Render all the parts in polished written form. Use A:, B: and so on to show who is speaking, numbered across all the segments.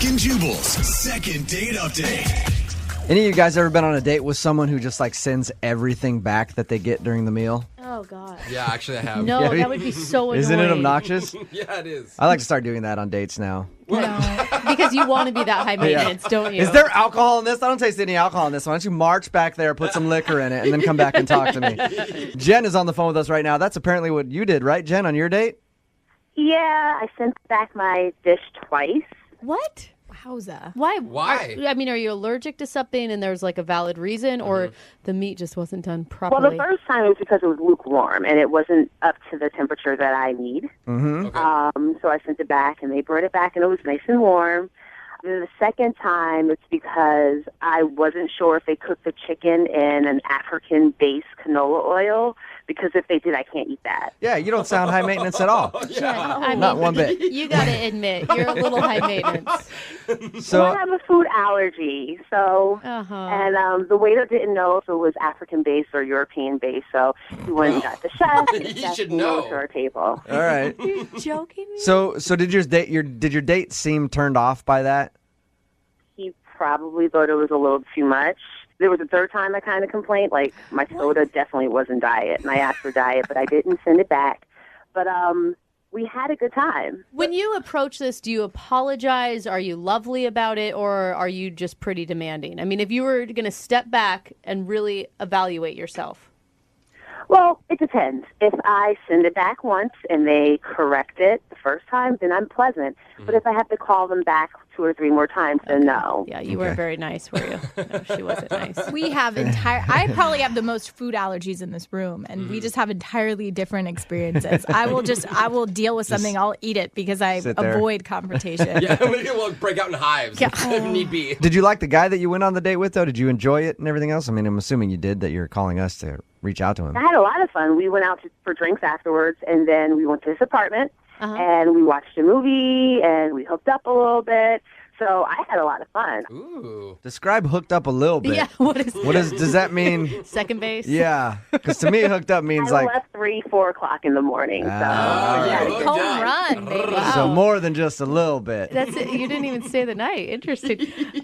A: Brooke and Jubal's second date update.
B: Any of you guys ever been on a date with someone who just like sends everything back that they get during the meal?
C: Oh, God.
D: Yeah, actually I have.
C: No, that would be so annoying.
B: Isn't it obnoxious?
D: Yeah, it is.
B: I like to start doing that on dates now.
C: No, because you want to be that high maintenance, don't you?
B: Is there alcohol in this? I don't taste any alcohol in this. Why don't you march back there, put some liquor in it, and then come back and talk to me? Jen is on the phone with us right now. That's apparently what you did, right, Jen, on your date?
E: Yeah, I sent back my dish twice.
C: What?
F: Wowza.
D: Why?
C: I mean, are you allergic to something and there's like a valid reason, or the meat just wasn't done properly?
E: Well, the first time it was because it was lukewarm and it wasn't up to the temperature that I need.
B: Mm-hmm.
D: Okay.
E: So I sent it back and they brought it back and it was nice and warm. And then the second time, it's because I wasn't sure if they cooked the chicken in an African-based canola oil, because if they did, I can't eat that.
B: Yeah, you don't sound high maintenance at all.
C: Jen, I mean,
B: Not one bit.
C: You got to admit, you're a little high maintenance.
B: So
E: Well, I have a food allergy, so and the waiter didn't know if it was African-based or European-based, so he went and got the chef. and
D: You
E: sat
D: should
E: me over
D: know.
E: to our table.
B: all right.
C: You're joking me?
B: So did your date seem turned off by that?
E: He probably thought it was a little too much. There was a third time I kind of complained, like my soda definitely wasn't diet, and I asked for diet, but I didn't send it back. But we had a good time.
C: When you approach this, do you apologize? Are you lovely about it, or are you just pretty demanding? I mean, if you were going to step back and really evaluate yourself.
E: Well, it depends. If I send it back once and they correct it the first time, then I'm pleasant. But if I have to call them back 2 or 3 more times, then no.
C: Yeah, you weren't very nice, were you? No, she wasn't nice.
F: We have I probably have the most food allergies in this room, and we just have entirely different experiences. I will deal with something, I'll eat it because I
B: sit there.
F: avoid confrontation.
D: Yeah, we'll break out in hives if need be.
B: Did you like the guy that you went on the date with, though? Did you enjoy it and everything else? I mean, I'm assuming you did, that you're calling us to reach out to him.
E: I had a lot of fun. We went out for drinks afterwards, and then we went to his apartment, and we watched a movie, and we hooked up a little bit. So I had a lot of fun.
D: Ooh.
B: Describe hooked up a little bit.
C: Yeah, what is
B: Does that mean?
C: second base?
B: Yeah, because to me, hooked up means
E: I
B: like
E: left 3, 4 o'clock in the morning. So
D: yeah.
E: yeah.
F: Home run, baby.
B: so more than just a little bit.
C: That's it. You didn't even stay the night. Interesting.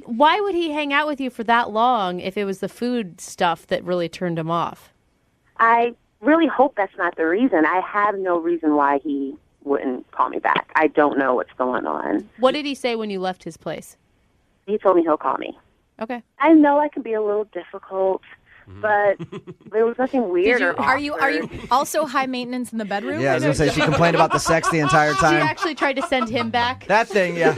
C: Why would he hang out with you for that long if it was the food stuff that really turned him off?
E: I really hope that's not the reason. I have no reason why he wouldn't call me back. I don't know what's going on.
C: What did he say when you left his place?
E: He told me he'll call me.
C: Okay.
E: I know I can be a little difficult, but there was nothing weird or
F: Are you
E: awkward.
F: also high maintenance in the bedroom?
B: Yeah, I was going to say, she complained about the sex the entire
C: She
B: time.
C: actually tried to send him back.
B: That thing, yeah.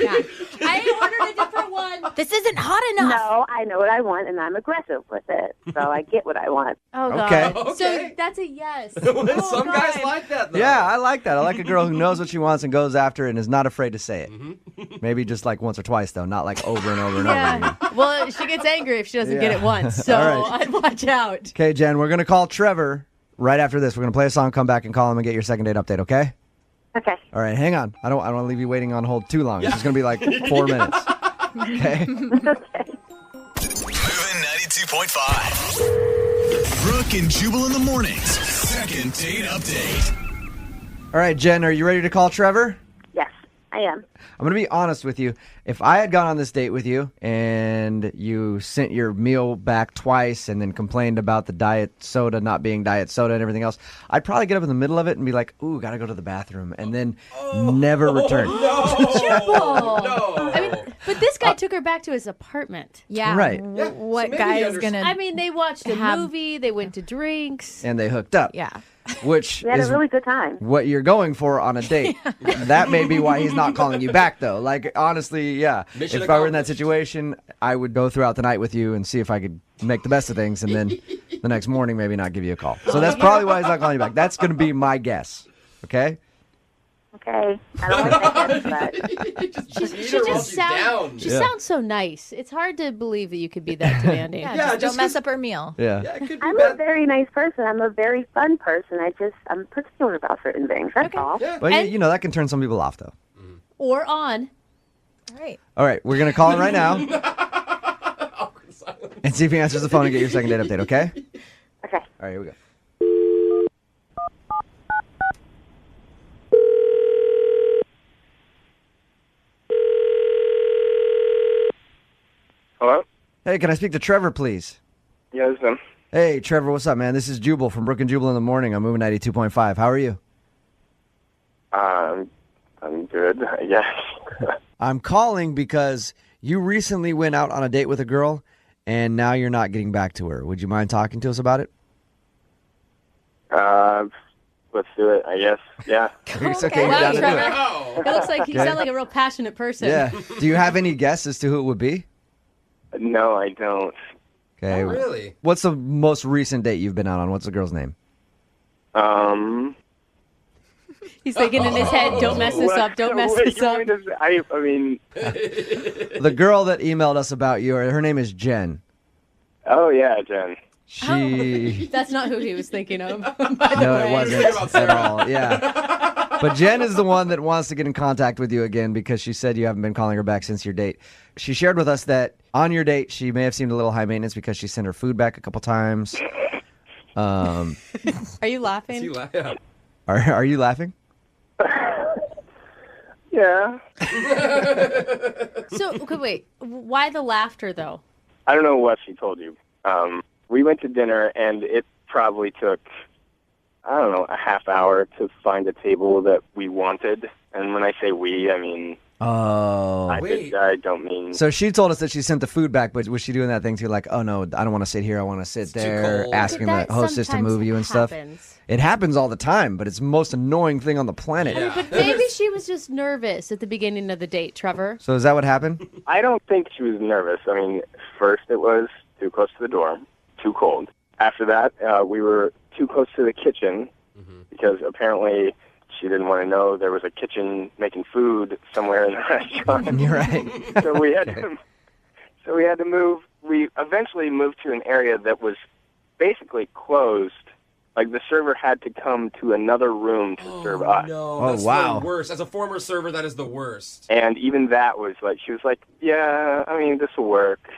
C: I ordered a different one.
F: This isn't hot enough.
E: No, I know what I want, and I'm aggressive with it. So I get what I want.
C: Oh, God.
B: Okay.
C: So that's a yes.
D: Some guys like that, though.
B: Yeah, I like that. I like a girl who knows what she wants and goes after it and is not afraid to say it. Maybe just like once or twice, though, not like over and over and over again.
C: Yeah. Well, she gets angry if she doesn't get
B: Yeah.
C: it once. So
B: All right.
C: I'd watch out.
B: Okay, Jen, we're going to call Trevor right after this. We're going to play a song, come back and call him and get your second date update, okay?
E: Okay.
B: All right, hang on. I don't want to leave you waiting on hold too long. It's just going to be like 4 minutes. Okay?
A: Moving 92.5. Brooke and Jubal in the mornings. Second date update.
B: All right, Jen, are you ready to call Trevor?
E: Yes, I am.
B: I'm going to be honest with you. If I had gone on this date with you and you sent your meal back twice and then complained about the diet soda not being diet soda and everything else, I'd probably get up in the middle of it and be like, ooh, got to go to the bathroom, and then never return.
D: No.
C: I mean, but this guy took her back to his apartment.
F: Yeah.
B: Right.
F: What
D: So maybe
F: guy
D: he
F: is going to...
C: I mean, they watched a
F: Have-
C: movie. They went to drinks.
B: And they hooked up.
F: Yeah.
B: Which
E: We had
B: is
E: a really good time.
B: what you're going for on a date. That may be why he's not calling you back, though. Like, honestly, yeah.
D: Mission
B: if I were in that
D: accomplished.
B: situation, I would go throughout the night with you and see if I could make the best of things, and then the next morning maybe not give you a call. So that's probably why he's not calling you back. That's going to be my guess. Okay?
E: Okay. I don't like that, but
C: She sounds so nice. It's hard to believe that you could be that demanding.
F: Yeah,
D: Yeah,
F: just
D: just
F: don't mess
D: 'cause-
F: up her meal.
B: Yeah.
D: Yeah, it could be
E: I'm a
D: bad.
E: very nice person. I'm a very fun person. I'm particular about certain things. That's all.
D: Yeah.
B: But,
C: And-
B: you know, that can turn some people off, though.
C: Or on.
F: All right.
B: All right, we're going to call him right now
D: Awkward silence.
B: and see if he answers the phone and get your second date update, okay?
E: Okay.
B: All right, here we go. Hey, can I speak to Trevor, please?
G: Yeah, this is him.
B: Hey, Trevor, what's up, man? This is Jubal from Brooke and Jubal in the morning. I'm moving 92.5. How are you?
G: I'm good, I guess.
B: I'm calling because you recently went out on a date with a girl, and now you're not getting back to her. Would you mind talking to us about it?
G: Let's do it, I guess. Yeah.
B: It's okay. You're
C: Wow,
B: down to do it.
D: Wow.
C: It looks like you sound like a real passionate person.
B: Yeah. Do you have any guess as to who it would be?
G: No, I don't.
B: Okay.
D: Really?
B: What's the most recent date you've been out on? What's the girl's name?
C: He's thinking in his head, don't mess this up, don't mess
G: What
C: this
G: you
C: up.
G: want me to say? I mean,
B: The girl that emailed us about you, her name is Jen.
G: oh yeah, Jen.
B: She...
C: That's not who he was thinking of.
B: No, it
D: About
B: wasn't at
D: Sarah.
B: all. Yeah. But Jen is the one that wants to get in contact with you again because she said you haven't been calling her back since your date. She shared with us that on your date, she may have seemed a little high maintenance because she sent her food back a couple times.
C: Are you laughing?
D: Yeah.
B: Are you laughing?
G: Yeah.
C: So, okay, wait. Why the laughter, though?
G: I don't know what she told you. We went to dinner, and it probably took, I don't know, a half hour to find a table that we wanted. And when I say we, I mean,
B: Oh.
D: Wait.
G: I don't mean...
B: So she told us that she sent the food back, but was she doing that thing too? Like, oh no, I don't want to sit here. I want to sit
D: too
B: there,
D: cold.
B: asking the
C: That
B: hostess to
C: sometimes
B: move you and stuff.
C: happens.
B: It happens all the time, but it's the most annoying thing on the planet.
D: Yeah.
C: But maybe she was just nervous at the beginning of the date, Trevor.
B: So is that what happened?
G: I don't think she was nervous. I mean, first it was too close to the door, too cold. After that, we were too close to the kitchen because apparently she didn't want to know there was a kitchen making food somewhere in the restaurant.
B: You're right.
G: So we had to move. We eventually moved to an area that was basically closed. Like the server had to come to another room to serve us.
D: No,
B: Oh,
D: that's
B: wow.
D: the worst. As a former server, that is the worst.
G: And even that was like, she was like, yeah, I mean, this will work.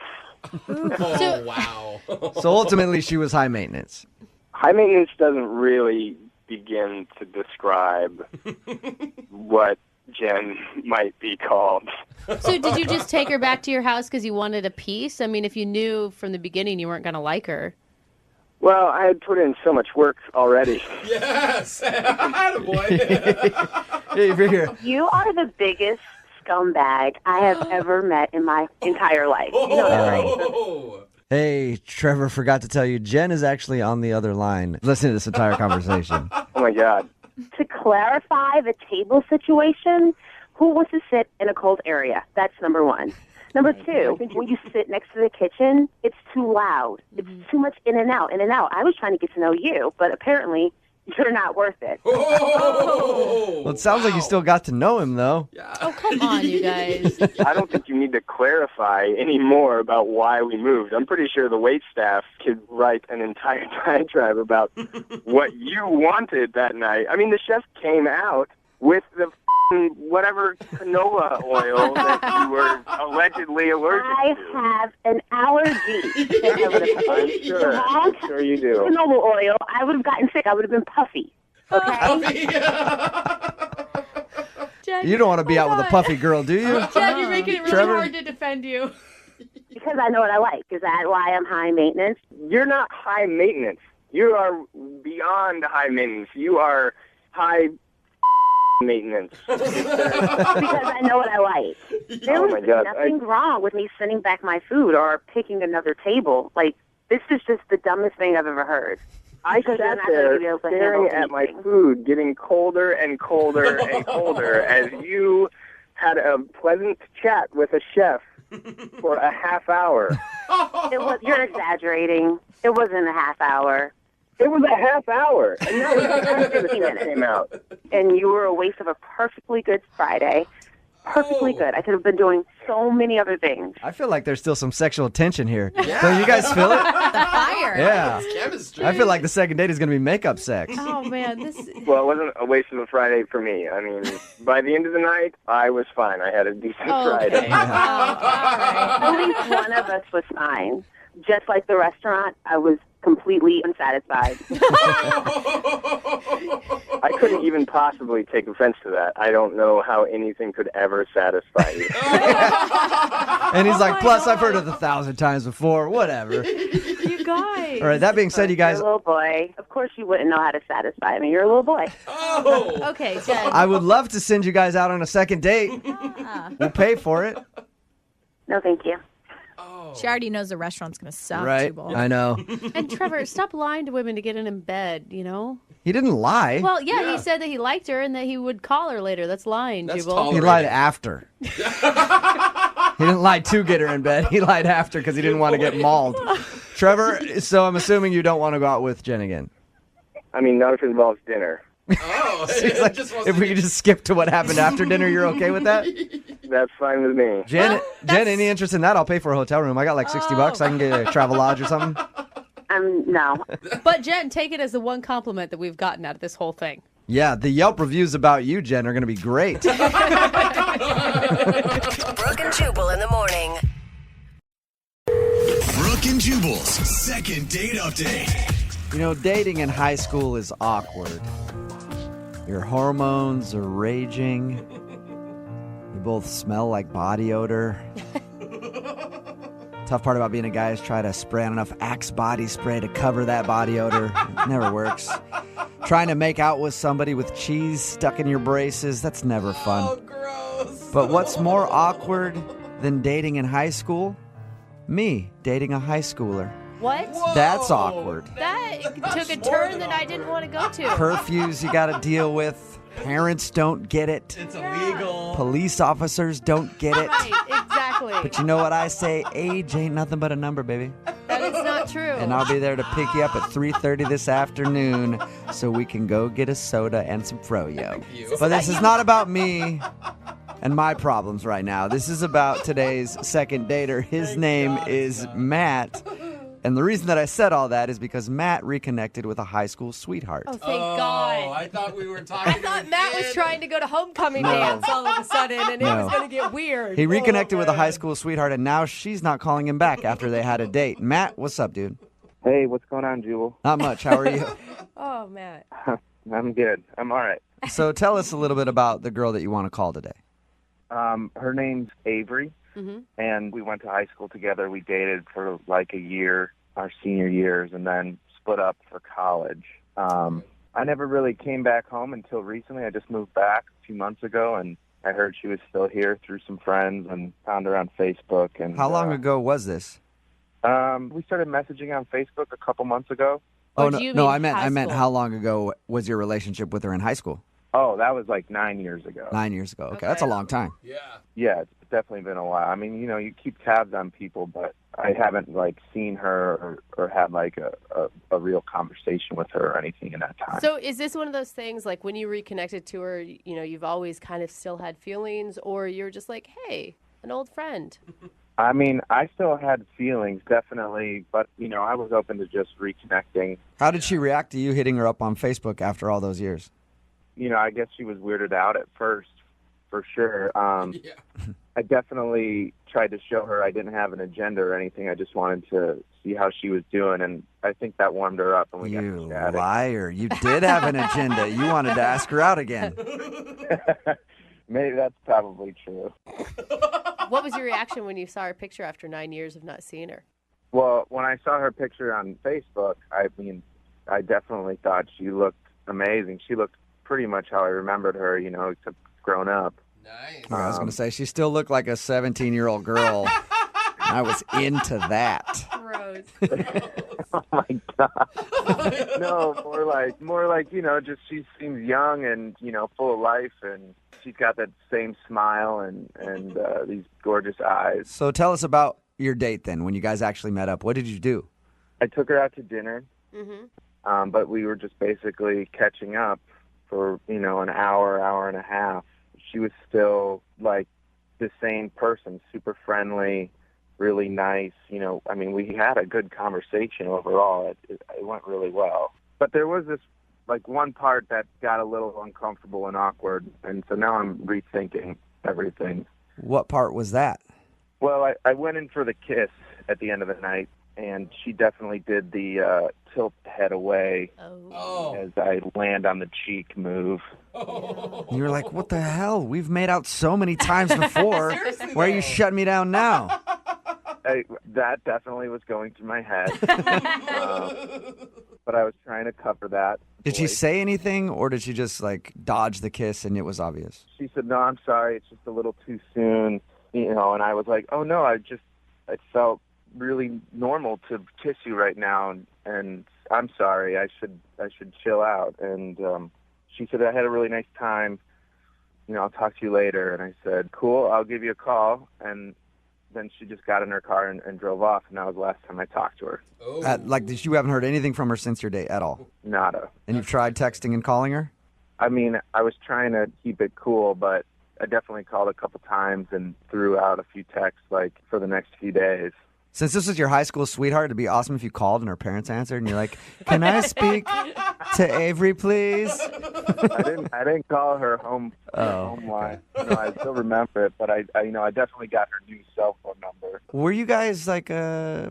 D: Oh, wow.
B: So ultimately, she was high maintenance.
G: High maintenance doesn't really begin to describe what Jen might be called.
C: So did you just take her back to your house because you wanted a piece? I mean, if you knew from the beginning you weren't going to like her.
G: Well, I had put in so much work already.
D: Yes. Attaboy.
B: Hey, if you're here.
E: You are the biggest scumbag I have ever met in my entire life. You know that, right?
D: Oh.
B: Hey, Trevor forgot to tell you, Jen is actually on the other line. Listen to this entire conversation.
G: Oh, my God.
E: To clarify the table situation, who wants to sit in a cold area? That's number one. Number two, when you sit next to the kitchen, it's too loud. It's too much in and out, in and out. I was trying to get to know you, but apparently you're not worth it.
D: Oh.
B: Well, it sounds like you still got to know him, though.
C: Oh, come on, you guys.
G: I don't think you need to clarify any more about why we moved. I'm pretty sure the wait staff could write an entire diatribe about what you wanted that night. I mean, the chef came out with the whatever canola oil that you were allegedly allergic
E: I
G: to.
E: have an allergy.
G: I'm sure you do.
E: Canola oil, I would have gotten sick. I would have been puffy. Okay?
C: Jen,
B: You don't want to be out
C: hold
B: with a
C: on.
B: puffy girl, do you?
C: Jen, you're making it really
B: Trevor?
C: hard to defend you.
E: Because I know what I like. Is that why I'm high maintenance?
G: You're not high maintenance. You are beyond high maintenance. You are high maintenance.
E: Because I know what I like. There
G: Oh
E: was
G: my God.
E: nothing wrong with me sending back my food or picking another table. Like, this is just the dumbest thing I've ever heard.
G: I
E: Because
G: sat
E: you're not gonna
G: there
E: be able to
G: staring
E: handle
G: at my
E: anything.
G: food getting colder and colder and colder as you had a pleasant chat with a chef for a half hour.
E: You're exaggerating. It wasn't a half hour.
G: It was a half hour. And that was after the chef came out.
E: And you were a waste of a perfectly good Friday. Perfectly
D: Oh.
E: good. I could have been doing so many other things.
B: I feel like there's still some sexual tension here. Don't you guys feel it?
F: The fire.
B: Yeah.
D: Chemistry.
B: I feel like the second date is going to be makeup sex.
C: Oh, man. This.
G: Well, it wasn't a waste of a Friday for me. I mean, by the end of the night, I was fine. I had a decent Friday.
C: Okay. Oh, all right.
E: At least one of us was fine. Just like the restaurant, I was completely unsatisfied.
G: I couldn't even possibly take offense to that. I don't know how anything could ever satisfy you.
B: And he's like,
C: my
B: plus, I've heard
C: God.
B: it 1,000 times before. Whatever.
C: You guys.
B: All right, that being said, you guys,
E: You're a little boy. Of course you wouldn't know how to satisfy me. You're a little boy.
D: Oh.
C: Okay, Jen.
B: I would love to send you guys out on a second date. We'll pay for it.
E: No, thank you.
F: She already knows the restaurant's going to suck,
B: Right?
F: Jubal.
B: I know.
C: And Trevor, stop lying to women to get in bed, you know?
B: He didn't lie.
C: Well, yeah,
D: Yeah.
C: he said that he liked her and that he would call her later. That's lying,
D: That's
C: Jubal.
D: tolerable.
B: He lied after. He didn't lie to get her in bed. He lied after because he didn't want to get mauled. Trevor, so I'm assuming you don't want to go out with Jen again.
G: I mean, not if it involves dinner.
D: Oh.
B: He's like,
D: Just wants
B: if
D: to
B: we could just skip to what happened after dinner, you're okay with that?
G: That's fine with me.
B: Jen, any interest in that? I'll pay for a hotel room. I got like $60. I can get a travel lodge or something.
E: No.
C: But Jen, take it as the one compliment that we've gotten out of this whole thing.
B: Yeah, the Yelp reviews about you, Jen, are going to be great.
H: Brooke and Jubal in the morning.
A: Brooke and Jubal's second date update.
B: You know, dating in high school is awkward. Your hormones are raging. You both smell like body odor. Tough part about being a guy is try to spray on enough Axe body spray to cover that body odor. It never works. Trying to make out with somebody with cheese stuck in your braces, that's never fun.
D: Oh, gross.
B: But what's more awkward than dating in high school? Me dating a high schooler.
C: What?
B: That's awkward.
C: That took a turn that I didn't want to go to.
B: Curfews you got to deal with. Parents don't get it.
D: It's illegal.
B: Police officers don't get it.
C: Right, exactly.
B: But you know what I say? Age ain't nothing but a number, baby.
C: That is not true.
B: And I'll be there to pick you up at 3:30 this afternoon so we can go get a soda and some froyo.
D: you.
B: But this is not about me and my problems right now. This is about today's second dater. His name is Matt. And the reason that I said all that is because Matt reconnected with a high school sweetheart.
C: Oh, thank
D: Oh,
C: God.
D: I thought we were talking.
C: I thought Matt was trying to go to homecoming
B: No.
C: dance all of a sudden, and it
B: No.
C: was going to get weird.
B: He reconnected with a
D: man.
B: high school sweetheart, and now she's not calling him back after they had a date. Matt, what's up, dude?
G: Hey, what's going on, Jubal?
B: Not much. How are you?
C: Oh, Matt.
G: I'm good. I'm all right.
B: So tell us a little bit about the girl that you want to call today.
G: Her name's Avery, and we went to high school together. We dated for like a year, our senior years, and then split up for college. I never really came back home until recently. I just moved back a few months ago, and I heard she was still here through some friends and found her on Facebook. And
B: How long ago was this?
G: We started messaging on Facebook a couple months ago.
C: Oh,
B: no,
C: do you
B: no,
C: mean
B: I
C: high
B: meant
C: school?
B: how long ago was your relationship with her in high school?
G: Oh, that was like 9 years ago.
B: 9 years ago. Okay, that's a long time.
D: Yeah.
G: Yeah, it's definitely been a while. I mean, you know, you keep tabs on people, but I haven't like seen her or had like a real conversation with her or anything in that time.
C: So is this one of those things, like when you reconnected to her, you know, you've always kind of still had feelings, or you're just like, hey, an old friend?
G: I mean, I still had feelings, definitely, but you know, I was open to just reconnecting.
B: How did she react to you hitting her up on Facebook after all those years?
G: You know, I guess she was weirded out at first, for sure.
D: Yeah.
G: I definitely tried to show her I didn't have an agenda or anything. I just wanted to see how she was doing, and I think that warmed her up, and we got
B: You
G: to chatting.
B: liar. You did have an agenda. You wanted to ask her out again.
G: Maybe that's probably true.
C: What was your reaction when you saw her picture after 9 years of not seeing her?
G: Well, when I saw her picture on Facebook, I mean, I definitely thought she looked amazing. She looked pretty much how I remembered her, you know, except grown up.
D: Nice.
B: I was going to say, she still looked like a 17-year-old girl. I was into that.
C: Gross.
G: Oh my god! No, more like you know, just she seems young and you know full of life, and she's got that same smile and these gorgeous eyes.
B: So tell us about your date then, when you guys actually met up. What did you do?
G: I took her out to dinner, but we were just basically catching up for you know an hour and a half. She was still like the same person, super friendly, really nice. You know, I mean, we had a good conversation overall. It went really well. But there was this, like, one part that got a little uncomfortable and awkward, and so now I'm rethinking everything.
B: What part was that?
G: Well, I went in for the kiss at the end of the night, and she definitely did the tilt the head away
D: Oh.
G: as I land on the cheek move.
B: You were like, what the hell? We've made out so many times before.
D: Seriously,
B: Why are you
D: though.
B: shutting me down now?
G: That definitely was going through my head. But I was trying to cover that.
B: Did she say anything, or did she just like dodge the kiss and it was obvious?
G: She said, "No, I'm sorry. It's just a little too soon." And I was like, "Oh no, it felt really normal to kiss you right now, and I'm sorry. I should chill out." And she said, "I had a really nice time. I'll talk to you later." And I said, "Cool, I'll give you a call." And then she just got in her car and drove off, and that was the last time I talked to her.
D: Oh.
B: You haven't heard anything from her since your date at all?
G: Nada.
B: And you've tried texting and calling her?
G: I mean, I was trying to keep it cool, but I definitely called a couple times and threw out a few texts, for the next few days.
B: Since this was your high school sweetheart, it'd be awesome if you called and her parents answered, and you're like, "Can I speak to Avery, please?"
G: I didn't call her home line. I still remember it, but I definitely got her new cell phone number.
B: Were you guys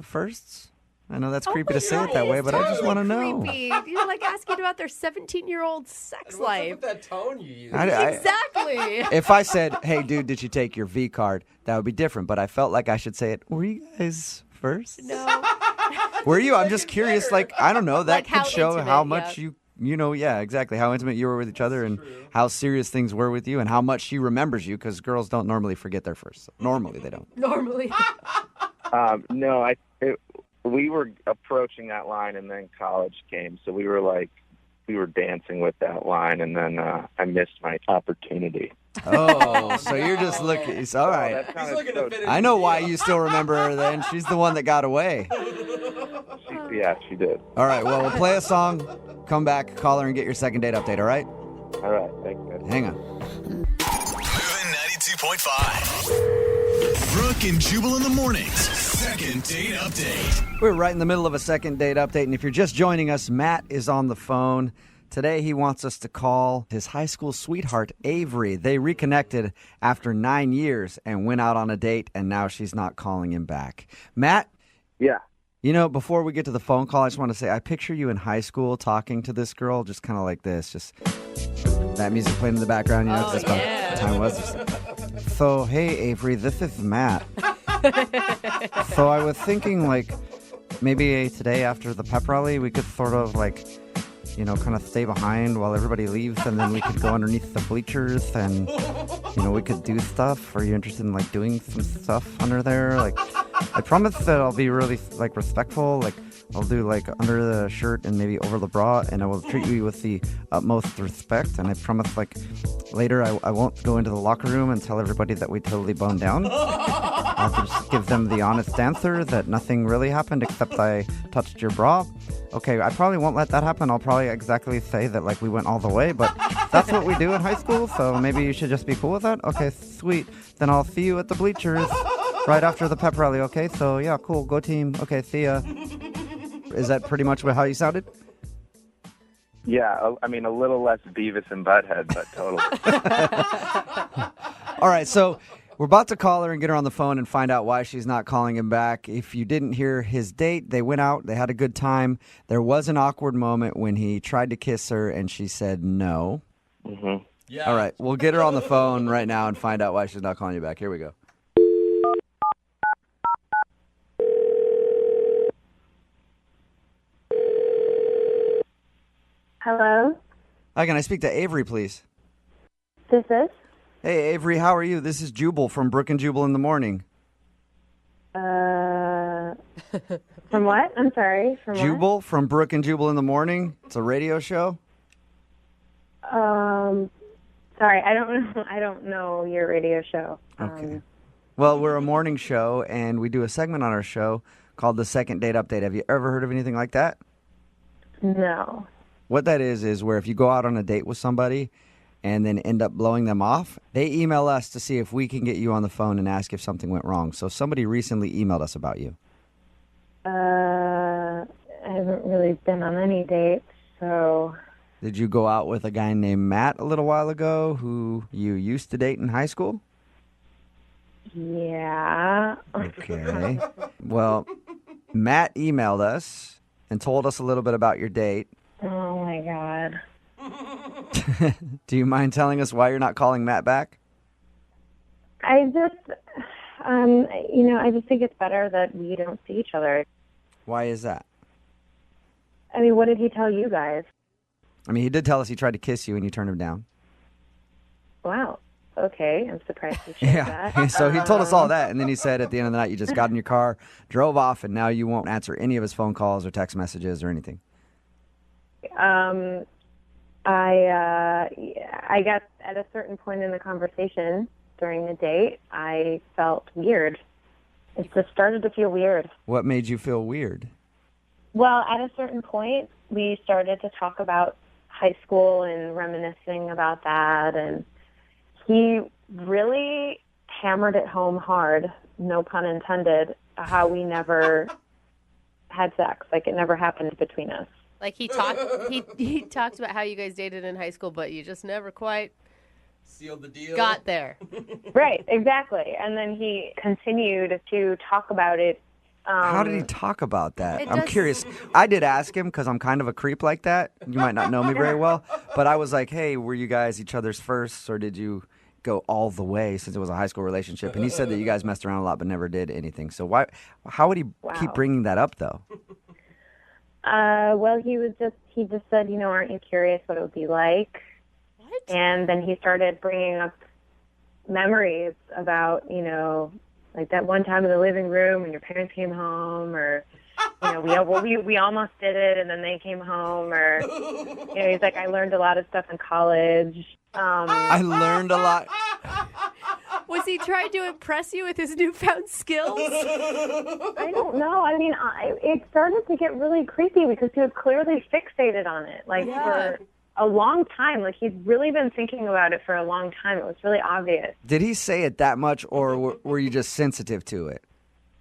B: firsts? I know that's creepy to say it that way, but I just want to know.
C: Creepy. You're like asking about their 17-year-old sex
D: And what's up
C: life.
D: with that tone you use?
C: Exactly.
B: If I said, "Hey, dude, did you take your V card?" that would be different. But I felt like I should say it. Were you guys first?
C: No.
B: Were you? I'm just curious. I don't know. That
C: how
B: could show
C: intimate,
B: how much exactly how intimate you were with each other and how serious things were with you and how much she remembers you, because girls don't normally forget their first. Normally, they don't.
C: Normally.
G: No, we were approaching that line, and then college came, so we were dancing with that line, and then I missed my opportunity.
B: Oh, so you're just looking. It's all right.
D: He's looking to fit in
B: I know
D: the
B: why
D: deal.
B: you still remember her then. She's the one that got away.
G: She did.
B: All right, well, we'll play a song, come back, call her, and get your second date update, all right?
G: All right, thanks, guys.
B: Hang on.
A: Moving 92.5. Brooke and Jubal in the mornings. Second date update.
B: We're right in the middle of a second date update, and if you're just joining us, Matt is on the phone. Today, he wants us to call his high school sweetheart, Avery. They reconnected after 9 years and went out on a date, and now she's not calling him back. Matt?
G: Yeah.
B: Before we get to the phone call, I just want to say I picture you in high school talking to this girl, just kind of like this, just that music playing in the background, 'cause that's about the time it was. So, hey, Avery, this is Matt. So I was thinking, maybe today after the pep rally, we could sort of, kind of stay behind while everybody leaves, and then we could go underneath the bleachers, and, we could do stuff. Are you interested in, doing some stuff under there? I promise that I'll be really, respectful. I'll do, under the shirt and maybe over the bra, and I will treat you with the utmost respect. And I promise, later I won't go into the locker room and tell everybody that we totally boned down. I'll just give them the honest answer that nothing really happened except I touched your bra. Okay, I probably won't let that happen. I'll probably exactly say that, we went all the way, but that's what we do in high school, so maybe you should just be cool with that? Okay, sweet. Then I'll see you at the bleachers right after the pep rally, okay? So, yeah, cool. Go team. Okay, see ya. Is that pretty much how you sounded?
G: Yeah, I mean, a little less Beavis and Butthead, but totally.
B: All right, so we're about to call her and get her on the phone and find out why she's not calling him back. If you didn't hear his date, they went out, they had a good time. There was an awkward moment when he tried to kiss her and she said no.
G: Mm-hmm.
D: Yeah.
B: All right, we'll get her on the phone right now and find out why she's not calling you back. Here we go.
E: Hello,
B: Hi, can I speak to Avery, please?
E: this is.
B: Hey, Avery, how are you? This is Jubal from Brooke and Jubal in the morning.
E: From what? I'm sorry. From
B: Jubal from Brooke and Jubal in the morning. It's a radio show.
E: what? Sorry, I don't know. I don't know your radio show.
B: Okay. Well, we're a morning show, and we do a segment on our show called the Second Date Update. Have you ever heard of anything like that?
E: No.
B: What that is where if you go out on a date with somebody and then end up blowing them off, they email us to see if we can get you on the phone and ask if something went wrong. So somebody recently emailed us about you.
E: I haven't really been on any dates, so.
B: Did you go out with a guy named Matt a little while ago who you used to date in high school?
E: Yeah.
B: Okay. Well, Matt emailed us and told us a little bit about your date.
E: Oh my God.
B: Do you mind telling us why you're not calling Matt back?
E: I I just think it's better that we don't see each other.
B: Why is that?
E: I mean, what did he tell you guys?
B: I mean, he did tell us he tried to kiss you and you turned him down.
E: Wow. Okay, I'm surprised you shared that.
B: So he told us all that, and then he said at the end of the night you just got in your car, drove off, and now you won't answer any of his phone calls or text messages or anything.
E: I guess at a certain point in the conversation during the date, I felt weird. It just started to feel weird.
B: What made you feel weird?
E: Well, at a certain point, we started to talk about high school and reminiscing about that, and he really hammered it home hard, no pun intended, how we never had sex. Like, it never happened between us.
C: Like he talked about how you guys dated in high school, but you just never quite
D: sealed the deal.
C: got there.
E: Right, exactly. And then he continued to talk about it.
B: How did he talk about that? I'm curious. I did ask him because I'm kind of a creep like that. You might not know me very well, but I was like, hey, were you guys each other's firsts, or did you go all the way since it was a high school relationship? And he said that you guys messed around a lot but never did anything. So how would he keep bringing that up, though?
E: Well, he just said, aren't you curious what it would be like?
C: What?
E: And then he started bringing up memories about, like that one time in the living room when your parents came home, or, we almost did it and then they came home, or, he's like, I learned a lot of stuff in college.
B: I learned a lot.
C: Was he trying to impress you with his newfound skills?
E: I don't know. I mean, it started to get really creepy because he was clearly fixated on it, for a long time. Like, he'd really been thinking about it for a long time. It was really obvious.
B: Did he say it that much, or were you just sensitive to it?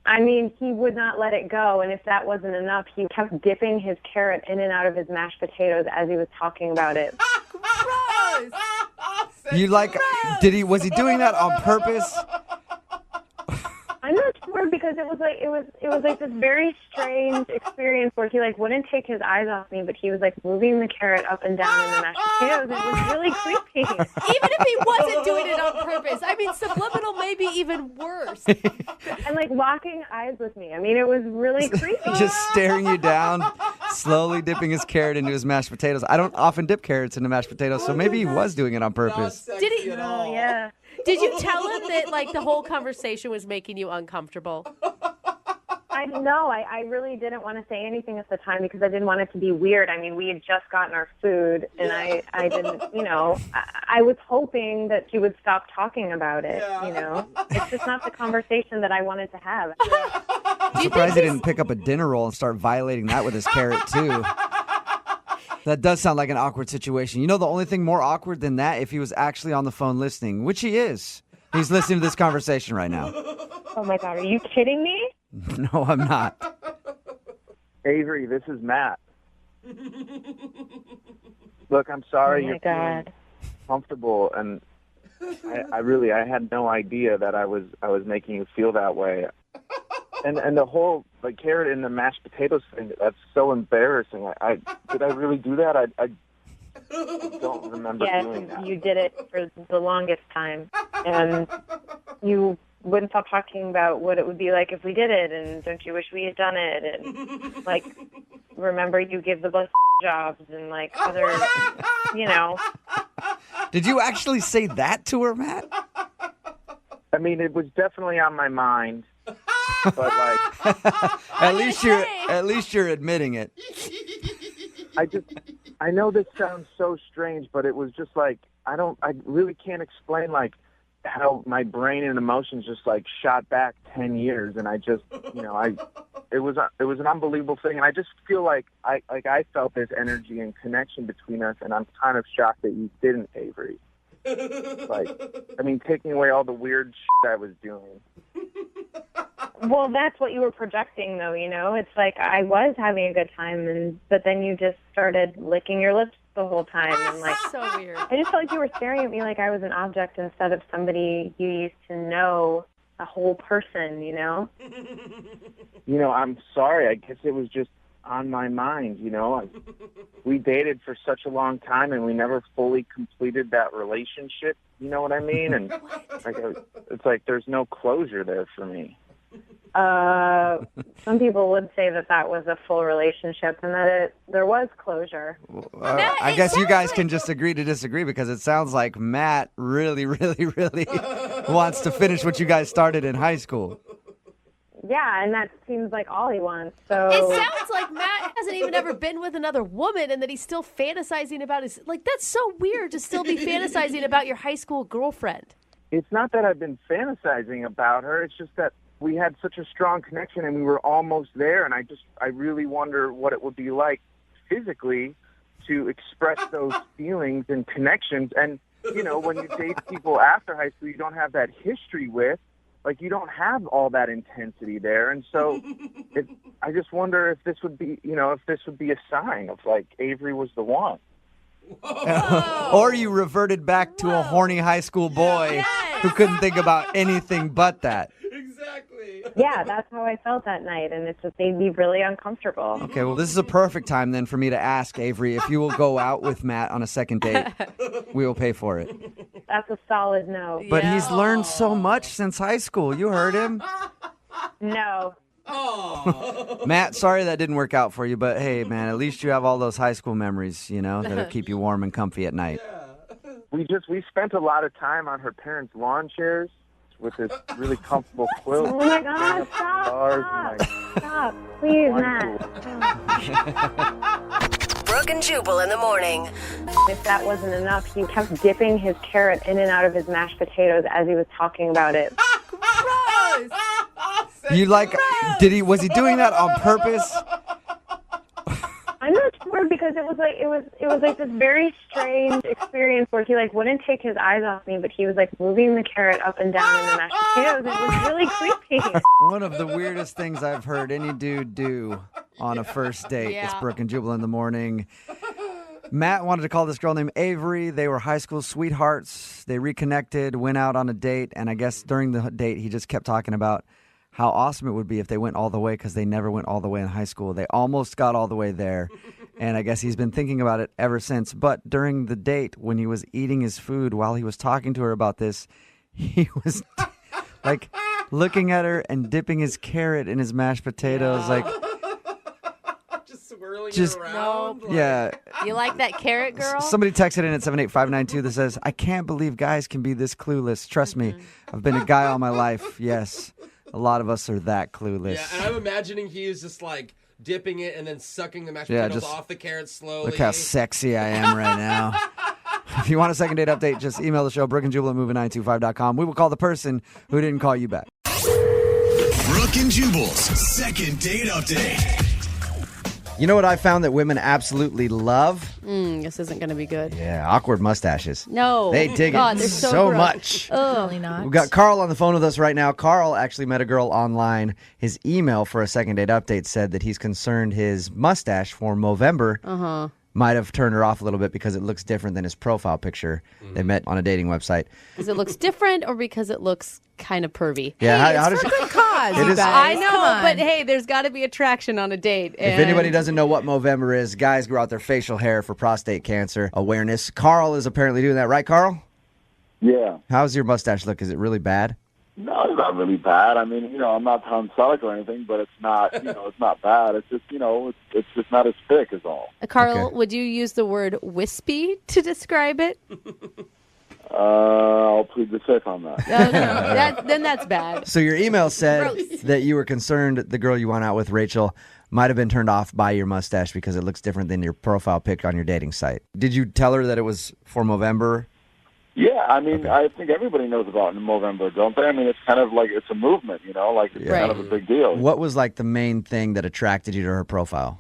E: I mean, he would not let it go, and if that wasn't enough, he kept dipping his carrot in and out of his mashed potatoes as he was talking about it.
C: Gross!
B: Was he doing that on purpose?
E: I'm not sure, because it was like this very strange experience where he wouldn't take his eyes off me, but he was moving the carrot up and down in the mashed potatoes. It was really creepy.
C: Even if he wasn't doing it on purpose, I mean, subliminal may be even worse.
E: And locking eyes with me. I mean, it was really creepy.
B: Just staring you down, slowly dipping his carrot into his mashed potatoes. I don't often dip carrots into mashed potatoes, so maybe he was doing it on purpose.
C: Did he?
E: Oh, yeah.
C: Did you tell him that the whole conversation was making you uncomfortable?
E: I know. I really didn't want to say anything at the time because I didn't want it to be weird. I mean, we had just gotten our food, and I didn't, I was hoping that he would stop talking about it, It's just not the conversation that I wanted to have.
B: I'm surprised he didn't pick up a dinner roll and start violating that with his carrot, too. That does sound like an awkward situation. The only thing more awkward than that, if he was actually on the phone listening, which he is. He's listening to this conversation right now.
E: Oh, my God. Are you kidding me?
B: No, I'm not.
I: Avery, this is Matt. Look, I'm sorry you're feeling comfortable, and I had no idea that I was making you feel that way. And the whole carrot in the mashed potatoes thing, that's so embarrassing. Did I really do that? I don't remember doing that.
E: Yes, you did it for the longest time. And you wouldn't stop talking about what it would be like if we did it, and don't you wish we had done it, and remember you give the bus jobs and other,
B: Did you actually say that to her, Matt?
I: I mean, it was definitely on my mind. But
B: at least you're admitting it.
I: I know this sounds so strange, but it was just I really can't explain how my brain and emotions just shot back 10 years, and I just it was an unbelievable thing, and I just feel I felt this energy and connection between us, and I'm kind of shocked that you didn't, Avery. Taking away all the weird shit I was doing.
E: Well, that's what you were projecting, though, It's I was having a good time, but then you just started licking your lips the whole time. And,
C: so weird.
E: I just felt like you were staring at me like I was an object instead of somebody you used to know, a whole person,
I: I'm sorry. I guess it was just on my mind, you know. We dated for such a long time, and we never fully completed that relationship, you know what I mean? And like, it's like there's no closure there for me.
J: Some people would say that was a full relationship and that there was closure.
B: I guess you guys can just agree to disagree, because it sounds like Matt really, really, really wants to finish what you guys started in high school.
J: Yeah, and that seems like all he wants. So
C: It sounds like Matt hasn't even ever been with another woman and that he's still fantasizing about his... Like, that's so weird to still be fantasizing about your high school girlfriend.
I: It's not that I've been fantasizing about her. It's just that we had such a strong connection and we were almost there. And I really wonder what it would be like physically to express those feelings and connections. And, you know, when you date people after high school you don't have that history with, like, you don't have all that intensity there. And so I just wonder if this would be, you know, if this would be a sign of, like, Avery was the one.
B: Or you reverted back to a horny high school boy who couldn't think about anything but that.
D: Exactly.
J: yeah, that's how I felt that night, and it just made me really uncomfortable.
B: Okay, well, this is a perfect time then for me to ask Avery if you will go out with Matt on a second date. We will pay for it.
J: That's a solid no.
B: But he's learned so much since high school. You heard him.
J: No.
B: Matt, sorry that didn't work out for you, but hey, man, at least you have all those high school memories, you know, that'll keep you warm and comfy at night.
I: We spent a lot of time on her parents' lawn chairs with this really comfortable quilt.
J: Oh my God! Stop! Please, Matt.
H: Brooke and Jubal in the morning.
J: If that wasn't enough, he kept dipping his carrot in and out of his mashed potatoes as he was talking about it.
C: Gross!
B: You like, was he doing that on purpose?
J: I'm not sure, because it was like this very strange experience where he like wouldn't take his eyes off me, but he was like moving the carrot up and down in the mashed potatoes. It was really creepy.
B: One of the weirdest things I've heard any dude do on a first date.
C: Yeah.
B: It's Brooke and Jubal in the morning. Matt wanted to call this girl named Avery. They were high school sweethearts. They reconnected, went out on a date, and I guess during the date he just kept talking about how awesome it would be if they went all the way, because they never went all the way in high school. They almost got all the way there, and I guess he's been thinking about it ever since. But during the date, when he was eating his food, while he was talking to her about this, he was like looking at her and dipping his carrot in his mashed potatoes, like
D: Just swirling
B: Just-
D: it around.
B: yeah.
C: You like that carrot, girl?
B: Somebody texted in at 78592 that says, "I can't believe guys can be this clueless. Trust me, I've been a guy all my life." Yes, a lot of us are that clueless.
D: Yeah, and I'm imagining he is just like dipping it and then sucking the mashed
B: Yeah,
D: potatoes
B: just
D: off the carrot slowly.
B: Look how sexy I am right now. If you want a second date update, just email the show, Brooke and Jubal at moving925.com. We will call the person who didn't call you back.
A: Brooke and Jubal's second date update.
B: You know what I found that women absolutely love?
C: This isn't going to be good.
B: Yeah, awkward mustaches.
C: No.
B: They dig
C: God,
B: it
C: they're
B: so
C: gross.
B: much.
F: Really not.
B: We've got Carl on the phone with us right now. Carl actually met a girl online. His email for a second date update said that he's concerned his mustache for Movember might have turned her off a little bit because it looks different than his profile picture. They met on a dating website.
C: Because it looks different or because it looks kind of pervy?
B: Yeah,
F: Hey,
B: how
F: it's
B: does
F: for good cause,
B: It
F: you
B: is-
F: guys.
C: I know,
F: Come on.
C: but hey, there's got to be attraction on a date.
B: If anybody doesn't know what Movember is, guys grow out their facial hair for prostate cancer awareness. Carl is apparently doing that, right, Carl?
K: Yeah.
B: How's your mustache look? Is it really bad?
K: No, it's not really bad. I mean, I'm not tonsilic or anything, but it's not, it's not bad. It's just, it's just not as thick is all.
C: Carl,
B: Okay.
C: would you use the word wispy to describe it?
K: I'll plead the fifth on that.
C: No, then that's bad.
B: So your email said
C: Gross.
B: that you were concerned the girl you went out with, Rachel, might have been turned off by your mustache because it looks different than your profile pic on your dating site. Did you tell her that it was for Movember?
K: Yeah, I mean, I think everybody knows about Movember, don't they? I mean, it's kind of like it's a movement, like it's kind of a big deal.
B: What was like the main thing that attracted you to her profile?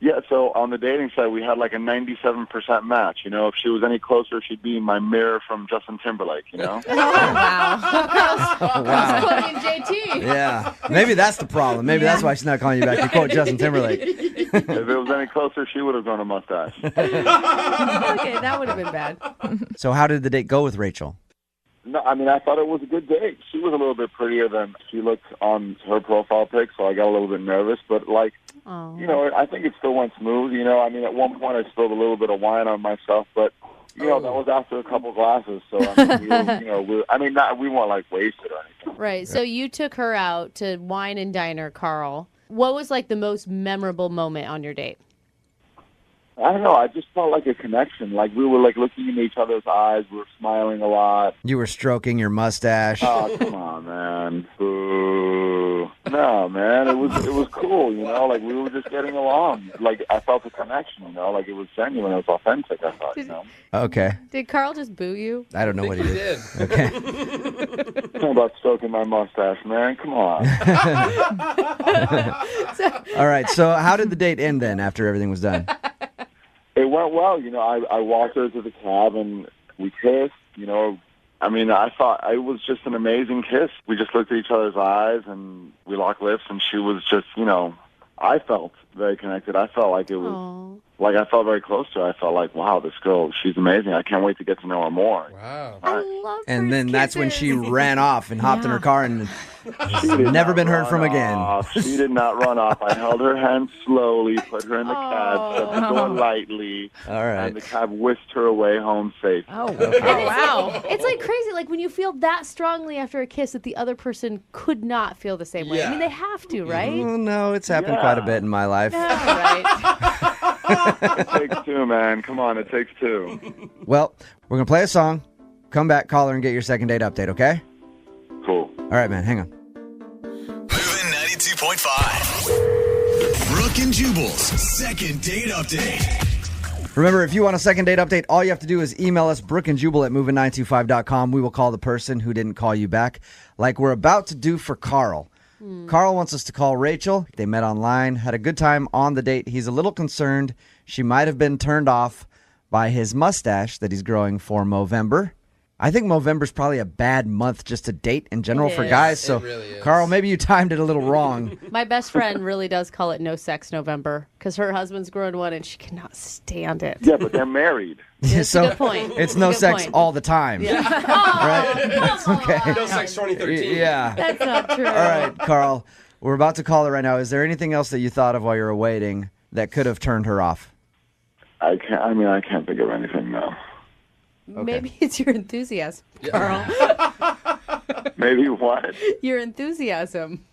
K: Yeah, so on the dating site, we had like a 97% match. If she was any closer, she'd be my mirror from Justin Timberlake,
F: Wow.
B: Wow.
C: Quoting JT.
B: Yeah. Maybe that's the problem. Maybe that's why she's not calling you back. You quote Justin Timberlake.
K: If it was any closer, she would have grown a mustache.
C: Okay, that would have been bad.
B: So how did the date go with Rachel?
K: No, I mean, I thought it was a good date. She was a little bit prettier than she looked on her profile pic, so I got a little bit nervous. But, like, you know, I think it still went smooth. You know, I mean, at one point I spilled a little bit of wine on myself, but, you know, that was after a couple glasses. So, I mean, we weren't, like, wasted or anything.
C: Right. So you took her out to wine and diner, Carl. What was, like, the most memorable moment on your date?
K: I don't know. I just felt like a connection. Like we were like looking in each other's eyes. We were smiling a lot.
B: You were stroking your mustache.
K: Oh, come on, man. Boo. No, man. It was cool, you know? Like we were just getting along. Like I felt a connection, you know? Like it was genuine. It was authentic, I thought, you know?
B: Okay.
C: Did Carl just boo you?
B: I don't know what he did. Okay.
K: How about stroking my mustache, man? Come on.
B: All right. So how did the date end then after everything was done?
K: It went well. You know, I walked her to the cab and we kissed, you know. I mean, I thought it was just an amazing kiss. We just looked at each other's eyes and we locked lips and she was just, you know, I felt very connected. I felt like it was, like I felt very close to her. I felt like, wow, this girl, she's amazing. I can't wait to get to know her more.
D: Wow.
C: I love
B: And then
C: kisses.
B: that's when she ran off and hopped in her car and never been heard from again.
K: She did not run off. I held her hand slowly, put her in the cab, shut the door lightly.
B: All right.
K: And the cab whisked her away home safe.
C: Oh, wow. It's like crazy. Like when you feel that strongly after a kiss that the other person could not feel the same way. I mean, they have to, right?
B: Oh, no, it's happened quite a bit in my life.
C: All right.
K: It takes two, man. Come on, it takes two.
B: Well, we're going to play a song. Come back, call her, and get your second date update, okay?
K: Cool.
B: All right, man, hang on.
A: Moving 92.5. Brooke and Jubal's second date update.
B: Remember, if you want a second date update, all you have to do is email us, brookeandjubal@moving925.com. We will call the person who didn't call you back, like we're about to do for Carl. Carl wants us to call Rachel. They met online, had a good time on the date. He's a little concerned she might have been turned off by his mustache that he's growing for Movember. I think Movember's probably a bad month just to date in general for guys. So,
D: really is.
B: Carl, maybe you timed it a little wrong.
C: My best friend really does call it No Sex November because her husband's growing one and she cannot stand it.
K: Yeah, but they're married.
C: That's a good point.
B: It's no sex all the time.
C: Yeah.
B: Right? That's okay.
D: No Sex 2013.
B: Yeah.
C: That's not true.
B: All right, Carl, we're about to call her right now. Is there anything else that you thought of while you were waiting that could have turned her off?
K: I can't think of anything now.
B: Okay.
C: Maybe it's your enthusiasm, Carl.
K: Maybe what?
C: Your enthusiasm.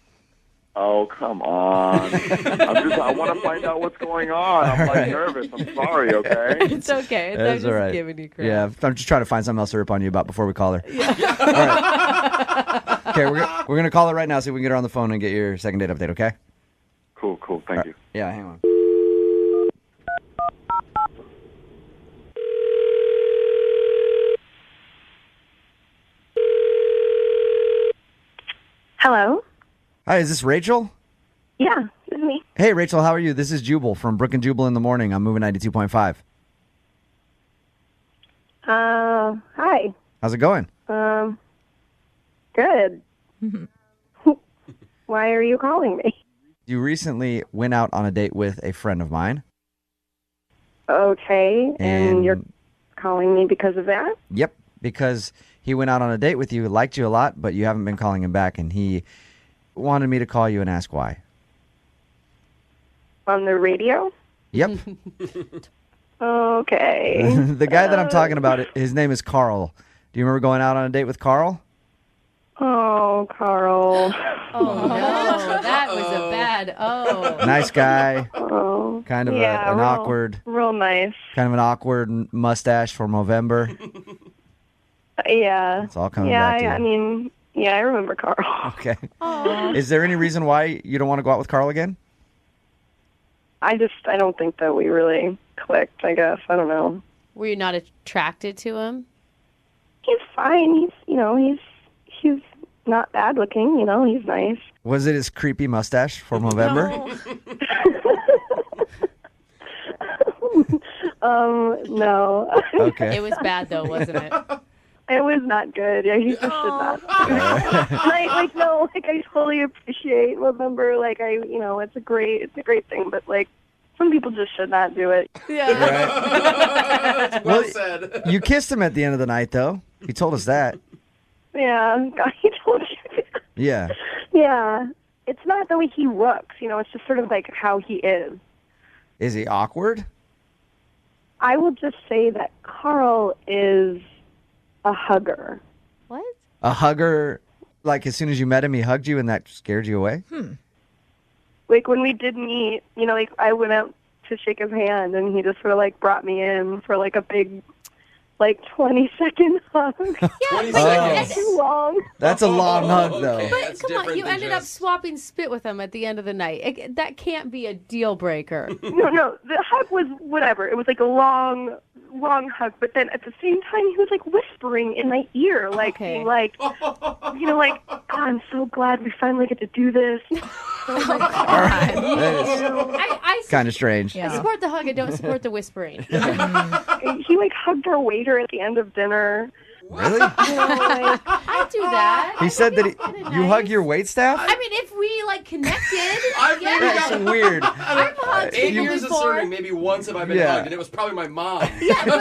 K: Oh, come on. I want to find out what's going on. I'm like nervous. I'm sorry, okay?
C: It's okay. I'm
B: That's
C: just
B: all right.
C: giving you credit.
B: Yeah, I'm just trying to find something else to rip on you about before we call her. Yeah. All right. Okay, we're going to call her right now, see if we can get her on the phone and get your second date update, okay?
K: Cool. Thank you.
B: Yeah, hang on.
E: Hello?
B: Hi, is this Rachel?
E: Yeah, this is me.
B: Hey, Rachel, how are you? This is Jubal from Brooke and Jubal in the Morning. I'm moving 92.5.
E: Hi.
B: How's it going?
E: Good. Why are you calling me?
B: You recently went out on a date with a friend of mine.
E: Okay, and you're calling me because of that?
B: Yep, because he went out on a date with you, liked you a lot, but you haven't been calling him back, and he wanted me to call you and ask why.
E: On the radio?
B: Yep.
E: Okay.
B: The guy that I'm talking about, his name is Carl. Do you remember going out on a date with Carl?
E: Oh, Carl.
C: Oh, no. That was a bad
B: Nice guy.
E: Oh.
B: Kind of
E: yeah,
B: an awkward.
E: Real nice.
B: Kind of an awkward mustache for Movember.
E: Yeah.
B: It's all coming back to you.
E: I mean, yeah, I remember Carl.
B: Okay. Is there any reason why you don't want to go out with Carl again?
E: I don't think that we really clicked, I guess. I don't know.
C: Were you not attracted to him?
E: He's fine. He's not bad looking, he's nice.
B: Was it his creepy mustache for Movember?
E: No.
B: Okay.
C: It was bad, though, wasn't it?
E: It was not good. Yeah, he just should not. I totally appreciate November. It's a great thing, but some people just should not do it.
C: Yeah.
D: Well said.
B: You kissed him at the end of the night, though. He told us that.
J: Yeah, he told you.
B: Yeah.
J: Yeah. It's not the way he looks, it's just sort of like how he is.
B: Is he awkward?
J: I will just say that Carl is a hugger.
C: What?
B: A hugger, like as soon as you met him, he hugged you and that scared you away?
J: Like when we did meet, like I went out to shake his hand and he just sort of like brought me in for like a big, like 20-second hug.
C: Yeah,
D: 20
C: but
D: seconds.
J: Too long.
B: That's a long hug, though.
D: Okay.
C: But
D: That's
C: come on,
D: different
C: you
D: than
C: ended up
D: just-
C: swapping spit with him at the end of the night. That can't be a deal breaker.
J: No, the hug was whatever. It was like a long hug, but then at the same time he was like whispering in my ear, like being like, like, oh, I'm so glad we finally get to do this.
B: All right.
C: I
B: Kind of strange.
C: I support the hug. I don't support the whispering.
J: He like hugged our waiter at the end of dinner.
B: Really?
C: I do that.
B: He said that you hug
C: nice.
B: your wait staff?
C: I mean, if we like connected,
D: I've maybe
B: That's
D: got
B: weird.
C: I've hugged
D: 8
C: people
D: years of
C: before.
D: serving. Maybe once have I been
B: Yeah.
D: hugged, and it was probably my mom.
C: Yeah, but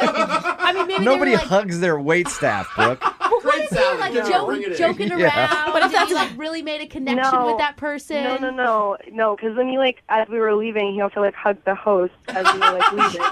C: I mean, maybe
B: Nobody
C: they were, like,
B: hugs their wait staff, Brooke.
C: But what
D: Great
C: if they were
D: salad,
C: like
D: dinner, ring it in.
C: joking around?
B: Yeah.
C: But if that's like really made a connection with that person?
J: No, because then he like as we were leaving, he also like hugged the host as we were like leaving.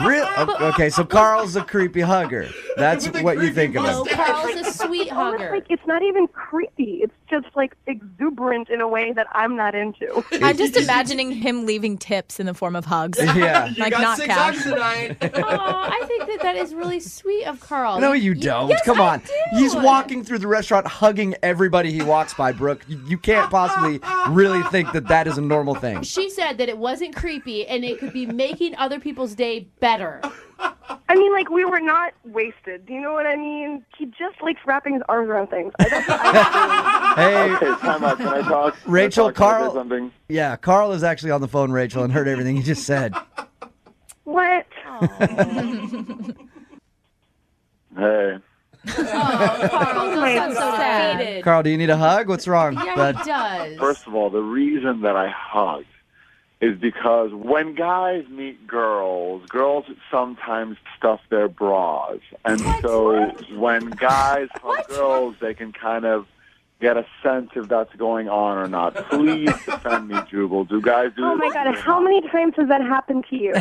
B: Real? Okay, so Carl's a creepy hugger. That's what you think of
C: No,
B: him.
C: Carl's a sweet
J: Almost
C: hugger.
J: like it's not even creepy. It's just like exuberant in a way that I'm not into.
F: I'm just imagining him leaving tips in the form of hugs.
B: Yeah.
D: You
F: Like,
D: got
F: not
D: 6
F: cash.
D: hugs tonight.
C: I think that is really sweet of Carl.
B: No, you don't.
C: Yes,
B: Come on.
C: I do.
B: He's walking through the restaurant hugging everybody he walks by, Brooke. You can't possibly really think that that is a normal thing.
C: She said that it wasn't creepy and it could be making other people's day better.
J: I mean, like we were not wasted. Do you know what I mean? He just likes wrapping his arms around things.
B: Hey,
K: Okay, time out. Can I talk?
B: Rachel,
K: Can I say
B: Carl.
K: something?
B: Yeah, Carl is actually on the phone, Rachel, and heard everything you just said.
J: What?
K: Hey.
C: Carl, don't sound so
F: sad.
C: defeated.
B: Carl, do you need a hug? What's wrong,
C: Yeah,
B: bud?
C: he does.
K: First of all, the reason that I hugged is because when guys meet girls sometimes stuff their bras. And so when guys hug girls, they can kind of get a sense if that's going on or not. Please defend me, Jubal. Do guys do
J: Oh
K: this?
J: my God! How many times has that happened to you?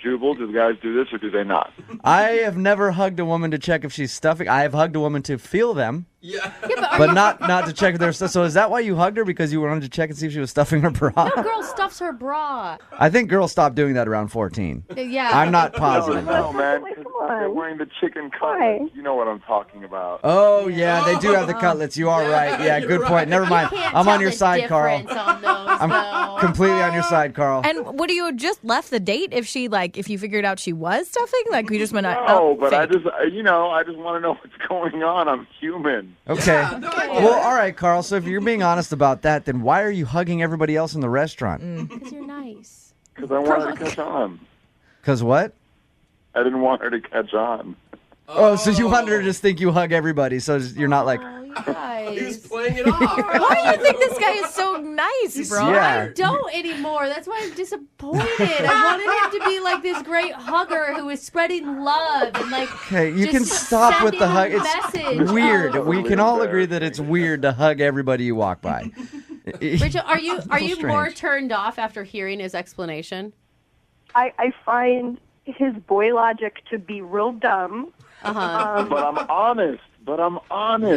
K: Jubal, do guys do this or do they not?
B: I have never hugged a woman to check if she's stuffing. I have hugged a woman to feel them,
D: Yeah.
B: but not to check if they're stuff. So is that why you hugged her? Because you wanted to check and see if she was stuffing her bra?
C: No girl stuffs her bra.
B: I think girls stopped doing that around 14.
C: Yeah.
B: I'm not positive.
K: No, man.
J: Like,
K: 'cause
J: come on.
K: they're wearing the chicken
J: Why?
K: cutlets. You know what I'm talking about.
B: Oh, yeah, they do have the cutlets. You are right. Yeah,
D: you're
B: good
D: right.
B: point. Never mind.
C: Can't
B: I'm
C: tell
B: on your
C: the
B: side, Carl.
C: difference on those,
B: I'm
C: though.
B: completely on your side, Carl.
F: And would you have just left the date if you figured out she was stuffing? Like we just went out.
K: No, but I
F: fake.
K: just, I just want to know what's going on. I'm human.
B: Okay.
D: No, I get
B: Well,
D: it.
B: all right, Carl. So if you're being honest about that, then why are you hugging everybody else in the restaurant?
C: Because you're nice.
K: Because I wanted to catch on.
B: Because what?
K: I didn't want her to catch on.
B: Oh, so you wanted her to just think you hug everybody, so you're not like,
C: Oh, you guys.
D: He was playing it off.
F: Why do you think this guy is so nice, bro?
B: Yeah.
C: I don't anymore. That's why I'm disappointed. I wanted him to be like this great hugger who is spreading love and like.
B: okay, you
C: just
B: can stop with the hug.
C: sending a
B: It's
C: message
B: weird.
C: of-
B: We can all agree that it's weird to hug everybody you walk by.
C: Rachel, are you
B: Little
C: more
B: strange.
C: turned off after hearing his explanation?
J: I find his boy logic to be real dumb.
C: Uh-huh.
K: But I'm honest.
D: Yeah,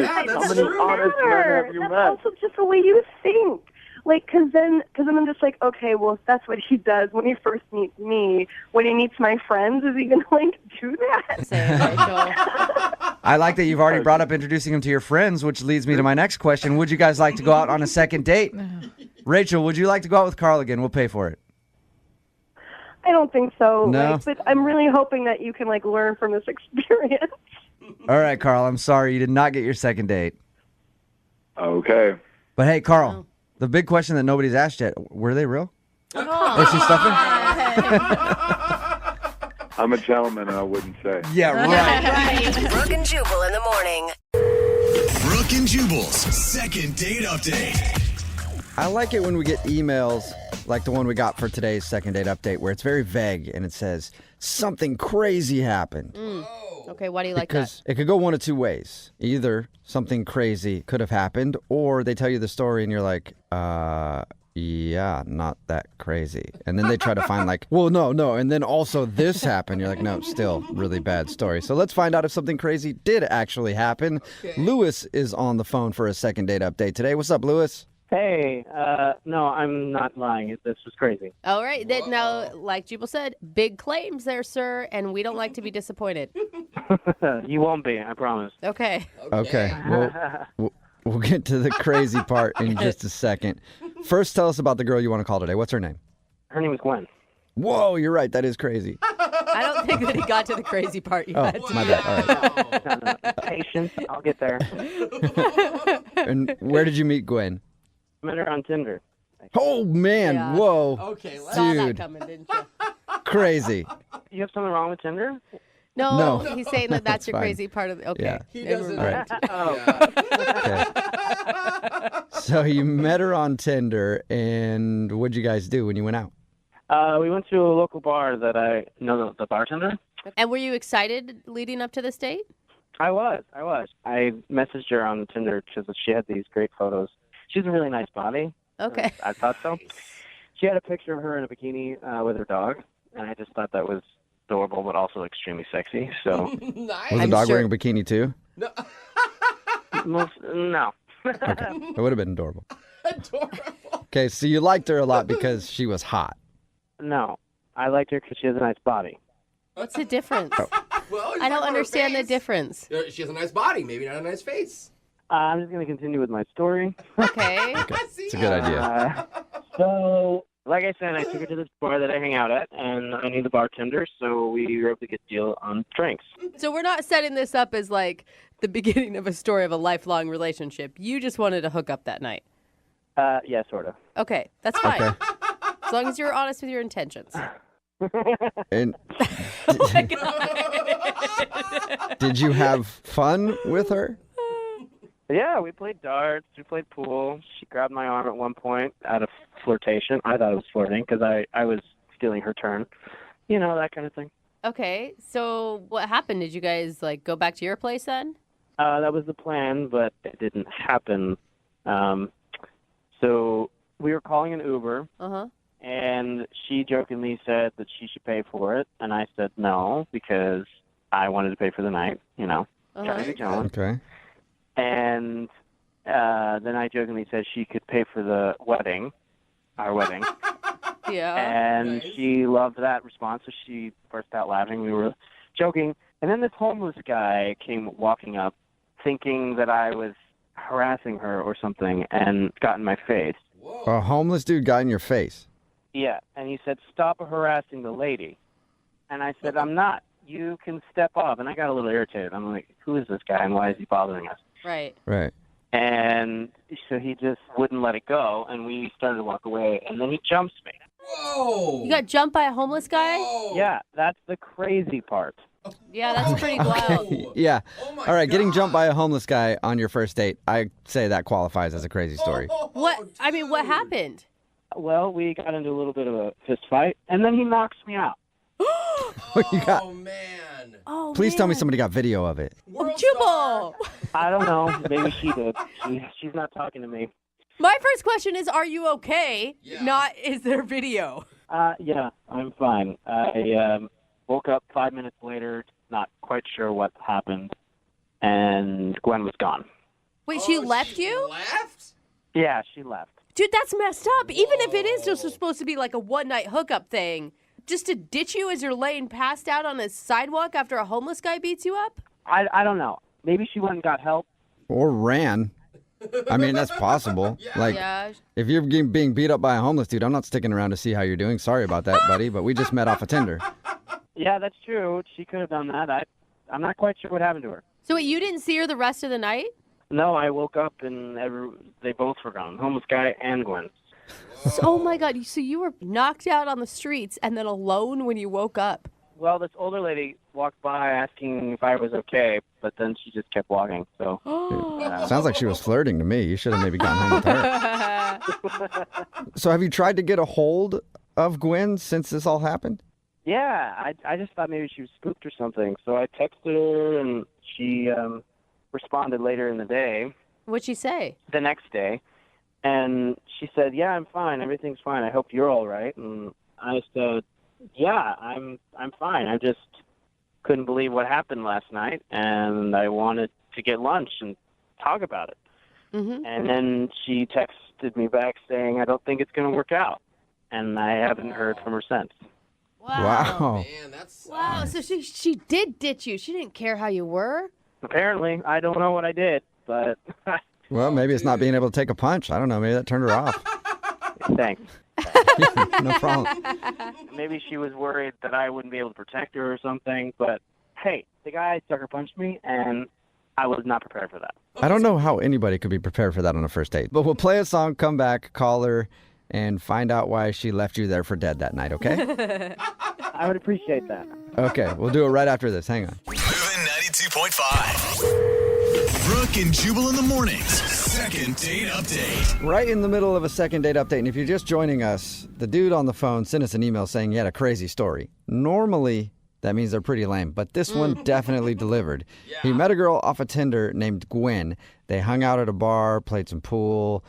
K: How
D: that's
K: many
D: true.
K: honest men have you
J: That's
K: met?
J: also just the way you think. Like, cause then I'm just like, okay, well, if that's what he does when he first meets me, when he meets my friends, is he gonna like do that?
C: Say it, Rachel.
B: I like that you've already brought up introducing him to your friends, which leads me to my next question. Would you guys like to go out on a second date? Rachel, would you like to go out with Carl again? We'll pay for it.
J: I don't think so.
B: No?
J: Like, but I'm really hoping that you can like learn from this experience.
B: All right, Carl, I'm sorry you did not get your second date.
K: Okay.
B: But hey, Carl,
C: Oh.
B: the big question that nobody's asked yet, were they real?
C: Oh,
B: Was she stuffing?
K: I'm a gentleman, and I wouldn't say.
B: Yeah, right.
H: Brooke and Jubal in the morning.
A: Brooke and Jubal's second date update.
B: I like it when we get emails like the one we got for today's second date update where it's very vague and it says, something crazy happened.
C: Okay, why do you like
B: Because it could go one of two ways. Either something crazy could have happened, or they tell you the story and you're like, yeah, not that crazy. And then they try to find like, well, no. And then also this happened. You're like, no, still really bad story. So let's find out if something crazy did actually happen. Okay. Lewis is on the phone for a second date update today. What's up, Lewis?
L: Hey, no, I'm not lying. This was crazy.
C: that? All right. Now, like Jubal said, big claims there, sir, and we don't like to be disappointed.
L: You won't be, I promise.
C: Okay.
B: Okay. We'll get to the crazy part in just a second. First, tell us about the girl you want to call today. What's her name?
L: Her name is Gwen.
B: Whoa, you're right. That is crazy.
C: I don't think that he got to the crazy part yet.
B: Oh, my bad. All right.
L: No. Patience. I'll get there.
B: And where did you meet Gwen?
L: I met her on Tinder.
B: Oh, man.
C: Yeah.
B: Whoa.
D: Okay,
C: Saw that
B: Dude.
C: coming, didn't you?
B: Crazy.
L: You have something wrong with Tinder?
C: No,
B: No.
C: he's saying that that's your
B: fine.
C: crazy part of the... Okay.
B: Yeah.
D: He
C: Never
D: doesn't.
C: mind.
B: Okay. So you met her on Tinder, and what'd you guys do when you went out?
L: We went to a local bar that I know the bartender.
C: And were you excited leading up to this date?
L: I was. I messaged her on Tinder because she had these great photos. She has a really nice body.
C: Okay.
L: I thought so. She had a picture of her in a bikini with her dog, and I just thought that was adorable, but also extremely sexy. So,
D: Nice.
B: Was the
C: I'm
B: dog
C: sure-
B: wearing a bikini too?
D: No.
L: no.
B: Okay. It would have been adorable.
D: Adorable.
B: Okay, so you liked her a lot because she was hot.
L: No. I liked her because she has a nice body.
C: What's the difference?
D: Well,
C: I don't understand the difference.
D: She has a nice body, maybe not a nice face.
L: I'm just going to continue with my story.
C: Okay.
B: It's a good idea.
L: So, like I said, I took her to this bar that I hang out at, and I knew the bartender, so we were able to get a deal on drinks.
C: So we're not setting this up as like the beginning of a story of a lifelong relationship. You just wanted to hook up that night.
L: Yeah, sort of.
C: Okay, that's fine.
B: Okay.
C: As long as you're honest with your intentions.
B: And
C: Oh my God.
B: did you have fun with her?
L: Yeah, we played darts, we played pool. She grabbed my arm at one point out of flirtation. I thought it was flirting because I was stealing her turn. You know, that kind of thing.
C: Okay, so what happened? Did you guys like go back to your place then?
L: That was the plan, but it didn't happen. So we were calling an Uber,
C: Uh-huh.
L: and she jokingly said that she should pay for it, and I said no because I wanted to pay for the night, you know. Trying to be gentleman.
B: Okay.
L: And then I jokingly said she could pay for the wedding, our wedding.
C: Yeah.
L: And she loved that response, so she burst out laughing. We were joking. And then this homeless guy came walking up thinking that I was harassing her or something and got in my face.
B: A homeless dude got in your face.
L: Yeah, and he said, "Stop harassing the lady." And I said, "I'm not. You can step off." And I got a little irritated. I'm like, who is this guy and why is he bothering us?
C: Right.
B: Right.
L: And so he just wouldn't let it go, and we started to walk away, and then he jumps me.
D: Whoa.
C: You got jumped by a homeless guy?
D: Whoa.
L: Yeah, that's the crazy part.
C: Yeah, that's pretty wild.
B: Yeah.
D: Oh my
B: All right, getting
D: God.
B: jumped by a homeless guy on your first date, I say that qualifies as a crazy story.
C: What? I mean, what happened?
L: Well, we got into a little bit of a fist fight, and then he knocks me out.
B: You got-
D: Oh, man.
C: Oh,
B: Please tell me
C: man.
B: somebody got video of it.
D: World
C: Jubal!
L: I don't know. Maybe she did. She's not talking to me.
C: My first question is, are you okay?
D: Yeah.
C: Not, is there video?
L: Yeah, I'm fine. I woke up 5 minutes later, not quite sure what happened, and Gwen was gone.
C: Wait, she
D: Oh,
C: left
D: she
C: you?
D: Left?
L: Yeah, she left.
C: Dude, that's messed up. Even if it is just supposed to be like a one-night hookup thing, just to ditch you as you're laying passed out on a sidewalk after a homeless guy beats you up?
L: I don't know. Maybe she went and got help.
B: Or ran. I mean, that's possible. Like,
C: Yeah.
B: if you're being beat up by a homeless dude, I'm not sticking around to see how you're doing. Sorry about that, buddy, but we just met off of Tinder.
L: Yeah, that's true. She could have done that. I'm not quite sure what happened to her.
C: So wait, you didn't see her the rest of the night?
L: No, I woke up and they both were gone. Homeless guy and Gwen.
C: Oh my God. So you were knocked out on the streets and then alone when you woke up?
L: Well, this older lady walked by asking if I was okay, but then she just kept walking. So
B: Sounds like she was flirting to me. You should have maybe gone home with her. So have you tried to get a hold of Gwen since this all happened?
L: Yeah, I just thought maybe she was spooked or something. So I texted her, and she responded later in the day.
C: What'd she say?
L: The next day. And she said, yeah, I'm fine. Everything's fine. I hope you're all right. And I said, yeah, I'm fine. I just couldn't believe what happened last night, and I wanted to get lunch and talk about it.
C: Mm-hmm.
L: And then she texted me back saying, I don't think it's going to work out. And I haven't heard from her since.
B: Wow.
D: Man, that's
C: Wow, so she did ditch you. She didn't care how you were?
L: Apparently, I don't know what I did, but
B: Well, maybe it's not being able to take a punch. I don't know. Maybe that turned her off.
L: thanks.
B: No problem.
L: Maybe she was worried that I wouldn't be able to protect her or something, but hey, the guy sucker punched me, and I was not prepared for that.
B: I don't know how anybody could be prepared for that on a first date. But we'll play a song, come back, call her, and find out why she left you there for dead that night, okay?
L: I would appreciate that.
B: Okay, we'll do it right after this. Hang on.
A: Moving 92.5. Brooke and Jubal in the mornings. Second date update.
B: Right in the middle of a second date update, and if you're just joining us, the dude on the phone sent us an email saying he had a crazy story. Normally, that means they're pretty lame, but this one definitely delivered.
D: Yeah.
B: He met a girl off a Tinder named Gwen. They hung out at a bar, played some pool,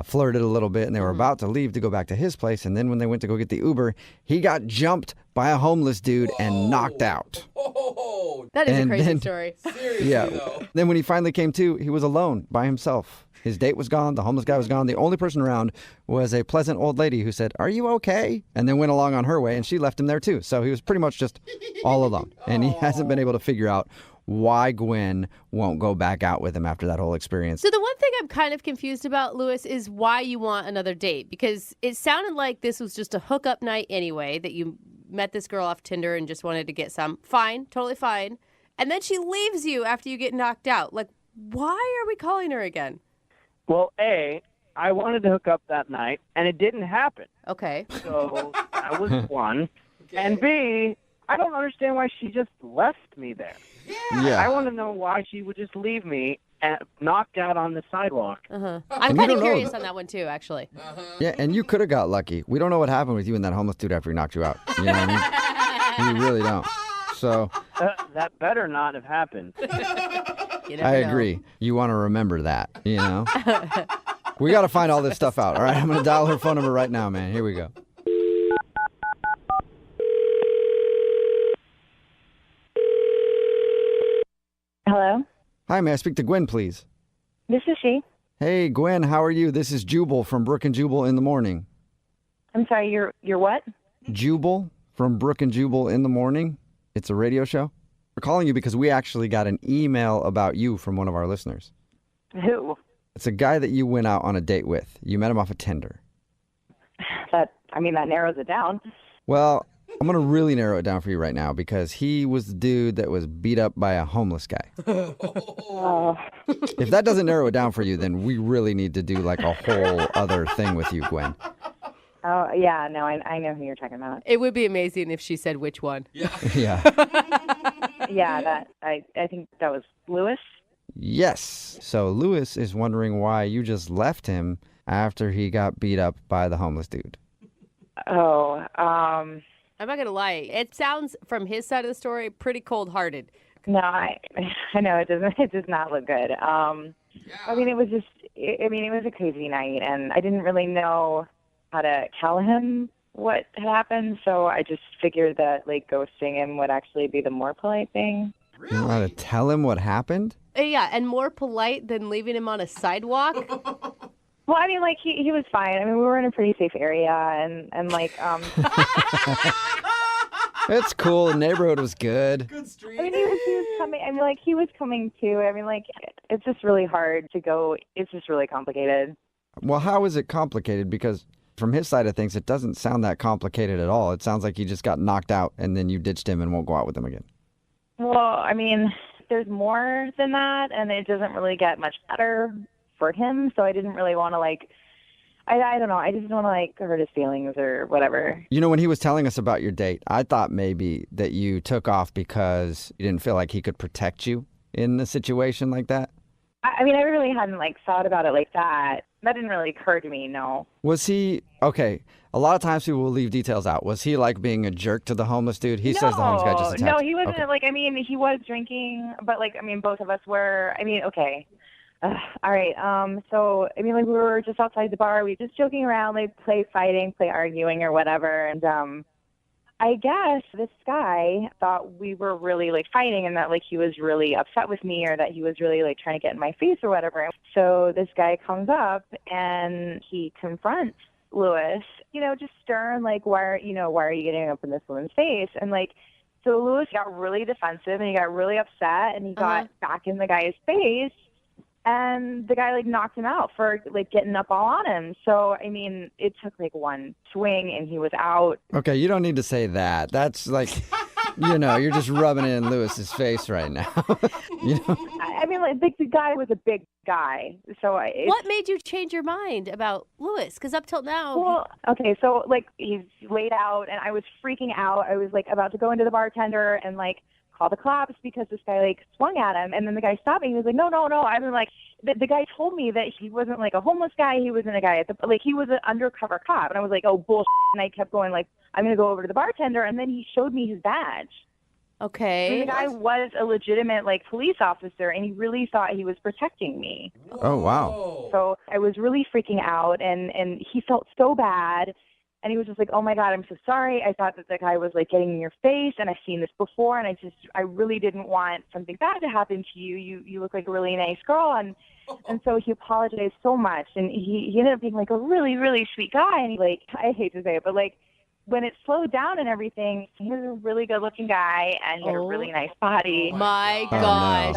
B: flirted a little bit, and they were about to leave to go back to his place. And then when they went to go get the Uber, he got jumped by a homeless dude and knocked out.
D: Oh,
C: That is a
B: And
C: crazy
B: then-
C: story.
D: seriously
B: Yeah.
D: though.
B: Then when he finally came to, he was alone by himself. His date was gone. The homeless guy was gone. The only person around was a pleasant old lady who said, "Are you okay?" And then went along on her way, and she left him there too. So he was pretty much just all alone. And he hasn't been able to figure out why Gwen won't go back out with him after that whole experience.
C: So the one thing I'm kind of confused about, Lewis, is why you want another date. Because it sounded like this was just a hookup night anyway, that you met this girl off Tinder and just wanted to get some. Fine, totally fine. And then she leaves you after you get knocked out. Like, why are we calling her again?
L: Well, A, I wanted to hook up that night, and it didn't happen.
C: Okay.
L: So that was one. And B, I don't understand why she just left me there. I
B: Yeah.
L: want to know why she would just leave me knocked out on the sidewalk.
C: I'm
B: And we
C: kind
B: don't
C: of
B: know
C: curious
B: that.
C: on that one, too, actually.
B: Yeah, and you could have got lucky. We don't know what happened with you and that homeless dude after he knocked you out. You know what I mean? We really don't. So
L: That better not have happened.
C: You never
B: I
C: know.
B: agree. You want to remember that, you know? We got to find all this stuff out. All right, I'm going to dial her phone number right now, man. Here we go.
J: Hello,
B: Hi, may I speak to Gwen, please?
J: this is she.
B: Hey, Gwen, how are you? This is Jubal from Brooke and Jubal in the morning.
J: I'm sorry, you're what?
B: Jubal from Brooke and Jubal in the morning. It's a radio show. We're calling you because we actually got an email about you from one of our listeners.
J: Who?
B: It's a guy that you went out on a date with. You met him off of Tinder.
J: That narrows it down.
B: Well, I'm going to really narrow it down for you right now because he was the dude that was beat up by a homeless guy.
J: Oh,
B: If that doesn't narrow it down for you, then we really need to do like a whole other thing with you, Gwen.
J: oh yeah, no, I know who you're talking about.
C: It would be amazing if she said which one.
B: Yeah.
J: Yeah, that I think that was Lewis.
B: Yes. So Lewis is wondering why you just left him after he got beat up by the homeless dude.
J: Oh,
C: I'm not going to lie. It sounds, from his side of the story, pretty cold-hearted.
J: no, I know it doesn't. It does not look good. I mean, it was just. I mean, it was a crazy night, and I didn't really know how to tell him what had happened. So I just figured that like ghosting him would actually be the more polite thing.
B: You know how to tell him what happened?
C: Yeah, and more polite than leaving him on a sidewalk.
J: Well, I mean, like he was fine. I mean, we were in a pretty safe area, and like
B: It's cool. The neighborhood was good.
D: Good street.
J: I mean, he was coming. I mean, like he was coming too. I mean, like it's just really hard to go. It's just really complicated.
B: Well, how is it complicated? Because from his side of things, it doesn't sound that complicated at all. It sounds like he just got knocked out and then you ditched him and won't go out with him again.
J: Well, I mean, there's more than that, and it doesn't really get much better for him. So I didn't really want to like. I don't know. I just don't want to like hurt his feelings or whatever.
B: You know, when he was telling us about your date, I thought maybe that you took off because you didn't feel like he could protect you in a situation like that.
J: I mean, I really hadn't like thought about it like that. That didn't really occur to me. No.
B: Was he okay? A lot of times people will leave details out. Was he like being a jerk to the homeless dude? He says the homeless guy just attacked.
J: No, he wasn't.
B: Okay.
J: Like, I mean, he was drinking, but like, I mean, both of us were. I mean, okay. All right. So, I mean, like, we were just outside the bar. We were just joking around, like, play fighting, play arguing, or whatever. And I guess this guy thought we were really like fighting, and that like he was really upset with me, or that he was really like trying to get in my face or whatever. So this guy comes up and he confronts Lewis, just stern, like, why are you getting up in this woman's face? And like, so Lewis got really defensive and he got really upset and he got back in the guy's face. And the guy, like, knocked him out for, like, getting up all on him. So, I mean, it took, like, one swing, and he was out.
B: Okay, you don't need to say that. That's, like, you're just rubbing it in Lewis's face right now.
J: I mean, like, the guy was a big guy. So
C: what made you change your mind about Lewis? Because up till now...
J: Well, okay, so, like, he's laid out, and I was freaking out. I was, like, about to go into the bartender and, like, call the cops because this guy like swung at him, and then the guy stopped me. He was like, no. I've been like, the guy told me that he wasn't like a homeless guy. He wasn't a guy at the, like, he was an undercover cop. And I was like, oh, bullshit. And I kept going like, I'm going to go over to the bartender. And then he showed me his badge.
C: Okay.
J: And the guy was a legitimate like police officer, and he really thought he was protecting me.
B: Oh, wow.
J: So I was really freaking out, and he felt so bad. And he was just like, oh, my God, I'm so sorry. I thought that the guy was, like, getting in your face, and I've seen this before, and I really didn't want something bad to happen to you. You look like a really nice girl. And so he apologized so much, and he ended up being, like, a really, really sweet guy. And, like, I hate to say it, but, like, when it slowed down and everything, he was a really good-looking guy, and he had a really nice body.
C: Oh, my God.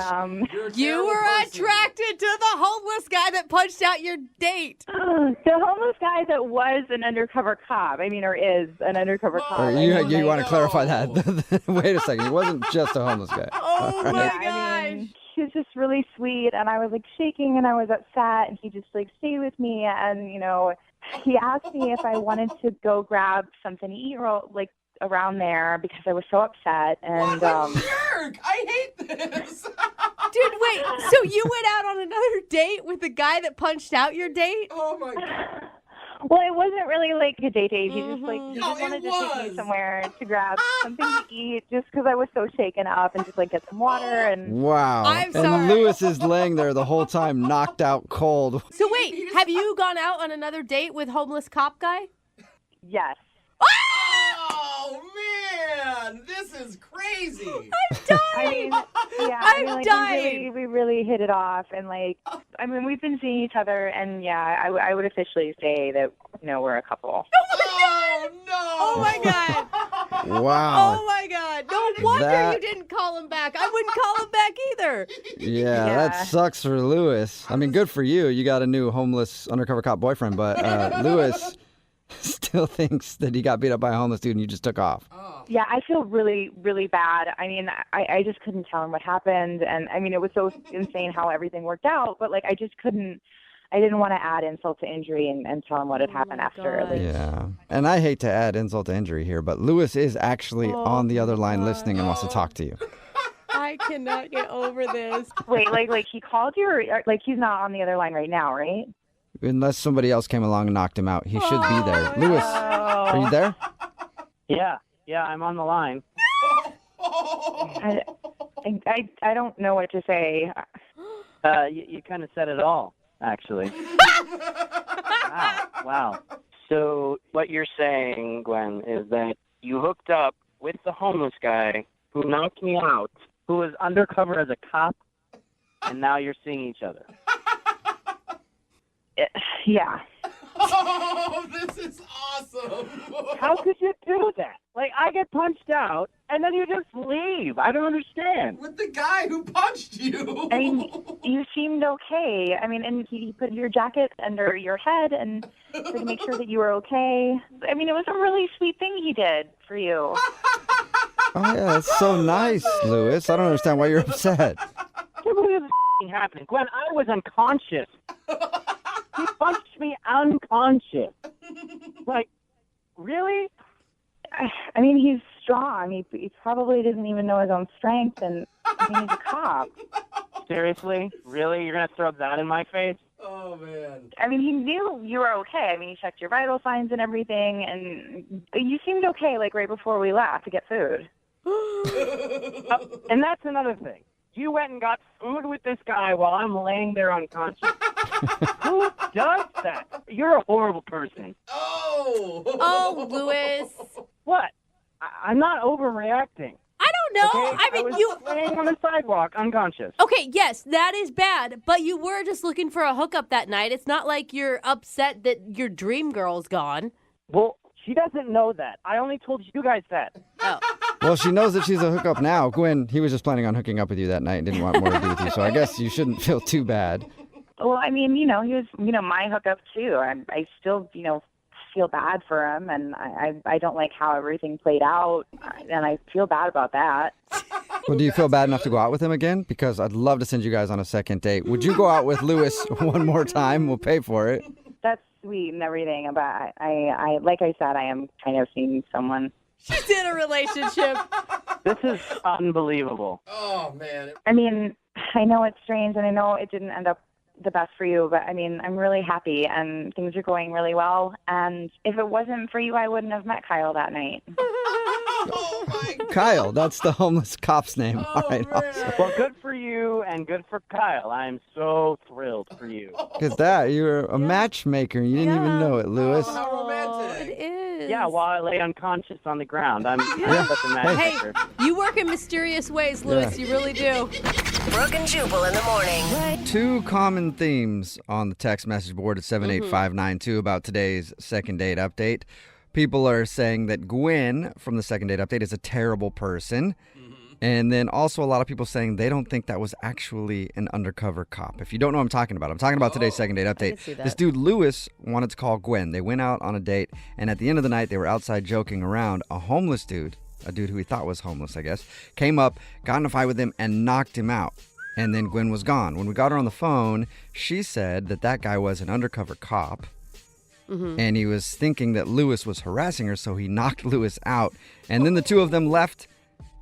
C: You were attracted to the homeless guy that punched out your date.
J: The homeless guy that was an undercover cop. I mean, or is an undercover cop.
B: You want to clarify that? Wait a second. He wasn't just a homeless guy.
C: Oh, my gosh.
J: I mean, he was just really sweet, and I was, like, shaking, and I was upset, and he just, like, stayed with me, and, he asked me if I wanted to go grab something to eat, like, around there, because I was so upset, and,
D: What a jerk! I hate this!
C: Dude, wait, so you went out on another date with the guy that punched out your date?
D: Oh, my God.
J: Well, it wasn't really like a date. He just wanted to take me somewhere to grab something to eat, just because I was so shaken up, and just like get some water. And
B: wow.
C: I'm sorry.
B: And Lewis is laying there the whole time, knocked out cold.
C: So wait, have you gone out on another date with homeless cop guy?
J: Yes.
D: Oh, man! This is crazy!
C: I'm dying!
J: I mean, yeah,
C: I'm dying!
J: We really hit it off, and like, I mean, we've been seeing each other, and yeah, I would officially say that, we're a couple.
D: Oh, no!
C: Oh, my God!
B: Wow.
C: Oh, my God! No wonder you didn't call him back. I wouldn't call him back either.
B: Yeah, that sucks for Lewis. I mean, good for you. You got a new homeless undercover cop boyfriend, but Lewis still thinks that he got beat up by a homeless dude and you just took off.
J: Yeah, I feel really, really bad. I mean, I just couldn't tell him what happened. And I mean, it was so insane how everything worked out. But like, I didn't want to add insult to injury and tell him what had happened after. Like,
B: yeah. And I hate to add insult to injury here, but Lewis is actually on the other line listening and wants to talk to you.
C: I cannot get over this.
J: Wait, like he called you, or like he's not on the other line right now, right?
B: Unless somebody else came along and knocked him out. He should be there. Lewis, are you there?
L: Yeah, I'm on the line.
J: I don't know what to say.
L: You kind of said it all, actually. Wow. So what you're saying, Gwen, is that you hooked up with the homeless guy who knocked me out, who was undercover as a cop, and now you're seeing each other.
J: Yeah.
D: Oh, this is awesome.
L: How could you do that? Like, I get punched out, and then you just leave. I don't understand.
D: With the guy who punched you.
J: I mean, you seemed okay. I mean, and he put your jacket under your head and to make sure that you were okay. I mean, it was a really sweet thing he did for you.
B: Oh, yeah, that's so nice, Lewis. I don't understand why you're upset.
L: What is happening? Gwen, I was unconscious. He punched me unconscious. Like, really?
J: I mean, he's strong. He probably doesn't even know his own strength, and I mean, he's a cop.
L: Seriously? Really? You're going to throw that in my face?
D: Oh, man.
J: I mean, he knew you were okay. I mean, he checked your vital signs and everything, and you seemed okay, like, right before we left to get food.
L: And that's another thing. You went and got food with this guy while I'm laying there unconscious. Who does that? You're a horrible person.
C: Oh, Louis.
L: What? I'm not overreacting.
C: I don't know.
L: Okay?
C: I mean,
L: was
C: you
L: laying on the sidewalk unconscious.
C: Okay, yes, that is bad, but you were just looking for a hookup that night. It's not like you're upset that your dream girl's gone.
L: Well, she doesn't know that. I only told you guys that.
C: Oh.
B: Well, she knows that she's a hookup now. Gwen, he was just planning on hooking up with you that night and didn't want more to do with you, so I guess you shouldn't feel too bad.
J: Well, I mean, he was, my hookup too. I still, feel bad for him, and I don't like how everything played out, and I feel bad about that.
B: Well, do you feel bad enough to go out with him again? Because I'd love to send you guys on a second date. Would you go out with Louis one more time? We'll pay for it.
J: That's sweet and everything, but I like I said, I am kind of seeing someone.
C: She's in a relationship.
L: This is unbelievable.
D: Oh, man.
J: I mean, I know it's strange, and I know it didn't end up the best for you, but I mean, I'm really happy, and things are going really well, and if it wasn't for you, I wouldn't have met Kyle that night.
D: Oh, my God.
B: Kyle, that's the homeless cop's name.
D: Oh,
B: All right, awesome.
L: Well, good for you and good for Kyle. I'm so thrilled for you.
B: Look at that. You're a matchmaker. You didn't even know it, Louis.
D: How romantic.
C: It is.
L: Yeah, while I lay unconscious on the ground. I'm such a
C: Hey,
L: matchmaker.
C: you work in mysterious ways, Louis.
B: Yeah.
C: You really do.
H: Brooke and Jubal in the morning.
B: Two common themes on the text message board at 78592 about today's second date update. People are saying that Gwen from the second date update is a terrible person. And then also a lot of people saying they don't think that was actually an undercover cop. If you don't know what I'm talking about today's second date update.
C: see that.
B: This dude, Louis, wanted to call Gwen. They went out on a date, and at the end of the night, they were outside joking around. A homeless dude, a dude who he thought was homeless, I guess, came up, got in a fight with him, and knocked him out. And then Gwen was gone. When we got her on the phone, she said that guy was an undercover cop. And he was thinking that Louis was harassing her, so he knocked Louis out. And then the two of them left,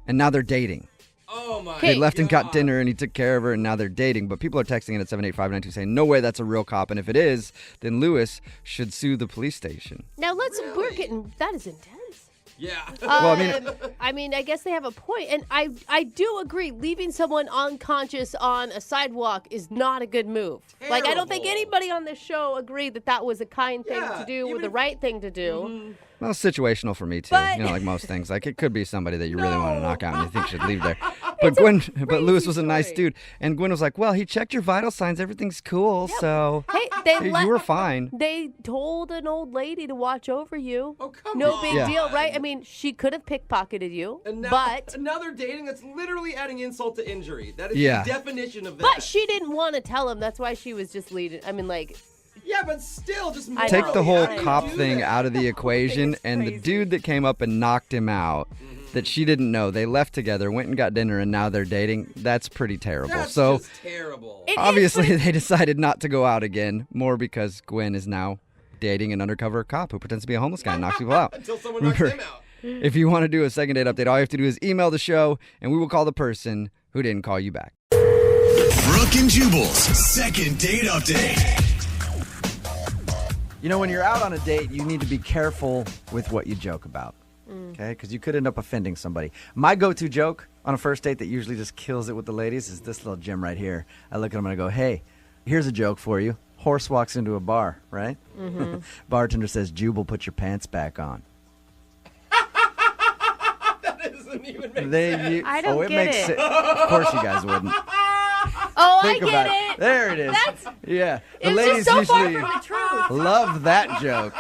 B: and now they're dating.
D: Oh, my
B: They left and got
D: God.
B: dinner, and he took care of her, and now they're dating. But people are texting in at 78592 saying, no way that's a real cop. And if it is, then Louis should sue the police station.
C: Now we're getting, that is intense.
D: Yeah.
B: Well,
C: I mean, I guess they have a point, and I do agree. Leaving someone unconscious on a sidewalk is not a good move. Like, I don't think
D: Terrible.
C: anybody on this show agreed that was a kind thing
D: Yeah,
C: to do or
D: even
C: the
D: if-
C: right thing to do.
B: Well, situational for me, too.
C: But-
B: Like most things. Like, it could be somebody that you really want to knock out and you think should leave there. But but Louis was a nice
C: story.
B: dude. And Gwen was like, well, he checked your vital signs. Everything's cool, so
C: Hey,
B: you were fine.
C: They told an old lady to watch over you.
D: Oh, come
C: No
D: on.
C: big
B: Yeah.
C: deal, right? I mean, she could have pickpocketed you,
D: And now,
C: but
D: and now they're dating. That's literally adding insult to injury. That is
B: Yeah.
D: the definition of that.
C: but she didn't want to tell him. That's why she was just leading. I mean, like,
D: Yeah, but still, just
C: I
B: Take
C: know.
B: the whole
C: I
B: cop
D: do
B: thing
D: that.
B: out of the equation, and the dude that came up and knocked him out, that she didn't know, they left together, went and got dinner, and now they're dating. That's pretty terrible.
D: That's
B: So
D: just terrible.
C: it is
B: obviously,
C: pretty-
B: they decided not to go out again, more because Gwen is now dating an undercover cop who pretends to be a homeless guy and knocks people out.
D: Until someone knocks
B: Remember,
D: him out.
B: If you want to do a second date update, all you have to do is email the show, and we will call the person who didn't call you back.
A: Brooke and Jubal's second date update.
B: You know, when you're out on a date, you need to be careful with what you joke about, okay? Because you could end up offending somebody. My go-to joke on a first date that usually just kills it with the ladies is this little gem right here. I look at them and I go, hey, here's a joke for you. Horse walks into a bar, right? Bartender says, Jubal, put your pants back on.
D: That doesn't even make sense.
C: I don't
B: it
C: get
B: makes
C: it.
B: sense. Of course you guys wouldn't.
C: Oh,
B: Think
C: I
B: about
C: get it.
B: There it is.
C: That's
B: Yeah. The
C: it's
B: ladies
C: just so far
B: usually
C: from the truth.
B: love that joke.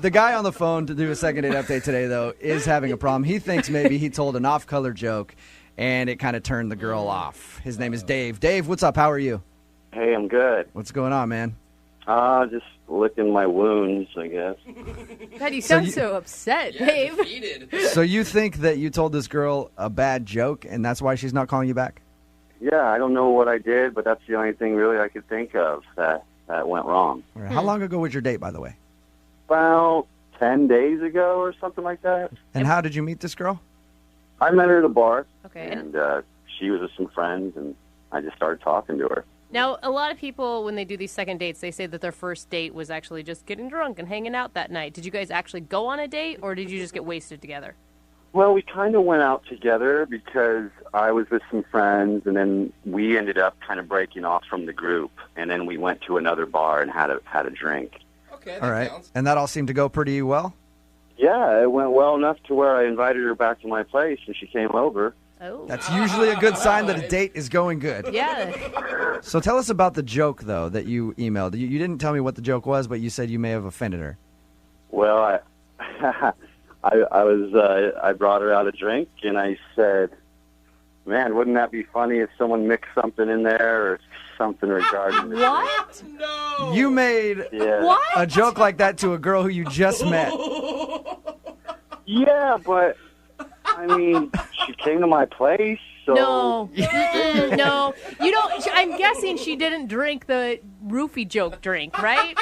B: The guy on the phone to do a second date update today, though, is having a problem. He thinks maybe he told an off-color joke, and it kind of turned the girl off. His name is Dave. Dave, what's up? How are you?
G: Hey, I'm good.
B: What's going on, man?
G: Just licking my wounds, I guess.
C: God, you sound
B: you-
C: so upset,
D: Yeah,
C: Dave.
D: defeated.
B: So you think that you told this girl a bad joke, and that's why she's not calling you back?
G: Yeah, I don't know what I did, but that's the only thing really I could think of that went wrong.
B: All right. How long ago was your date, by the way?
G: About 10 days ago or something like that.
B: And how did you meet this girl?
G: I met her at a bar,
C: Okay.
G: and she was with some friends, and
M: I just started talking to her.
C: Now, a lot of people, when they do these second dates, they say that their first date was actually just getting drunk and hanging out that night. Did you guys actually go on a date, or did you just get wasted together?
M: Well, we kind of went out together because I was with some friends, and then we ended up kind of breaking off from the group, and then we went to another bar and had a drink.
D: Okay,
B: All right. And that all seemed to go pretty well?
M: Yeah, it went well enough to where I invited her back to my place, and she came over.
C: Oh.
B: That's usually a good sign that a date is going good.
C: Yeah.
B: So tell us about the joke, though, that you emailed. You didn't tell me what the joke was, but you said you may have offended her.
M: Well, I brought her out a drink, and I said, man, wouldn't that be funny if someone mixed something in there or something regarding the
C: What?
D: No.
B: You made a joke like that to a girl who you just met.
M: Yeah, but, I mean, she came to my place, so...
C: No. No. You don't. I'm guessing she didn't drink the roofie joke drink, right?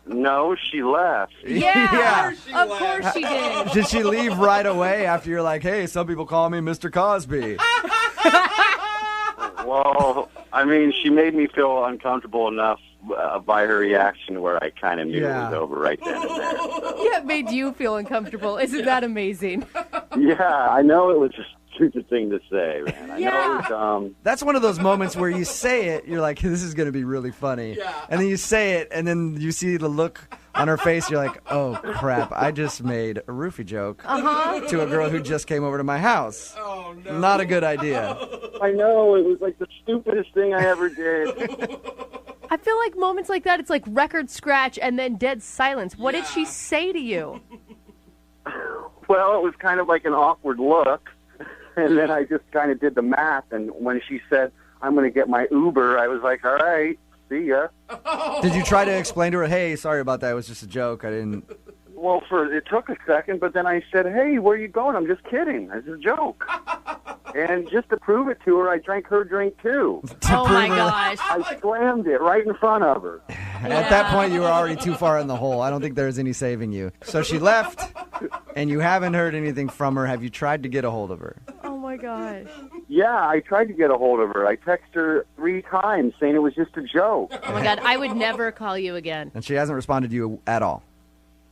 M: No, she left.
C: Yeah. Of course she did.
B: Did she leave right away after you're like, hey, some people call me Mr. Cosby?
M: Well, I mean, she made me feel uncomfortable enough by her reaction where I kind of knew it was over right then and there. So.
C: Yeah, it made you feel uncomfortable. Isn't that amazing?
M: Yeah, I know it was a stupid thing to say, man. I know it was dumb.
B: That's one of those moments where you say it, you're like, this is going to be really funny.
D: Yeah.
B: And then you say it, and then you see the look on her face, you're like, oh, crap, I just made a roofie joke to a girl who just came over to my house.
D: Oh, no.
B: Not a good idea.
M: I know, it was like the stupidest thing I ever did.
C: I feel like moments like that, it's like record scratch and then dead silence. What did she say to you?
M: Well, it was kind of like an awkward look. And then I just kind of did the math. And when she said, I'm going to get my Uber, I was like, all right, see ya.
B: Did you try to explain to her, hey, sorry about that, it was just a joke, I didn't...
M: Well, it took a second, but then I said, hey, where are you going? I'm just kidding. It's a joke. And just to prove it to her, I drank her drink, too.
C: Oh, my gosh.
M: I slammed it right in front of her.
B: At that point, you were already too far in the hole. I don't think there's any saving you. So she left, and you haven't heard anything from her. Have you tried to get a hold of her?
C: Oh, my gosh.
M: Yeah, I tried to get a hold of her. I texted her 3 times saying it was just a joke.
C: Oh, my God. I would never call you again.
B: And she hasn't responded to you at all.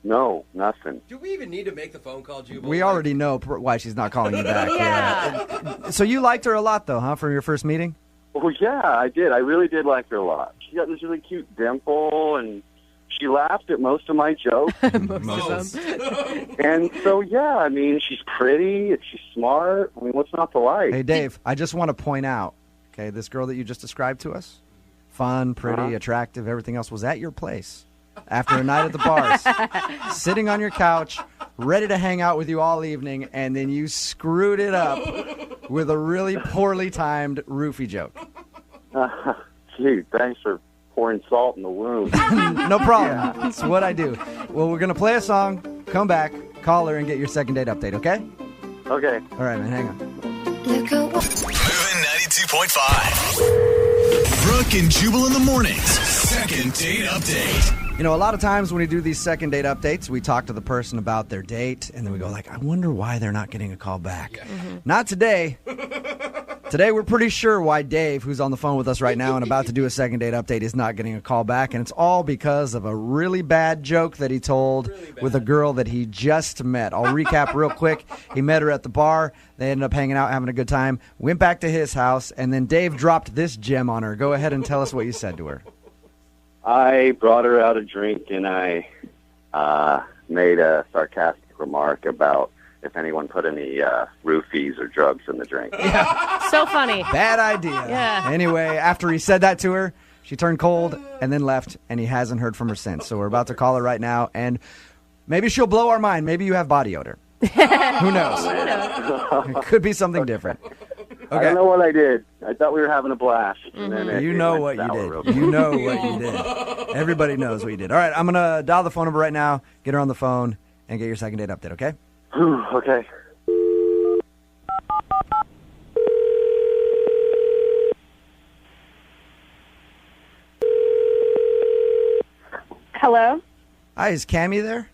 M: No, nothing.
D: Do we even need to make the phone call, Jubal?
B: We already know why she's not calling you back.
C: Yeah.
B: So you liked her a lot, though, huh, from your first meeting?
M: Well, yeah, I did. I really did like her a lot. She got this really cute dimple, and she laughed at most of my jokes.
C: Most of them.
M: And so, yeah, I mean, she's pretty, she's smart. I mean, what's not to like?
B: Hey, Dave, I just want to point out, okay, this girl that you just described to us, fun, pretty, attractive, everything else, was at your place after a night at the bars, sitting on your couch, ready to hang out with you all evening, and then you screwed it up with a really poorly timed roofie joke.
M: Gee, thanks for pouring salt in the wound.
B: No problem. That's what I do. Well, we're going to play a song, come back, call her, and get your second date update, okay?
M: Okay.
B: All right, man, hang on.
A: Moving 92.5. Brooke and Jubal in the mornings. Second date update.
B: You know, a lot of times when we do these second date updates, we talk to the person about their date, and then we go like, I wonder why they're not getting a call back. Mm-hmm. Not today. Today, we're pretty sure why Dave, who's on the phone with us right now and about to do a second date update, is not getting a call back, and it's all because of a really bad joke that he told with a girl that he just met. I'll recap real quick. He met her at the bar. They ended up hanging out, having a good time, went back to his house, and then Dave dropped this gem on her. Go ahead and tell us what you said to her.
M: I brought her out a drink, and I made a sarcastic remark about if anyone put any roofies or drugs in the drink.
C: Yeah. So funny.
B: Bad idea.
C: Yeah.
B: Anyway, after he said that to her, she turned cold and then left, and he hasn't heard from her since. So we're about to call her right now, and maybe she'll blow our mind. Maybe you have body odor. Who knows? It could be something different.
M: Okay. I don't know what I did. I thought we were having a blast. And then
B: you know what you did. You know what you did. Everybody knows what you did. All right, I'm going to dial the phone number right now, get her on the phone, and get your second date update, okay?
M: Okay.
J: Hello?
B: Hi, is Cammie there?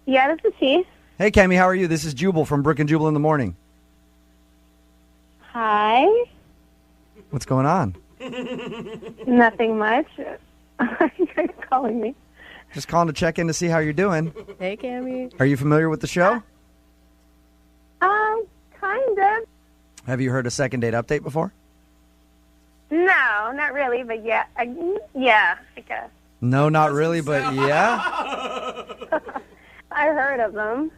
J: Yeah, this is she.
B: Hey, Cammie, how are you? This is Jubal from Brooke and Jubal in the morning.
J: Hi.
B: What's going on?
J: Nothing much. You're calling me.
B: Just calling to check in to see how you're doing.
C: Hey, Cammy.
B: Are you familiar with the show?
J: Kind of.
B: Have you heard a second date update before?
J: No, not really, but yeah. I guess.
B: No, not really, but yeah.
J: I heard of them.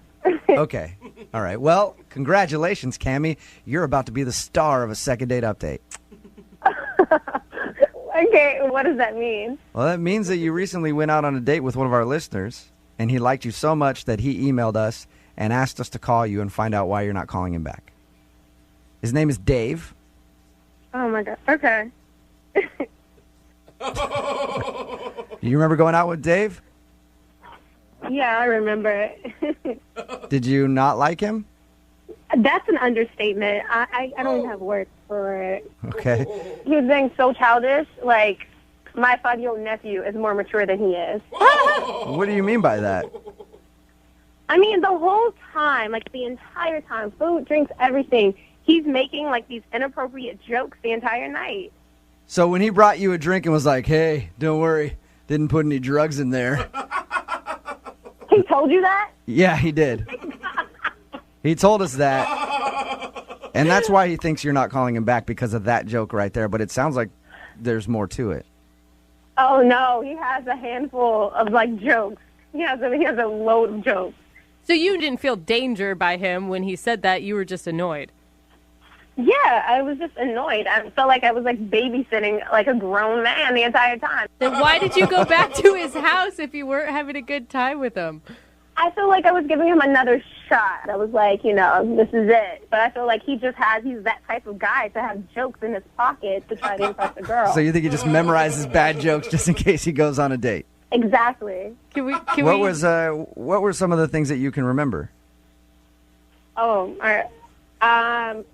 B: Okay. All right. Well, congratulations, Cammy. You're about to be the star of a second date update.
J: Okay, what does that mean?
B: Well, that means that you recently went out on a date with one of our listeners, and he liked you so much that he emailed us and asked us to call you and find out why you're not calling him back. His name is Dave.
J: Oh, my God. Okay.
B: Do you remember going out with Dave?
J: Yeah, I remember it.
B: Did you not like him?
J: That's an understatement. I don't even have words for it.
B: Okay.
J: He was being so childish. Like, my 5-year-old nephew is more mature than he is.
B: What do you mean by that?
J: I mean, the whole time, like the entire time, food, drinks, everything, he's making like these inappropriate jokes the entire night.
B: So when he brought you a drink and was like, hey, don't worry, didn't put any drugs in there.
J: He told you that?
B: Yeah, he did. He told us that. And that's why he thinks you're not calling him back, because of that joke right there. But it sounds like there's more to it.
J: Oh, no, he has a handful of like jokes. He has a load of jokes.
C: So you didn't feel danger by him when he said that. You were just annoyed.
J: Yeah, I was just annoyed. I felt like I was like babysitting like a grown man the entire time.
C: Then why did you go back to his house if you weren't having a good time with him?
J: I feel like I was giving him another shot. I was like, this is it. But I feel like he's that type of guy to have jokes in his pocket to try to impress a girl.
B: So you think he just memorizes bad jokes just in case he goes on a date?
J: Exactly.
B: What were some of the things that you can remember?
J: Oh, all right.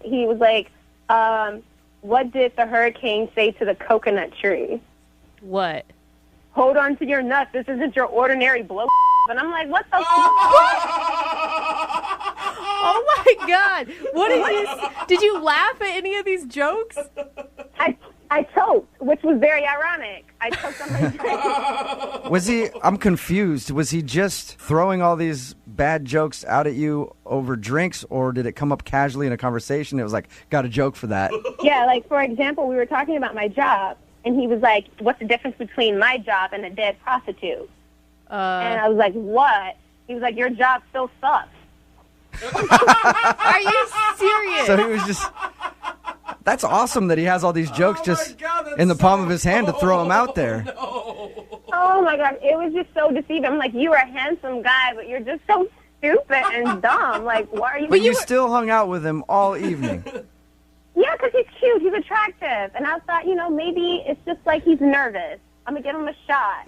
J: He was like, what did the hurricane say to the coconut tree?
C: What?
J: Hold on to your nuts. This isn't your ordinary blow. And I'm like, what the fuck?
C: Oh, my God. Did you laugh at any of these jokes?
J: I choked, which was very ironic. I choked on my drink.
B: I'm confused. Was he just throwing all these bad jokes out at you over drinks, or did it come up casually in a conversation? It was like, got a joke for that.
J: Yeah, like, for example, we were talking about my job, and he was like, what's the difference between my job and a dead prostitute? And I was like, what? He was like, your job still sucks.
C: Are you serious?
B: So he was just... That's awesome that he has all these jokes in the palm of his hand to throw them out there.
J: Oh, my God. It was just so deceiving. I'm like, you are a handsome guy, but you're just so stupid and dumb. Like, why are you...
B: But you still hung out with him all evening.
J: Yeah, because he's cute. He's attractive. And I thought, maybe it's just like he's nervous. I'm going to give him a shot.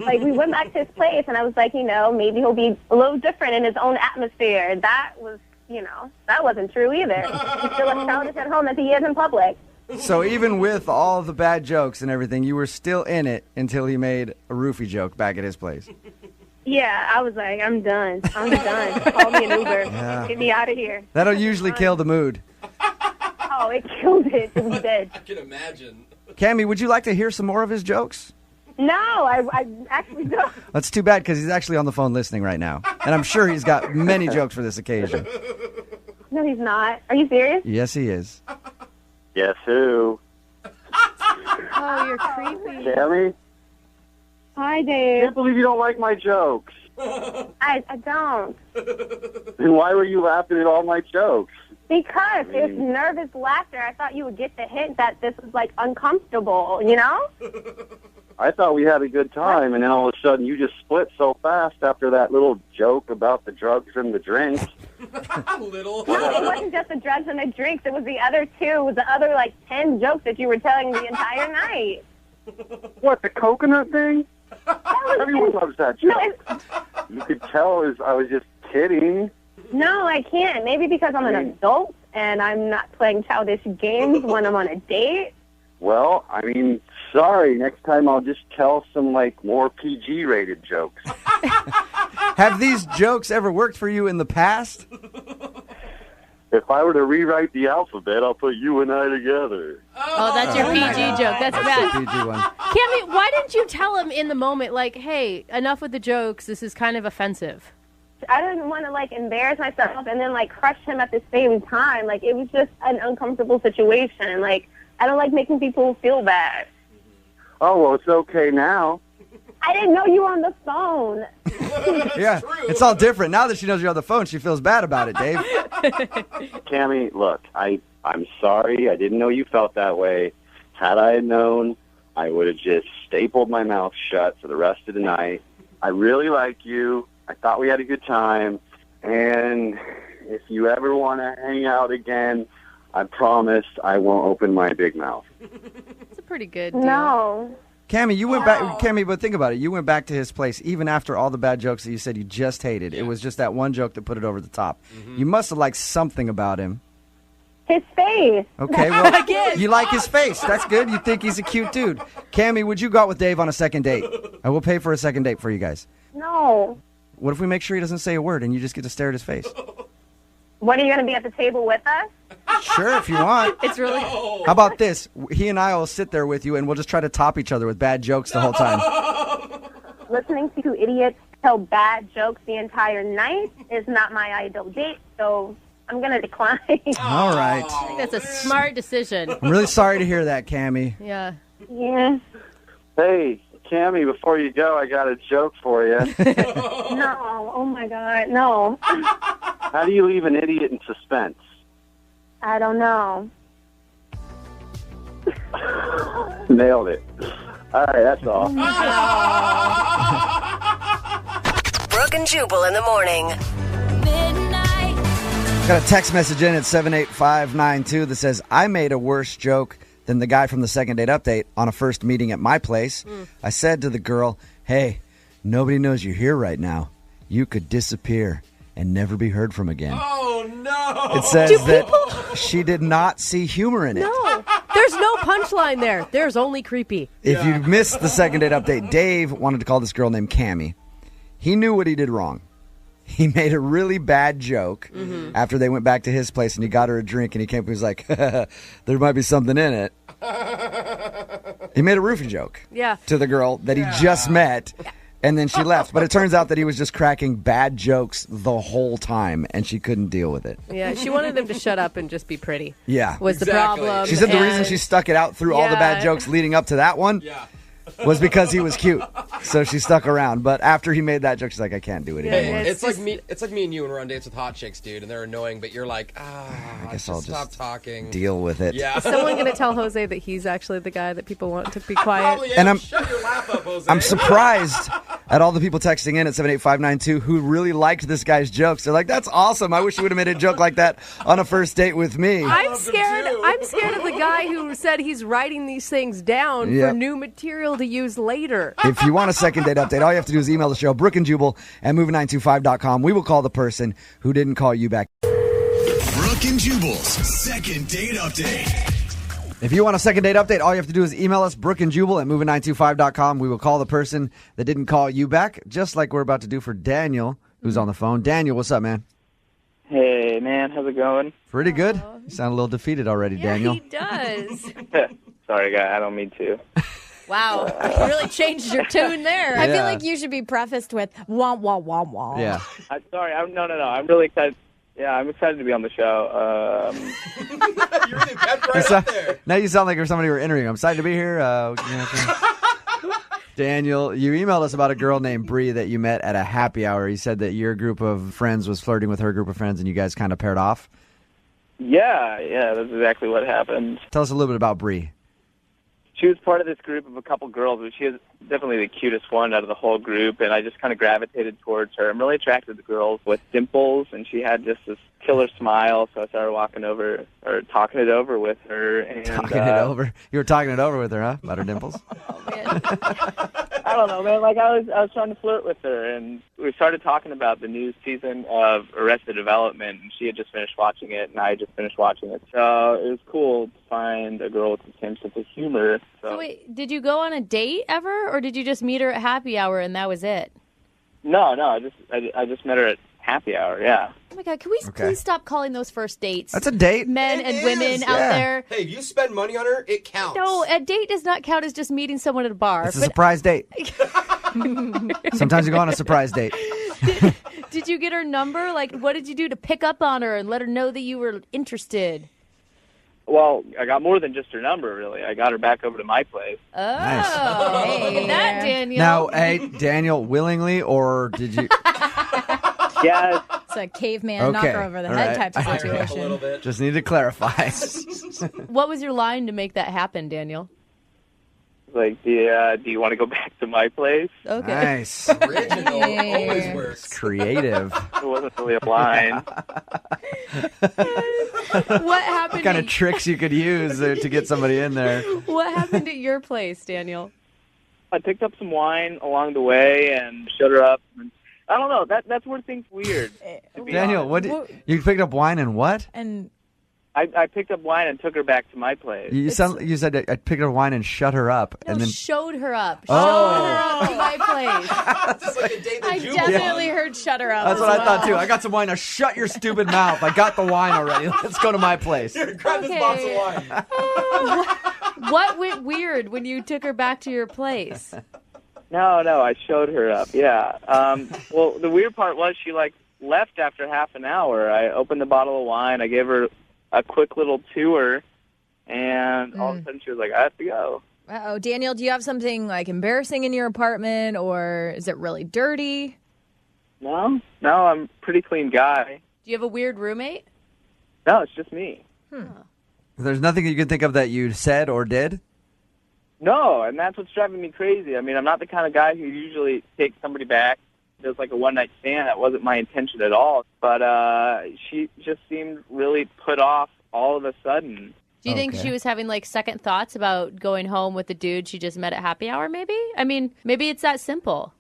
J: Like, we went back to his place, and I was like, maybe he'll be a little different in his own atmosphere. That was, that wasn't true either. He's still as childish at home as he is in public.
B: So even with all the bad jokes and everything, you were still in it until he made a roofie joke back at his place.
J: Yeah, I was like, I'm done. I'm done. Call me an Uber.
B: Yeah.
J: Get me out of here.
B: That'll usually kill the mood.
J: Oh, it killed it. It was dead.
D: I can imagine.
B: Cammy, would you like to hear some more of his jokes?
J: No, I actually don't.
B: That's too bad, because he's actually on the phone listening right now. And I'm sure he's got many jokes for this occasion.
J: No, he's not. Are you serious?
B: Yes, he is.
G: Guess who?
C: Oh, you're creepy.
G: Cammy?
J: Hi,
G: I
J: Dave.
G: can't believe you don't like my jokes.
J: I don't.
G: Then why were you laughing at all my jokes?
J: Because it's nervous laughter. I thought you would get the hint that this is, like, uncomfortable,
G: I thought we had a good time, and then all of a sudden you just split so fast after that little joke about the drugs and the drinks.
D: Little.
J: No, it wasn't just the drugs and the drinks. It was the other two. It was the other, 10 jokes that you were telling the entire night.
G: What, the coconut thing? Everyone loves that joke.
J: No,
G: You could tell I was just kidding.
J: No, I can't. Maybe because I'm an adult and I'm not playing childish games when I'm on a date.
G: Well, sorry. Next time I'll just tell some, more PG-rated jokes.
B: Have these jokes ever worked for you in the past?
G: If I were to rewrite the alphabet, I'll put you and I together.
D: Oh!
C: Oh, that's your PG joke. That's bad.
B: the PG one.
C: Cammy, why didn't you tell him in the moment, like, hey, enough with the jokes. This is kind of offensive.
J: I didn't want to like embarrass myself and then like crush him at the same time. Like it was just an uncomfortable situation. Like I don't like making people feel bad.
M: Oh, well, it's okay now.
J: I didn't know you were on the phone.
B: Yeah, it's all different. Now that she knows you're on the phone, she feels bad about it, Dave.
M: Cammy, look, I'm sorry. I didn't know you felt that way. Had I known, I would have just stapled my mouth shut for the rest of the night. I really like you. I thought we had a good time. And if you ever want to hang out again, I promise I won't open my big mouth.
C: It's a pretty good deal.
J: No.
B: Cammy, you went back. Cammy, but think about it. You went back to his place even after all the bad jokes that you said you just hated. It was just that one joke that put it over the top. You must have liked something about him.
J: His face.
B: Okay, well, you like his face. That's good. You think he's a cute dude. Cammy, would you go out with Dave on a second date? I will pay for a second date for you guys.
J: No.
B: What if we make sure he doesn't say a word and you just get to stare at his face?
J: When are you going to be at the table with us?
B: Sure, if you want.
C: It's really...
B: How about this? He and I will sit there with you, and we'll just try to top each other with bad jokes the whole time.
J: Listening to idiots tell bad jokes the entire night is not my ideal date, so I'm going to decline.
B: All right.
C: I think that's a smart decision.
B: I'm really sorry to hear that, Cammy.
C: Yeah.
J: Yeah.
M: Hey, Cammy, before you go, I got a joke for you.
J: No. Oh, my God. No.
M: How do you leave an idiot in suspense?
J: I don't know.
M: Nailed it. All right, that's all.
H: Brooke and Jubal in the morning.
B: Got a text message in at 78592 that says, I made a worse joke than the guy from the second date update on a first meeting at my place. I said to the girl, hey, nobody knows you're here right now. You could disappear and never be heard from again.
D: Oh, no.
B: It says that she did not see humor in it.
C: No. There's no punchline there. There's only creepy.
B: If you missed the second date update, Dave wanted to call this girl named Cammy. He knew what he did wrong. He made a really bad joke after they went back to his place and he got her a drink and he came up and was like, there might be something in it. He made a roofie joke to the girl that he just met. And then she left. But it turns out that he was just cracking bad jokes the whole time, and she couldn't deal with it.
C: Yeah, she wanted him to shut up and just be pretty.
B: Yeah.
C: Was the problem.
B: She said the reason she stuck it out through all the bad jokes leading up to that one was because he was cute. So she stuck around. But after he made that joke, she's like, I can't do it anymore.
D: It's like me and you when we're on dates with hot chicks, dude, and they're annoying, but you're like,
B: I guess I'll
D: stop
B: just
D: talking.
B: deal with it.
D: Yeah.
C: Is someone going to tell Jose that he's actually the guy that people want to be quiet?
B: And
D: Shut your laugh up, Jose.
B: I'm surprised at all the people texting in at 78592 who really liked this guy's jokes. They're like, that's awesome. I wish you would have made a joke like that on a first date with me.
C: I'm scared of the guy who said he's writing these things down for new material to use later.
B: If you want a second date update, all you have to do is email the show, Brooke and Jubal at move925.com. We will call the person who didn't call you back.
A: Brooke and Jubal's second date update.
B: If you want a second date update, all you have to do is email us, Brooke and Jubal at move925.com. We will call the person that didn't call you back, just like we're about to do for Daniel, who's on the phone. Daniel, what's up, man?
N: Hey, man, how's it going?
B: Pretty good. You sound a little defeated already, Daniel.
C: He does.
N: Sorry, guy, I don't mean to.
C: Wow, you really changed your tune there.
F: I feel like you should be prefaced with wah, wah, wah, wah.
B: Yeah.
N: I'm sorry, no. I'm really excited. Yeah, I'm excited to be on the show.
D: You're really pepped right up there.
B: Now you sound like you're somebody we're interviewing. I'm excited to be here. Daniel, you emailed us about a girl named Bree that you met at a happy hour. You said that your group of friends was flirting with her group of friends and you guys kind of paired off.
N: Yeah, that's exactly what happened.
B: Tell us a little bit about Bree.
N: She was part of this group of a couple girls, but she is definitely the cutest one out of the whole group, and I just kind of gravitated towards her. I'm really attracted to girls with dimples, and she had just this killer smile, so I started talking it over with her. And,
B: talking it over? You were talking it over with her, huh? About her dimples?
N: I don't know, man. Like I was trying to flirt with her, and we started talking about the new season of Arrested Development, and she had just finished watching it, and I had just finished watching it. So it was cool to find a girl with the same sense of humor.
C: So wait, did you go on a date ever, or did you just meet her at happy hour and that was it?
N: No, I just met her at Happy hour, yeah.
C: Oh my God, can we please stop calling those first dates?
B: That's a date.
C: Men and women out there.
D: Hey, if you spend money on her, it counts.
C: No, a date does not count as just meeting someone at a bar.
B: It's a surprise date. Sometimes you go on a surprise date.
C: Did you get her number? Like, what did you do to pick up on her and let her know that you were interested?
N: Well, I got more than just her number, really. I got her back over to my place.
C: Oh, nice. Look at that, Daniel.
B: Now, hey, Daniel, willingly or did you?
N: Yeah.
F: It's a caveman knocker over the head type of situation.
B: Just need to clarify.
C: What was your line to make that happen, Daniel?
N: Like, do you want to go back to my place?
C: Okay.
B: Nice.
D: Original always works.
B: Creative.
N: It wasn't really a line.
C: What happened?
B: What kind of tricks you could use to get somebody in there?
C: What happened at your place, Daniel?
N: I picked up some wine along the way and shut her up. And I don't know. That's where things weird.
B: Daniel, you picked up wine and what?
F: And
N: I picked up wine and took her back to my place.
B: You said I picked up wine and shut her up, and then
C: Showed her up.
B: Oh.
C: Showed her up to my place.
D: Just like a date
F: I definitely heard shut her up.
B: that's
F: as
B: what I
F: well.
B: thought too. I got some wine. Now shut your stupid mouth. I got the wine already. Let's go to my place.
D: Here, grab this box of wine.
C: What went weird when you took her back to your place?
N: No, I showed her up. Yeah. Well, the weird part was she left after half an hour. I opened the bottle of wine. I gave her a quick little tour, and all of a sudden she was like, I have to go.
F: Uh-oh. Daniel, do you have something embarrassing in your apartment, or is it really dirty?
N: No, I'm a pretty clean guy.
C: Do you have a weird roommate?
N: No, it's just me.
B: There's nothing you can think of that you said or did?
N: No, and that's what's driving me crazy. I mean, I'm not the kind of guy who usually takes somebody back. Does a one-night stand. That wasn't my intention at all. But she just seemed really put off all of a sudden.
C: Do you think she was having second thoughts about going home with the dude she just met at happy hour, maybe? I mean, maybe it's that simple.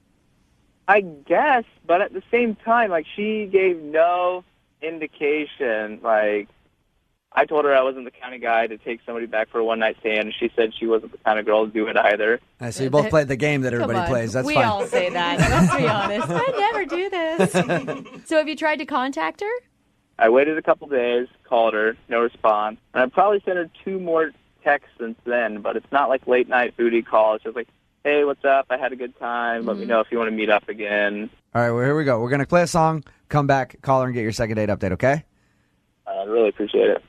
N: I guess, but at the same time, she gave no indication. I told her I wasn't the kind of guy to take somebody back for a one-night stand, and she said she wasn't the kind of girl to do it either.
B: So you both played the game that everybody plays. That's
C: we
B: fine.
C: We all say that. Let's be honest. I never do this. So have you tried to contact her?
N: I waited a couple days, called her, no response. And I probably sent her 2 more texts since then, but it's not late-night booty calls. It's just hey, what's up? I had a good time. Let me know if you want to meet up again.
B: All right, well, here we go. We're going to play a song, come back, call her, and get your second date update, okay?
N: I really appreciate it.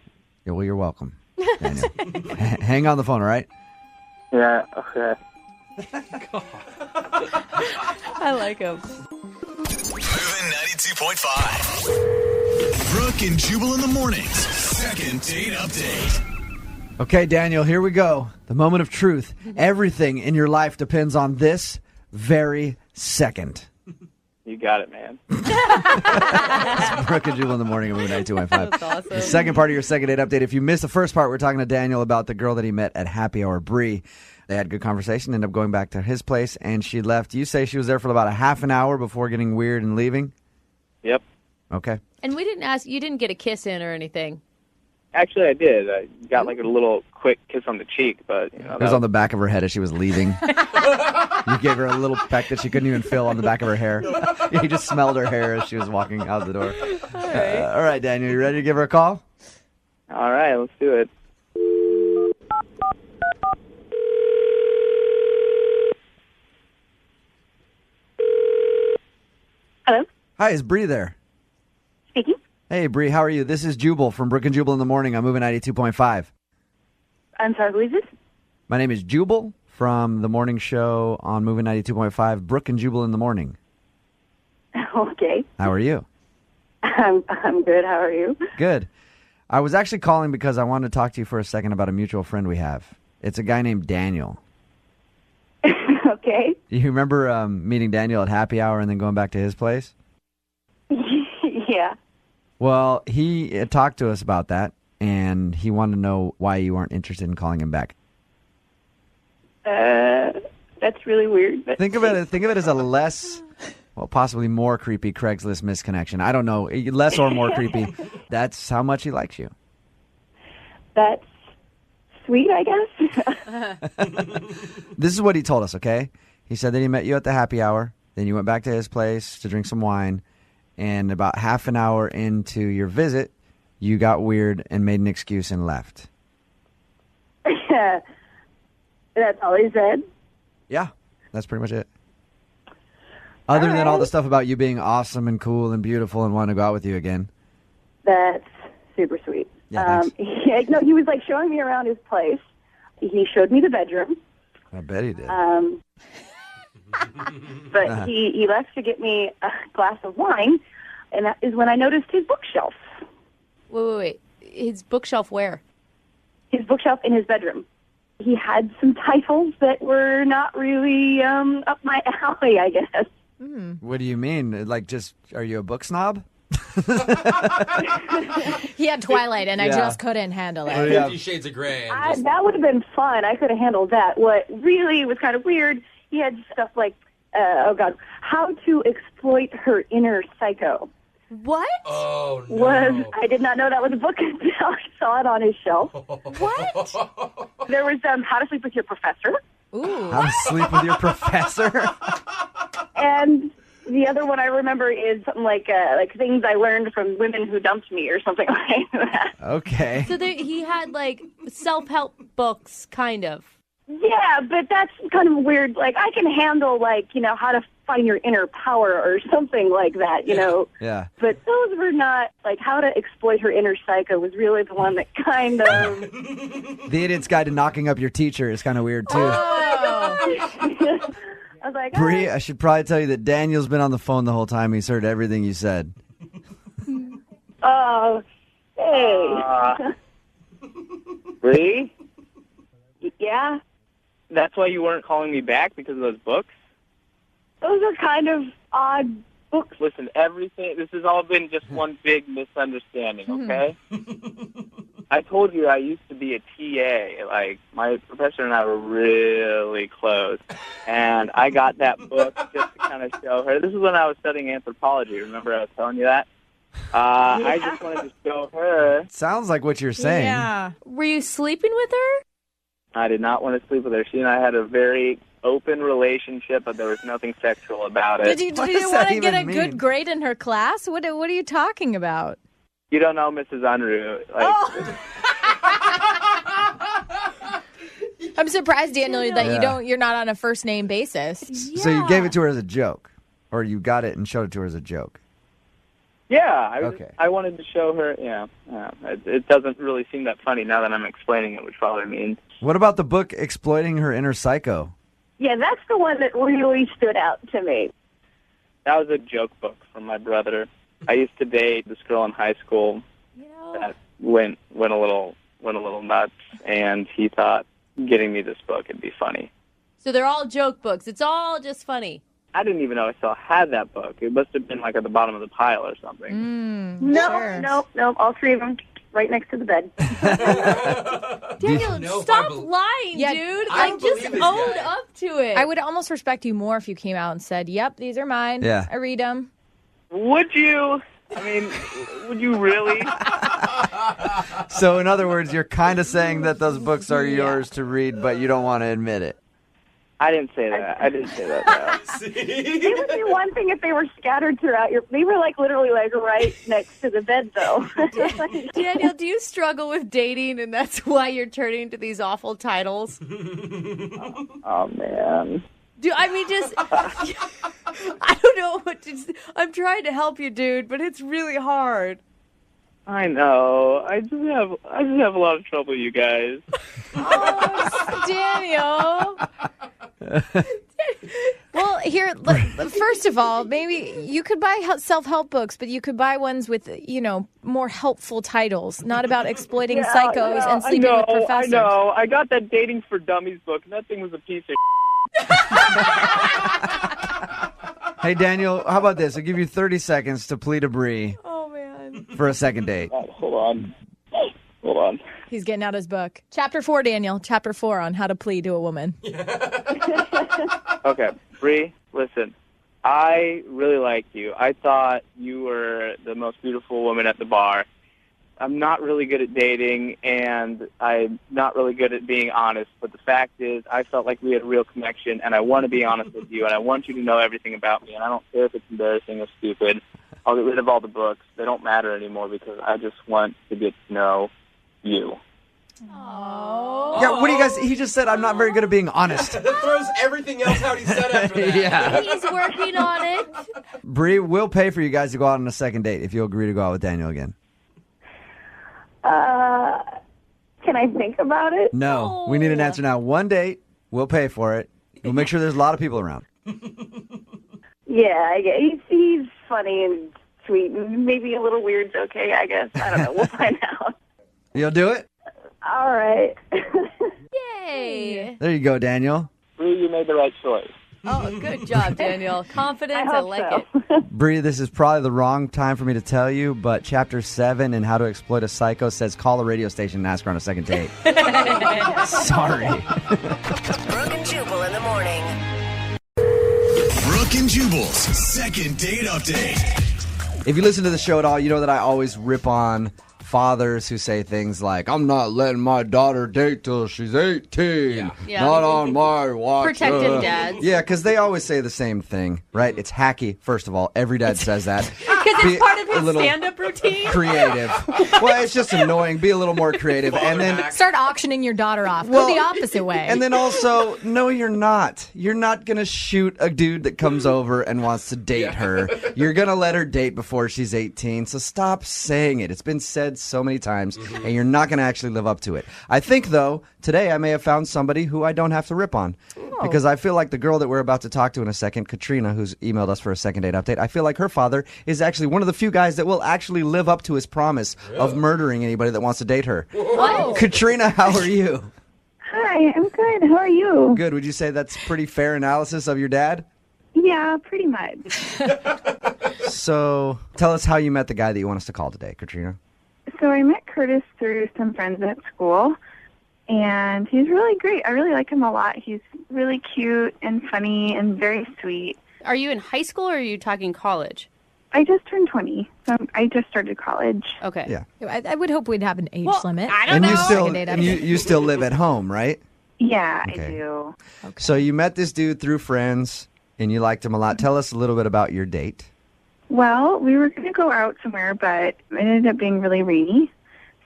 B: Yeah, well, you're welcome. Hang on the phone, all right?
N: Yeah, okay.
C: I like him.
A: Moving 92.5. Brooke and Jubal in the mornings. Second date update.
B: Okay, Daniel, here we go. The moment of truth. Everything in your life depends on this very second.
N: You got it, man.
B: It's Brooke and Jubal in the morning of 92.5.
C: That's awesome.
B: The second part of your second date update. If you missed the first part, we're talking to Daniel about the girl that he met at happy hour, Bree. They had good conversation, ended up going back to his place, and she left. You say she was there for about a half an hour before getting weird and leaving?
N: Yep.
B: Okay.
C: And we didn't ask, you didn't get a kiss in or anything.
N: Actually, I did. I got a little quick kiss on the cheek, but
B: It was on the back of her head as she was leaving. You gave her a little peck that she couldn't even feel on the back of her hair. You just smelled her hair as she was walking out the door. All right, Daniel, you ready to give her a call?
N: All right, let's do it.
E: Hello?
B: Hi, is Bree there?
E: Speaking.
B: Hey, Bree, how are you? This is Jubal from Brooke and Jubal in the morning. I'm moving 92.5.
E: I'm sorry, who is this?
B: My name is Jubal from the morning show on Moving 92.5, Brooke and Jubal in the morning.
E: Okay.
B: How are you?
E: I'm good. How are you?
B: Good. I was actually calling because I wanted to talk to you for a second about a mutual friend we have. It's a guy named Daniel.
E: Okay.
B: You remember meeting Daniel at happy hour and then going back to his place?
E: Yeah.
B: Well, he talked to us about that, and he wanted to know why you weren't interested in calling him back.
E: That's really weird. But
B: Think of it as a less, well, possibly more creepy Craigslist misconnection. I don't know, less or more creepy. That's how much he likes you.
E: That's sweet, I guess.
B: This is what he told us, okay? He said that he met you at the happy hour, then you went back to his place to drink some wine, and about half an hour into your visit, you got weird and made an excuse and left.
E: That's all he said.
B: Yeah, that's pretty much it. Other than all the stuff about you being awesome and cool and beautiful and wanting to go out with you again.
E: That's super sweet.
B: Yeah,
E: he was like showing me around his place. He showed me the bedroom.
B: I bet he did.
E: But he left to get me a glass of wine, and that is when I noticed his bookshelf.
C: Wait. His bookshelf where?
E: His bookshelf in his bedroom. He had some titles that were not really up my alley, I guess.
B: What do you mean? Like, just, are you a book snob?
F: He had Twilight, and I
B: Yeah.
F: just couldn't handle it.
D: 50 Shades of Grey.
E: That would have been fun. I could have handled that. What really was kind of weird, he had stuff like, how to exploit her inner psycho.
C: What?
D: Oh, no.
E: I did not know that was a book until I saw it on his shelf.
C: What?
E: There was How to Sleep with Your Professor.
C: Ooh.
B: How to Sleep with Your Professor?
E: And the other one I remember is something like things I learned from women who dumped me or something like that.
B: Okay.
C: So he had like self-help books, kind of.
E: Yeah, but that's kind of weird. Like, I can handle, how to find your inner power or something like that, you know.
B: Yeah.
E: But those were not, how to exploit her inner psycho was really the one that kind of...
B: The Idiot's Guide to Knocking Up Your Teacher is kind of weird, too.
E: I was like,
B: Bree, I should probably tell you that Daniel's been on the phone the whole time. He's heard everything you said.
E: oh, hey.
N: Bree?
E: Yeah?
N: That's why you weren't calling me back, because of those books?
E: Those are kind of odd books.
N: Listen, this has all been just one big misunderstanding, okay? I told you I used to be a TA. Like, my professor and I were really close. And I got that book just to kind of show her. This is when I was studying anthropology. Remember I was telling you that? I just wanted to show her.
B: Sounds like what you're saying.
F: Yeah.
C: Were you sleeping with her?
N: I did not want to sleep with her. She and I had a very open relationship, but there was nothing sexual about it.
F: Did you want to get a good grade in her class? What are you talking about?
N: You don't know Mrs. Unruh.
F: I'm surprised, Daniel, that you're not on a first name basis.
B: So you gave it to her as a joke, or you got it and showed it to her as a joke?
N: Yeah, I wanted to show her. Yeah. It doesn't really seem that funny now that I'm explaining it, which probably means.
B: What about the book Exploiting Her Inner Psycho?
E: Yeah, that's the one that really stood out to me.
N: That was a joke book from my brother. I used to date this girl in high school that went a little nuts, and he thought getting me this book would be funny.
C: So they're all joke books. It's all just funny.
N: I didn't even know I still had that book. It must have been at the bottom of the pile or something.
E: No, all three of them right next to the bed.
C: Daniel, stop lying, dude. Just own up to it.
F: I would almost respect you more if you came out and said, yep, these are mine.
B: Yeah.
F: I read them.
N: Would you? I mean, would you really?
B: So in other words, you're kind of saying that those books are yours to read, but you don't want to admit it.
N: I didn't say that. No.
E: It would be one thing if they were scattered throughout they were literally right next to the bed, though.
C: Daniel, do you struggle with dating and that's why you're turning to these awful titles?
N: Oh, man.
C: I don't know what to say. I'm trying to help you, dude, but it's really hard.
N: I know. I just have a lot of trouble, you guys.
F: Oh, Daniel. Well, here, first of all, maybe you could buy self-help books, but you could buy ones with, more helpful titles, not about exploiting psychos and sleeping with professors.
N: I know. I got that Dating for Dummies book, and that thing was a piece of
B: Hey, Daniel, how about this? I'll give you 30 seconds to plead a Brie.
C: Oh, man.
B: For a second date.
N: Hold on.
F: He's getting out his book. Chapter 4, Daniel. Chapter 4 on how to plead to a woman.
N: Okay, Bree, listen. I really like you. I thought you were the most beautiful woman at the bar. I'm not really good at dating, and I'm not really good at being honest. But the fact is, I felt like we had a real connection, and I want to be honest with you, and I want you to know everything about me. And I don't care if it's embarrassing or stupid. I'll get rid of all the books. They don't matter anymore because I just want to get to know you.
B: Yeah, what do you guys... He just said I'm not very good at being honest.
D: That throws everything else out he said after that.
B: Yeah.
C: He's working on it.
B: Bree, we'll pay for you guys to go out on a second date if you'll agree to go out with Daniel again.
J: Can I think about it?
B: No, we need an answer now. One date, we'll pay for it. We'll make sure there's a lot of people around.
J: Yeah, I guess. He's funny and sweet, and maybe a little weird's okay, I guess. I don't know. We'll find out.
B: You'll do it?
J: All right.
C: Yay.
B: There you go, Daniel.
N: Bree, you made the right choice.
C: Oh, good job, Daniel. Confidence, I like it.
B: Bree, this is probably the wrong time for me to tell you, but Chapter 7 in How to Exploit a Psycho says call a radio station and ask her on a second date. Sorry.
H: Brooke and Jubal in the morning.
A: Brooke and Jubal's second date update.
B: If you listen to the show at all, you know that I always rip on fathers who say things like, I'm not letting my daughter date till she's 18.
C: Yeah.
B: Not on my watch.
C: Protective dads.
B: Yeah, because they always say the same thing, right? It's hacky, first of all. Every dad says that.
C: Because
B: Be
C: it's part of
B: a
C: his
B: little
C: stand-up routine.
B: creative. Well, it's just annoying. Be a little more creative. And then
F: Start auctioning your daughter off.
B: Well,
F: Go the opposite way.
B: And then also, no, you're not. You're not going to shoot a dude that comes over and wants to date her. You're going to let her date before she's 18. So stop saying it. It's been said so many times, and you're not going to actually live up to it. I think, though, today I may have found somebody who I don't have to rip on. Because I feel like the girl that we're about to talk to in a second, Katrina, who's emailed us for a second date update, I feel like her father is actually one of the few guys that will actually live up to his promise of murdering anybody that wants to date her.
C: What?
B: Katrina, how are you?
J: Hi, I'm good. How are you?
B: Good. Would you say that's pretty fair analysis of your dad?
J: Yeah, pretty much.
B: So tell us how you met the guy that you want us to call today, Katrina.
J: So I met Curtis through some friends at school, and he's really great. I really like him a lot. He's really cute and funny and very sweet.
C: Are you in high school or are you talking college?
J: I just turned 20, so I just started college.
C: Okay.
B: Yeah.
F: I would hope we'd have an age limit.
C: I don't
B: And
C: know.
B: you still
F: Second date
B: and you still live at home, right?
J: Yeah,
B: Okay.
J: I do.
B: So you met this dude through friends and you liked him a lot. Tell us a little bit about your date.
J: Well, we were going to go out somewhere, but it ended up being really rainy.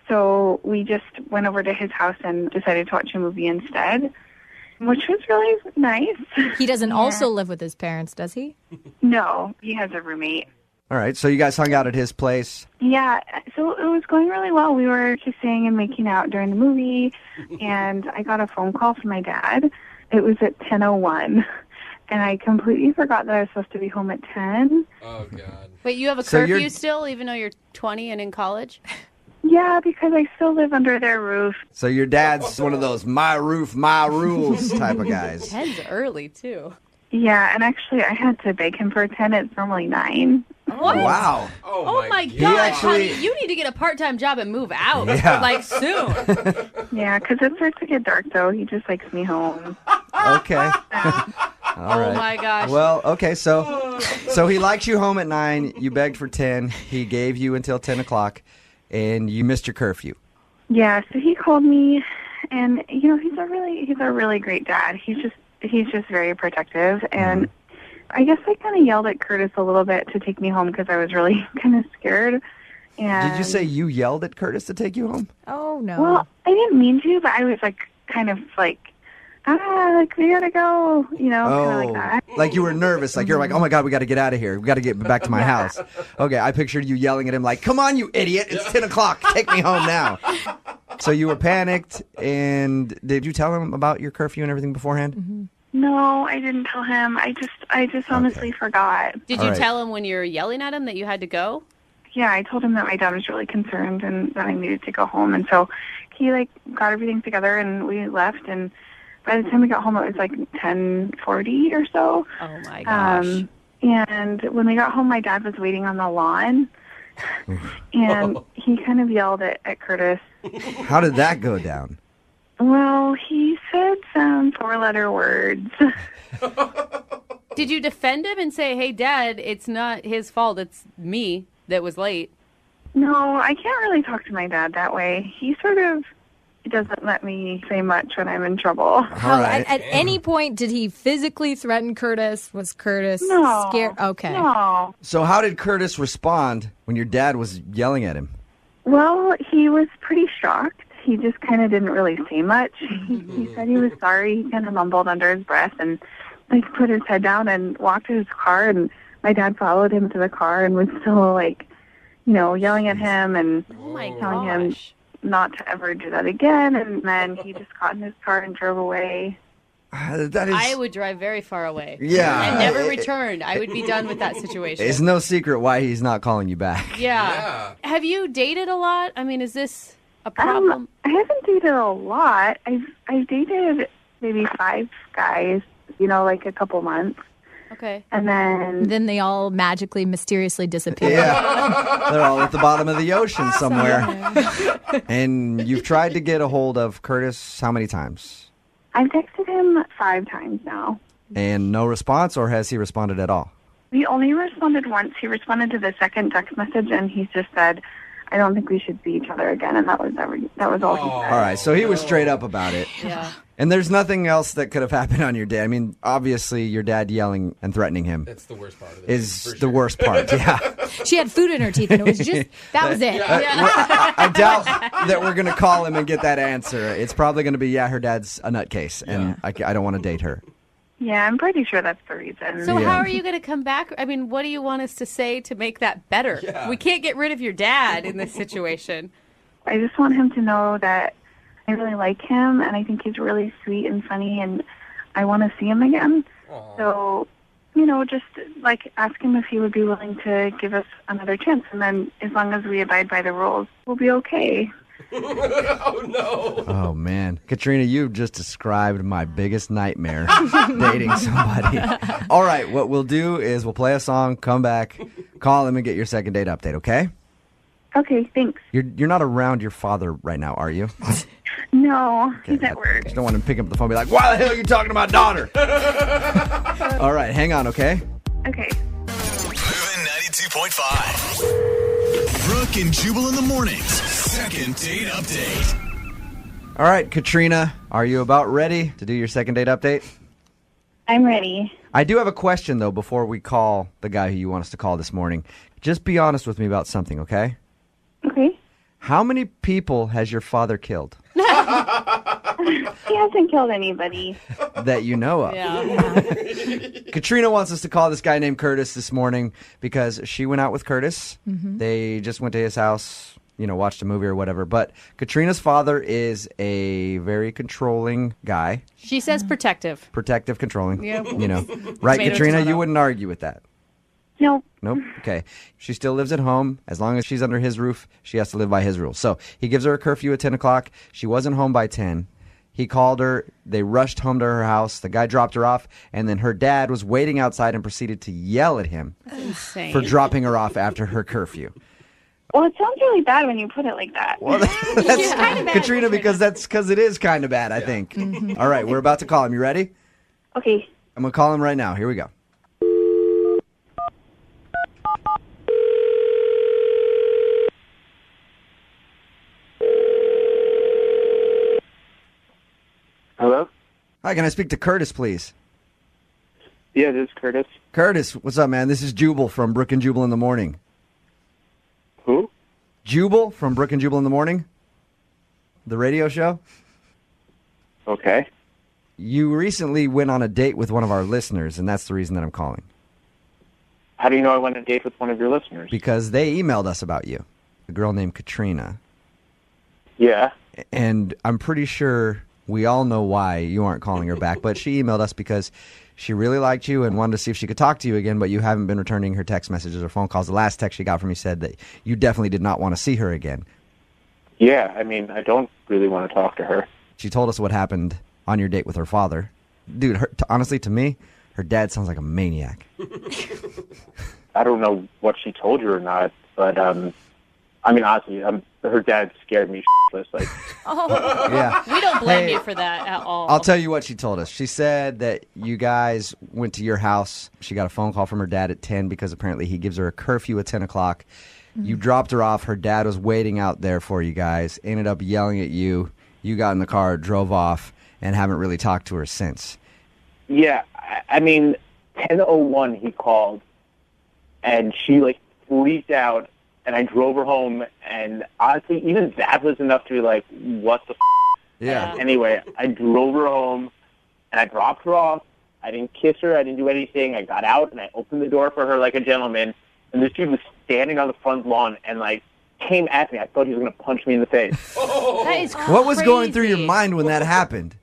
J: So we just went over to his house and decided to watch a movie instead, which was really nice.
F: He doesn't also live with his parents, does he?
J: No, he has a roommate.
B: All right. So you guys hung out at his place.
J: Yeah, so it was going really well. We were kissing and making out during the movie, and I got a phone call from my dad. It was at 10:01, and I completely forgot that I was supposed to be home at 10.
D: Oh, God.
C: Wait, you have a
B: So
C: curfew
B: you're-
C: still, even though you're 20 and in college?
J: Yeah, because I still live under their roof.
B: So your dad's one of those my roof, my rules type of guys.
C: 10's early, too.
J: Yeah, and actually I had to beg him for a 10. It's normally 9.
C: What?
B: Wow.
C: Oh my
B: He
C: God,
B: actually-
C: honey, you need to get a part-time job and move out,
B: Yeah.
C: like soon.
J: Yeah, because it starts to get dark, though. He just likes me home.
B: Okay. All
C: Oh
B: right.
C: my gosh.
B: Well, okay, so he likes you home at 9. You begged for 10. He gave you until 10 o'clock, and you missed your curfew.
J: Yeah, so he called me, and you know he's a really great dad. He's just very protective, and I guess I kind of yelled at Curtis a little bit to take me home because I was really kind of scared. And
B: Did you say you yelled at Curtis to take you home?
F: Oh, no.
J: Well, I didn't mean to, but I was kind of we gotta go, kind of like that.
B: Like you were nervous. Like you're like, oh my God, we got to get out of here. We got to get back to my house. Okay, I pictured you yelling at him like, come on, you idiot. It's 10 o'clock. Take me home now. So you were panicked. And did you tell him about your curfew and everything beforehand?
J: No, I didn't tell him. I just honestly forgot.
C: Did
B: All
C: you
B: right.
C: tell him when you were yelling at him that you had to go?
J: Yeah, I told him that my dad was really concerned and that I needed to go home. And so he got everything together and we left. And by the time we got home, it was 10:40 or so.
C: Oh my gosh.
J: And when we got home, my dad was waiting on the lawn. And he kind of yelled at Curtis.
B: How did that go down?
J: Well, he said some 4-letter words.
C: Did you defend him and say, hey, Dad, it's not his fault, it's me that was late?
J: No, I can't really talk to my dad that way. He sort of He doesn't let me say much when I'm in trouble.
F: At any point did he physically threaten Curtis? Was Curtis
J: No.
F: scared? Okay.
J: No.
B: So how did Curtis respond when your dad was yelling at him?
J: Well, he was pretty shocked. He just kind of didn't really say much. He said he was sorry. He kind of mumbled under his breath and like put his head down and walked to his car. And my dad followed him to the car and was still like, yelling at him and telling him not to ever do that again. And then he just got in his car and drove away.
C: I would drive very far away.
B: Yeah.
C: And never return. I would be done with that situation.
B: It's no secret why he's not calling you back.
C: Yeah. Have you dated a lot? I mean, is this a problem?
J: I haven't dated a lot. I've dated maybe 5 guys, like a couple months.
C: Okay.
J: And then
F: they all magically, mysteriously disappear.
B: Yeah. They're all at the bottom of the ocean somewhere. And you've tried to get a hold of Curtis how many times?
J: I've texted him 5 times now.
B: And no response, or has he responded at all?
J: He only responded once. He responded to the second text message, and he just said, I don't think we should see each other again, and that was all he said.
B: All right, so he was straight up about it.
C: Yeah.
B: And there's nothing else that could have happened on your day. I mean, obviously, your dad yelling and threatening him.
D: That's the worst part of it.
B: Is the worst part, yeah.
F: She had food in her teeth, and it was just, that was it.
B: I doubt that we're going to call him and get that answer. It's probably going to be, her dad's a nutcase, and I don't want to date her.
J: Yeah, I'm pretty sure that's the reason.
C: So how are you going to come back? I mean, what do you want us to say to make that better?
J: Yeah.
C: We can't get rid of your dad in this situation.
J: I just want him to know that I really like him, and I think he's really sweet and funny, and I want to see him again. So, just like ask him if he would be willing to give us another chance, and then as long as we abide by the rules, we'll be okay.
D: Oh, no.
B: Oh, man. Katrina, you've just described my biggest nightmare, dating somebody. All right, what we'll do is we'll play a song, come back, call him, and get your second date update, okay?
J: Okay, thanks.
B: You're not around your father right now, are you?
J: No, he's at work.
B: Just don't want him to pick up the phone and be like, why the hell are you talking to my daughter? All right, hang on, okay?
J: Okay.
A: Moving 92.5. Brooke and Jubal in the mornings. Second date update.
B: All right, Katrina, are you about ready to do your second date update?
J: I'm ready.
B: I do have a question, though, before we call the guy who you want us to call this morning. Just be honest with me about something, okay?
J: Okay.
B: How many people has your father killed?
J: He hasn't killed anybody.
B: That you know of. Katrina wants us to call this guy named Curtis this morning because she went out with Curtis.
F: Mm-hmm.
B: They just went to his house, watched a movie or whatever. But Katrina's father is a very controlling guy.
C: She says protective.
B: Protective, controlling.
C: Yep.
B: Right,
C: Tomato,
B: Katrina?
C: tomato.
B: You wouldn't argue with that.
J: Nope.
B: Nope. Okay. She still lives at home. As long as she's under his roof, she has to live by his rules. So he gives her a curfew at 10 o'clock. She wasn't home by 10. He called her. They rushed home to her house. The guy dropped her off. And then her dad was waiting outside and proceeded to yell at him
C: Insane.
B: for dropping her off after her curfew.
J: Well, it sounds really bad when you put it like that.
B: Well, that's Katrina, because it is kind of bad, I think. All right. We're about to call him. You ready?
J: Okay.
B: I'm going to call him right now. Here we go.
I: Hello?
B: Hi, can I speak to Curtis, please?
I: Yeah, this is Curtis.
B: Curtis, what's up, man? This is Jubal from Brooke and Jubal in the morning.
I: Who?
B: Jubal from Brooke and Jubal in the morning. The radio show.
I: Okay.
B: You recently went on a date with one of our listeners, and that's the reason that I'm calling.
I: How do you know I went on a date with one of your listeners?
B: Because they emailed us about you. A girl named Katrina.
I: Yeah.
B: And I'm pretty sure we all know why you aren't calling her back, but she emailed us because she really liked you and wanted to see if she could talk to you again, but you haven't been returning her text messages or phone calls. The last text she got from you said that you definitely did not want to see her again.
I: Yeah, I mean, I don't really want to talk to her.
B: She told us what happened on your date with her father. Dude, honestly, to me, her dad sounds like a maniac.
I: I don't know what she told you or not, but, I mean, honestly, her dad scared me shitless. Like,
B: Yeah.
C: We don't blame
B: Hey,
C: you for that at all.
B: I'll tell you what she told us. She said that you guys went to your house. She got a phone call from her dad at 10 because apparently he gives her a curfew at 10 o'clock. You dropped her off. Her dad was waiting out there for you guys, ended up yelling at you. you got in the car, drove off, and haven't really talked to her since.
O: Yeah, I mean, 10:01 he called, and she like freaked out, and I drove her home, and honestly, even that was enough to be like, what the f***?
B: Yeah.
O: Anyway, I drove her home, and I dropped her off. I didn't kiss her. I didn't do anything. I got out, and I opened the door for her like a gentleman, and this dude was standing on the front lawn and, like, came at me. I thought he was going to punch me in the face.
C: That is crazy.
B: What was going through your mind when that happened?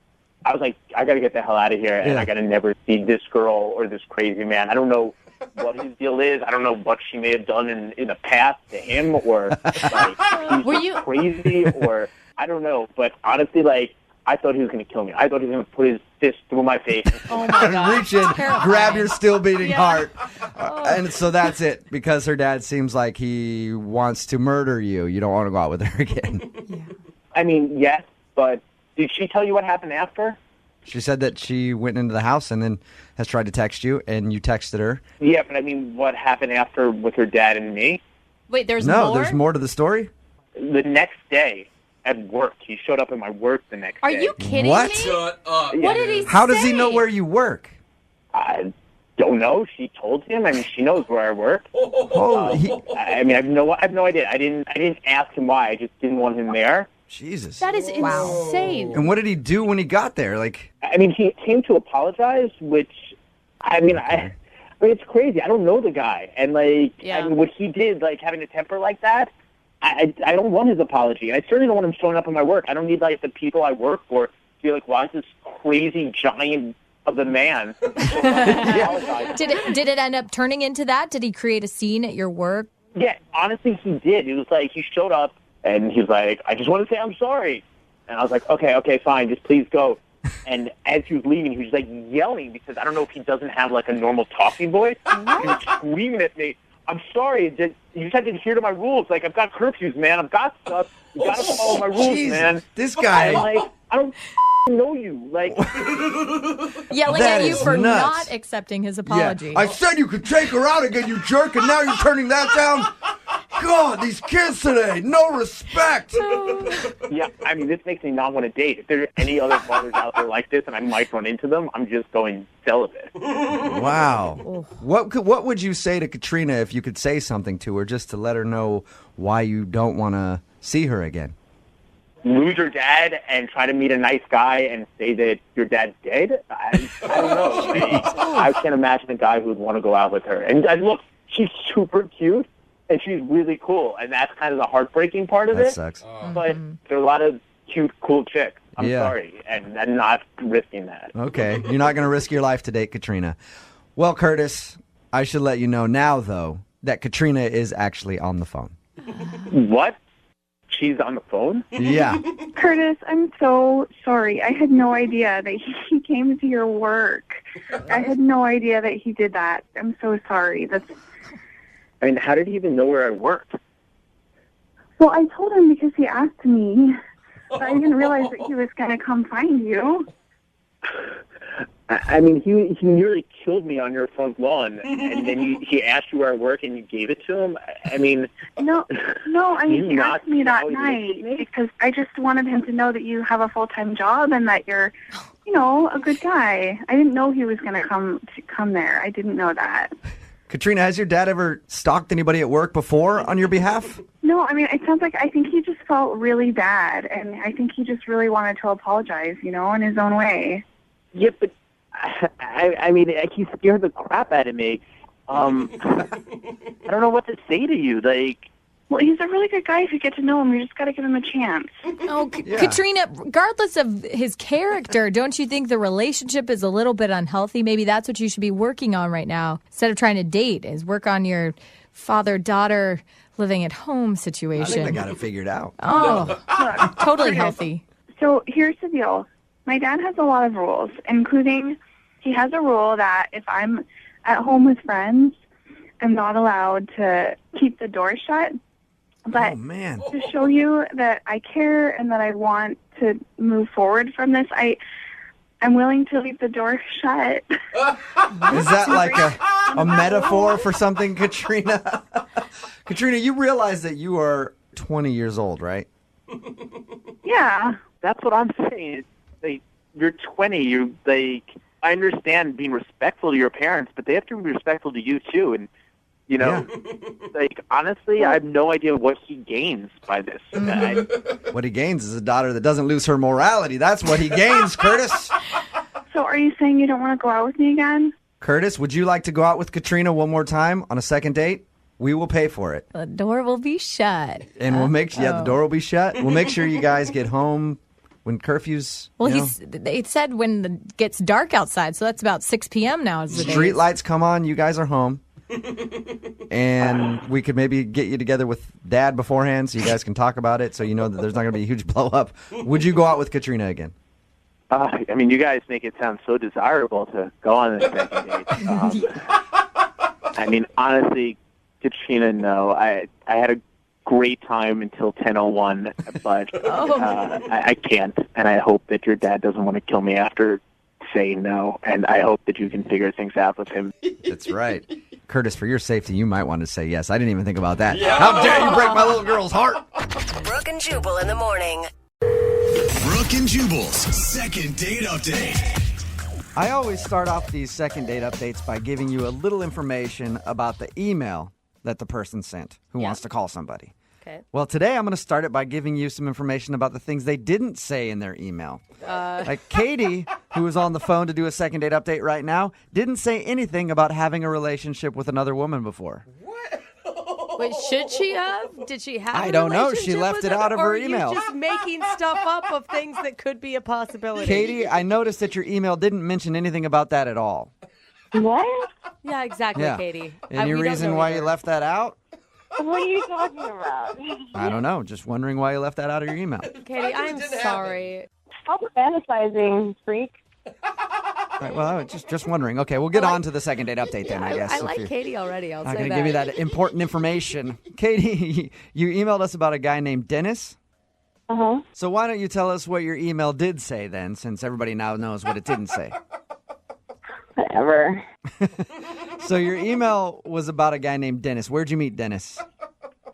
O: I was like, I got to get the hell out of here, and I got to never see this girl or this crazy man. I don't know what his deal is. I don't know what she may have done in the past to him, or like he's crazy, or I don't know. But honestly, like, I thought he was going to kill me. I thought he was going to put his fist through my face.
C: Oh my God!
B: Reach in, grab your still beating heart,
C: Oh.
B: and so that's it. Because her dad seems like he wants to murder you. You don't want to go out with her again.
O: I mean, yes, but did she tell you what happened after?
B: She said that she went into the house and then has tried to text you, and you texted her.
O: Yeah, but I mean, what happened after with her dad and me?
C: Wait, there's
B: No, there's more to the story.
O: The next day at work, he showed up at my work the next
C: Are
O: day.
C: you kidding
B: What?
C: me?
D: Shut up.
C: What did he
B: How
C: say?
B: does he know where you work?
O: I don't know. She told him. I mean, she knows where I work. I mean, I have no idea. I didn't ask him why. I just didn't want him there.
B: Jesus.
C: That is insane.
B: And what did he do when he got there? Like,
O: I mean, he came to apologize, which, I mean, I mean, it's crazy. I don't know the guy, and like, I mean, what he did, like having a temper like that, I don't want his apology. I certainly don't want him showing up at my work. I don't need like the people I work for to be like, why is this crazy giant of a man?
F: Did it end up turning into that? Did he create a scene at your work?
O: Yeah, honestly, he did. It was like he showed up and he was like, I just want to say I'm sorry. And I was like, okay, fine, just please go. And as he was leaving, he was like yelling because I don't know if he doesn't have like a normal talking voice. He was screaming at me, I'm sorry, you just had to adhere to my rules. Like, I've got curfews, man. I've got stuff. You got to follow my rules, man.
B: This guy.
O: And, like, I don't know you. Like,
F: Yelling
B: That
F: at you
B: is
F: for
B: nuts.
F: not accepting his apology.
B: I said you could take her out again, you jerk, and now you're turning that down? God, these kids today, no respect.
O: yeah, I mean, this makes me not want to date. If there are any other fathers out there like this, and I might run into them, I'm just going celibate.
B: Wow. What would you say to Katrina if you could say something to her just to let her know why you don't want to see her again?
O: Lose your dad and try to meet a nice guy and say that your dad's dead? I don't know. I can't imagine a guy who would want to go out with her. And look, she's super cute, and she's really cool, and that's kind of the heartbreaking part of
B: That
O: it.
B: sucks.
O: But there are a lot of cute, cool chicks. I'm
B: Yeah.
O: sorry, and I'm not risking that.
B: Okay, you're not going to risk your life to date Katrina. Well, Curtis, I should let you know now, though, that Katrina is actually on the phone.
O: What? She's on the phone?
B: Yeah.
P: Curtis, I'm so sorry. I had no idea that he came to your work. I had no idea that he did that. I'm so sorry.
O: I mean, how did he even know where I worked?
P: Well, I told him because he asked me. But I didn't realize that he was going to come find you.
O: I mean, he nearly killed me on your front lawn, and then he asked you where I work, and you gave it to him. I mean,
P: No, I mean,
O: You
P: he
O: not
P: asked me that
O: know you
P: night because I just wanted him to know that you have a full-time job and that you're, you know, a good guy. I didn't know he was going to come there. I didn't know that.
B: Katrina, has your dad ever stalked anybody at work before on your behalf?
P: No, I mean, it sounds like I think he just felt really bad, and I think he just really wanted to apologize, you know, in his own way.
O: yeah, but I mean, he scared the crap out of me. I don't know what to say to you. Like,
P: well, he's a really good guy if you get to know him. You just got to give him a chance.
F: Oh, Katrina, regardless of his character, don't you think the relationship is a little bit unhealthy? Maybe that's what you should be working on right now. Instead of trying to date, is work on your father-daughter living at home situation.
B: I think I got it figured out.
F: Oh, totally
P: Okay.
F: healthy.
P: So here's the deal. My dad has a lot of rules, including he has a rule that if I'm at home with friends, I'm not allowed to keep the door shut. But to show you that I care and that I want to move forward from this, I'm willing to leave the door shut.
B: Is that like a metaphor for something, Katrina? Katrina, you realize that you are 20 years old, right?
P: Yeah.
O: That's what I'm saying. You're 20. I understand being respectful to your parents, but they have to be respectful to you too. And honestly, I have no idea what he gains by this.
B: What he gains is a daughter that doesn't lose her morality. That's what he gains, Curtis.
P: So are you saying you don't want to go out with me again?
B: Curtis, would you like to go out with Katrina one more time on a second date? We will pay for it.
F: The door will be shut.
B: And we'll make the door will be shut. We'll make sure you guys get home when curfew's.
F: Well, it said when it gets dark outside, so that's about 6 p.m. now.
B: Street lights come on, you guys are home. And we could maybe get you together with Dad beforehand so you guys can talk about it so you know that there's not going to be a huge blow up. Would you go out with Katrina again?
O: I mean, you guys make it sound so desirable to go on a second date. I mean, honestly, Katrina, no. I had a great time until 10:01, but I can't. And I hope that your dad doesn't want to kill me after saying no. And I hope that you can figure things out with him.
B: That's right. Curtis, for your safety, you might want to say yes. I didn't even think about that. Yeah. How dare you break my little girl's heart?
H: Brooke and Jubal in the morning.
A: Brooke and Jubal's second date update.
B: I always start off these second date updates by giving you a little information about the email that the person sent who wants to call somebody.
C: Okay.
B: Well, today I'm going to start it by giving you some information about the things they didn't say in their email. Like Katie, who is on the phone to do a second date update right now, didn't say anything about having a relationship with another woman before.
C: Wait, should she have? Did she have?
B: I don't know. She left it out of her
C: or
B: email.
C: Are you just making stuff up of things that could be a possibility?
B: Katie, I noticed that your email didn't mention anything about that at all.
P: What?
C: Yeah, exactly,
B: Yeah.
C: Katie.
B: Any reason why you left that out?
P: What are you talking about?
B: I don't know. Just wondering why you left that out of your email.
C: Katie, I'm sorry.
P: Stop fantasizing, freak.
B: All right, well, just wondering. Okay, we'll get on to the second date update then, I guess.
C: I
B: if
C: like
B: you're
C: Katie already. I'll
B: not
C: say
B: going
C: that.
B: to give you that important information. Katie, you emailed us about a guy named Dennis.
P: Uh-huh.
B: So why don't you tell us what your email did say then, since everybody now knows what it didn't say?
P: Whatever.
B: So your email was about a guy named Dennis. Where'd you meet Dennis?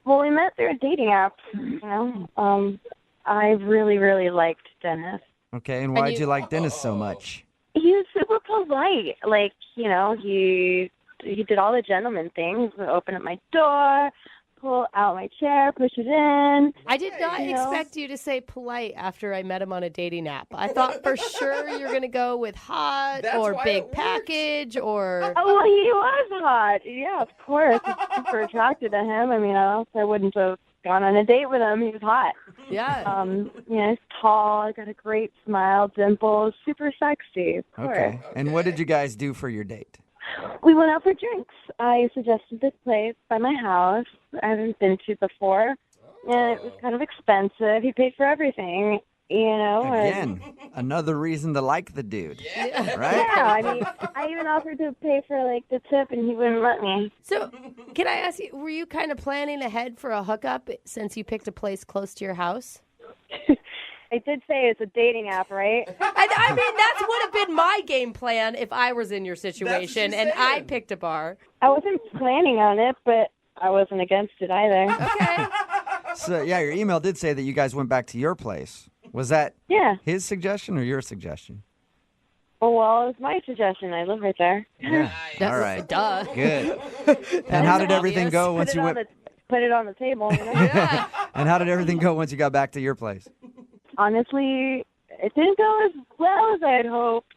P: Well, we met through a dating app, you know. I really, really liked Dennis.
B: Okay, and why'd you like Dennis so much?
P: He was super polite. Like, you know, he did all the gentleman things. Open up my door, pull out my chair, push it in.
C: I did not expect you to say polite after I met him on a dating app. I thought for sure you're going to go with hot or big package or...
P: Oh, well, he was hot. Yeah, of course. I was super attracted to him. I mean, else I wouldn't have gone on a date with him. He was hot.
C: Yeah.
P: You know, he's tall, got a great smile, dimples, super sexy, of course.
B: Okay, and what did you guys do for your date?
P: We went out for drinks. I suggested this place by my house I haven't been to before, and it was kind of expensive. He paid for everything, you know.
B: Again, another reason to like the dude.
C: Yeah.
B: Right?
P: Yeah, I mean, I even offered to pay for, like, the tip, and he wouldn't let me.
C: So, can I ask you, were you kind of planning ahead for a hookup since you picked a place close to your house?
P: I did say it's a dating app, right?
C: I mean, that would have been my game plan if I was in your situation and I picked a bar.
P: I wasn't planning on it, but I wasn't against it either.
C: Okay.
B: So, yeah, your email did say that you guys went back to your place. Was that his suggestion or your suggestion?
P: Oh, well, it was my suggestion. I live right there.
B: Yeah. All right.
C: Duh.
B: Good. And how did everything go once you went?
P: Put it on the table. You know?
B: And how did everything go once you got back to your place?
P: Honestly, it didn't go as well as I had hoped.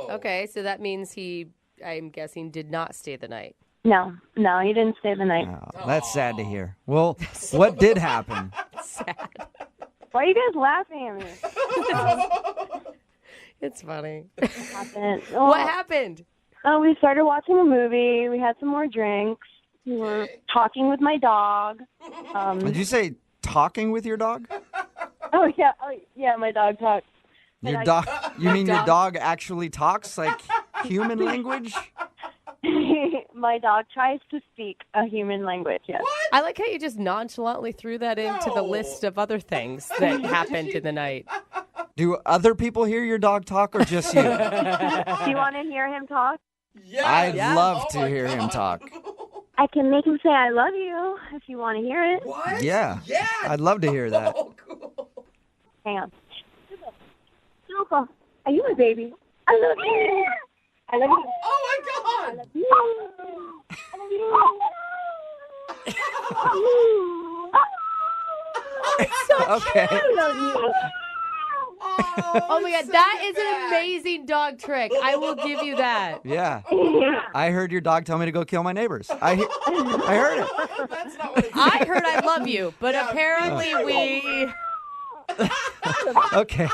C: Okay, so that means he, I'm guessing, did not stay the night.
P: No, he didn't stay the night.
B: Oh, that's sad to hear. Well, what did happen?
C: Sad.
P: Why are you guys laughing at me?
C: It's funny.
P: What
C: happened?
P: Oh, we started watching a movie. We had some more drinks. We were talking with my dog.
B: Did you say talking with your dog?
P: Oh, yeah, my dog talks.
B: Your dog? You mean your dog actually talks like human language?
P: My dog tries to speak a human language, yes.
C: I like how you just nonchalantly threw that into the list of other things that happened in the night.
B: Do other people hear your dog talk or just you?
P: Do you want to hear him talk?
B: I'd love to hear him talk.
P: I can make him say I love you if you want to hear it.
B: Yeah. I'd love to hear that.
J: Hang on. Jubal, are you a baby? I love you. I love you.
D: Oh my God!
J: I love you. I love you.
C: It's so
B: Okay.
C: cute.
J: I love you.
C: Oh my God, that is an amazing dog trick. I will give you that.
B: Yeah. I heard your dog tell me to go kill my neighbors. I heard it.
D: That's not what it
C: I heard I love you, but apparently we...
B: Okay.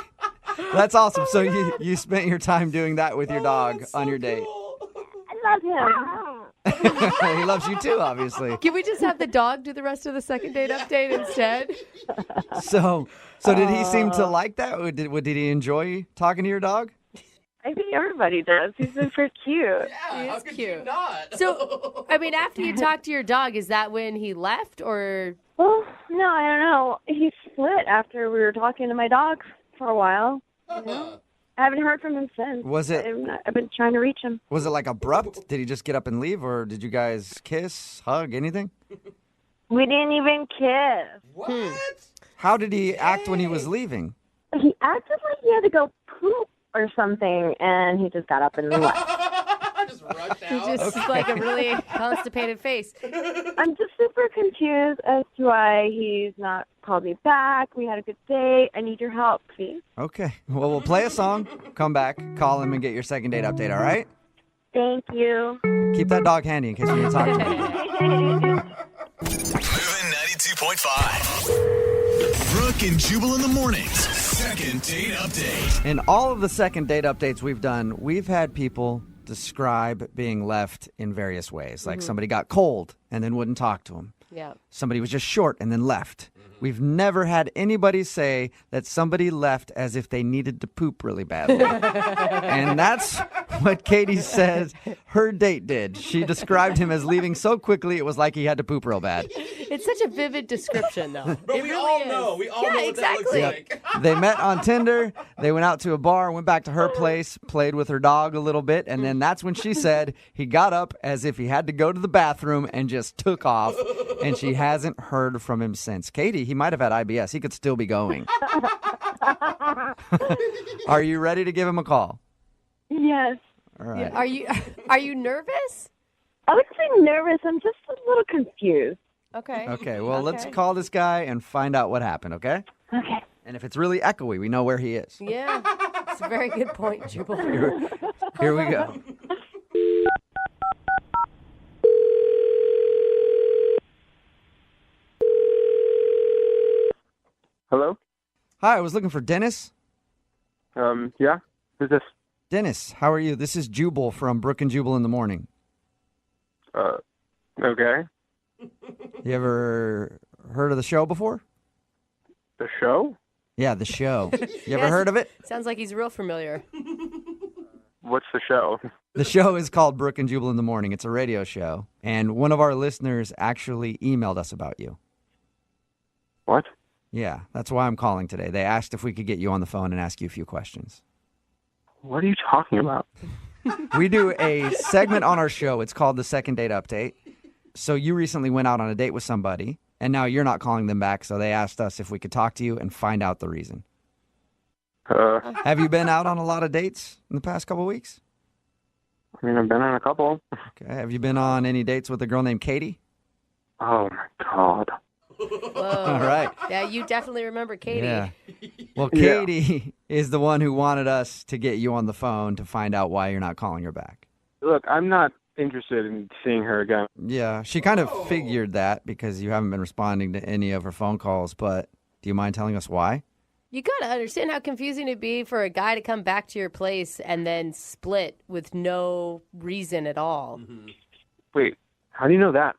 B: That's awesome. So you spent your time doing that with your dog on your date.
J: I love him.
B: He loves you too, obviously.
C: Can we just have the dog do the rest of the second date update instead?
B: So did he seem to like that? Or did he enjoy talking to your dog?
J: I think everybody does. He's super cute.
D: Yeah, how could you not?
C: So, I mean, after you talked to your dog, is that when he left or...
J: Well, no, I don't know. He split after we were talking to my dog for a while. You know? I haven't heard from him since.
B: Was it-
J: I've been trying to reach him.
B: Was it like abrupt? Did he just get up and leave, or did you guys kiss, hug, anything?
J: We didn't even kiss.
D: What?
B: How did he act when he was leaving?
J: He acted like he had to go poop or something, and he just got up and left.
D: Just rushed
C: He
D: out.
C: just like a really constipated face.
J: I'm just super confused as to why he's not called me back. We had a good date. I need your help, please.
B: Okay. Well, we'll play a song, come back, call him, and get your second date update, all right?
J: Thank you.
B: Keep that dog handy in case you need to talk to him.
A: Moving 92.5. Brooke and Jubal in the mornings. Second date update.
B: In all of the second date updates we've done, we've had people describe being left in various ways. Like somebody got cold and then wouldn't talk to him.
C: Yeah.
B: Somebody was just short and then left. We've never had anybody say that somebody left as if they needed to poop really badly. And that's what Katie says her date did. She described him as leaving so quickly it was like he had to poop real bad.
C: It's such a vivid description, though.
D: But
C: It
D: we
C: really
D: all
C: is.
D: know. We all
C: Yeah,
D: know what
C: exactly.
D: that looks like.
B: They met on Tinder. They went out to a bar, went back to her place, played with her dog a little bit, and then that's when she said he got up as if he had to go to the bathroom and just took off, and she hasn't heard from him since. Katie, he might have had IBS. He could still be going. Are you ready to give him a call?
J: Yes.
B: All right.
C: Are you nervous?
J: I wouldn't say nervous. I'm just a little confused.
C: Okay.
B: Okay, well, let's call this guy and find out what happened, okay?
J: Okay.
B: And if it's really echoey, we know where he is.
C: Yeah. It's a very good point, Jubal.
B: Here we go.
I: Hello?
B: Hi, I was looking for Dennis.
I: Yeah? Who's this?
B: Dennis, how are you? This is Jubal from Brooke and Jubal in the morning.
I: Okay.
B: You ever heard of the show before?
I: The show?
B: Yeah, the show. You ever
C: Yes.
B: heard of it?
C: Sounds like he's real familiar.
I: What's the show?
B: The show is called Brooke and Jubal in the morning. It's a radio show. And one of our listeners actually emailed us about you.
I: What?
B: Yeah, that's why I'm calling today. They asked if we could get you on the phone and ask you a few questions.
I: What are you talking about?
B: We do a segment on our show. It's called the Second Date Update. So you recently went out on a date with somebody, and now you're not calling them back, so they asked us if we could talk to you and find out the reason. Have you been out on a lot of dates in the past couple of weeks?
I: I mean, I've been on a couple.
B: Okay. Have you been on any dates with a girl named Katie?
I: Oh, my God.
C: Whoa.
B: All right.
C: Yeah, you definitely remember Katie.
B: Yeah. Well,
I: Yeah.
B: Katie is the one who wanted us to get you on the phone to find out why you're not calling her back.
I: Look, I'm not interested in seeing her again.
B: Yeah, she kind of figured that because you haven't been responding to any of her phone calls, but do you mind telling us why?
C: You got to understand how confusing it'd be for a guy to come back to your place and then split with no reason at all.
I: Wait, how do you know that?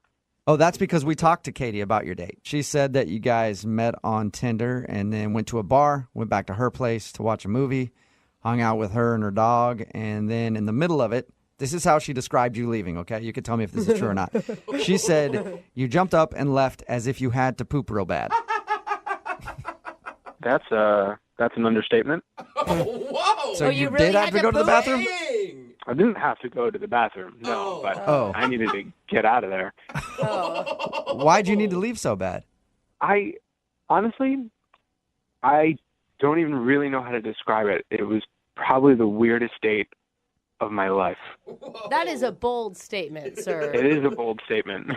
B: Oh, that's because we talked to Katie about your date. She said that you guys met on Tinder and then went to a bar, went back to her place to watch a movie, hung out with her and her dog, and then in the middle of it, this is how she described you leaving, okay? You can tell me if this is true or not. She said you jumped up and left as if you had to poop real bad.
I: That's an understatement.
D: Whoa!
B: So you
C: really
B: did have
C: had
B: to
C: to
B: go to the
C: poop?
B: bathroom?
D: Dang.
I: I didn't have to go to the bathroom, no, but I needed to get out of there.
B: Why'd you need to leave so bad?
I: I honestly
Q: don't even really know how to describe it. It was probably the weirdest date of my life.
C: That is a bold statement, sir.
Q: It is a bold statement.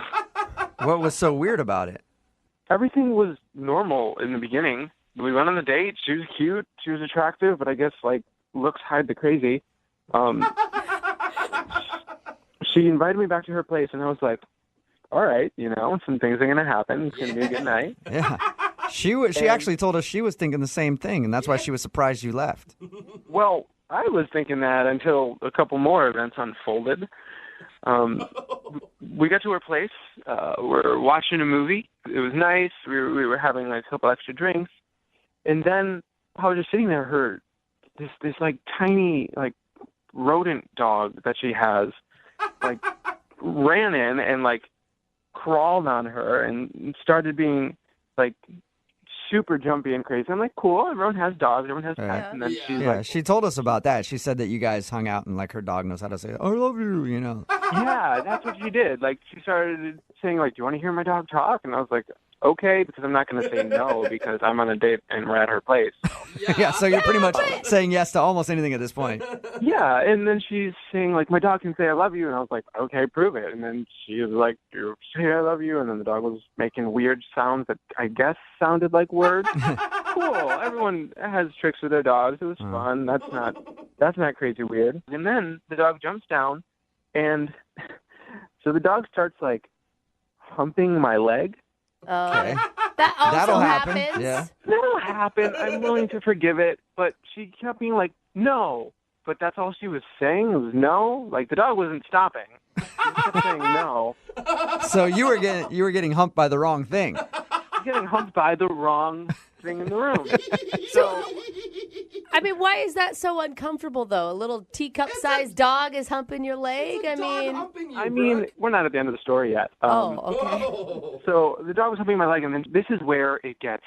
B: What was so weird about it?
Q: Everything was normal in the beginning. We went on the date. She was cute. She was attractive, but I guess, like, looks hide the crazy. She invited me back to her place, and I was like, all right, some things are going to happen. It's going to be a good night.
B: Yeah. She actually told us she was thinking the same thing, and that's why she was surprised you left.
Q: Well, I was thinking that until a couple more events unfolded. We got to her place. We're watching a movie. It was nice. We were having like a couple extra drinks, and then I was just sitting there. This like tiny like rodent dog that she has, like ran in and like crawled on her and started being like super jumpy and crazy. I'm like, cool. Everyone has dogs. Everyone has pets. And then she's like,
B: she told us about that. She said that you guys hung out and like her dog knows how to say, I love you,
Q: Yeah, that's what she did. Like she started saying like, do you want to hear my dog talk? And I was like, okay, because I'm not going to say no because I'm on a date and we're at her place.
B: Yeah, so you're pretty much saying yes to almost anything at this point.
Q: Yeah, and then she's saying like, my dog can say I love you, and I was like, okay, prove it. And then she was like, you say I love you, and then the dog was making weird sounds that I guess sounded like words. Cool. Everyone has tricks with their dogs. It was fun. That's not crazy weird. And then the dog jumps down, and so the dog starts like humping my leg.
B: Okay.
C: That also
B: That'll happen.
C: happens.
B: Yeah.
Q: That'll happen. I'm willing to forgive it. But she kept being like, no. But that's all she was saying was no. Like the dog wasn't stopping. She kept saying no.
B: So you were getting humped by the wrong thing.
Q: Getting humped by the wrong thing in the room. So
C: I mean, why is that so uncomfortable, though? A little teacup-sized dog is humping your leg?
Q: I mean, we're not at the end of the story yet.
C: Okay.
Q: So the dog was humping my leg, and then this is where it gets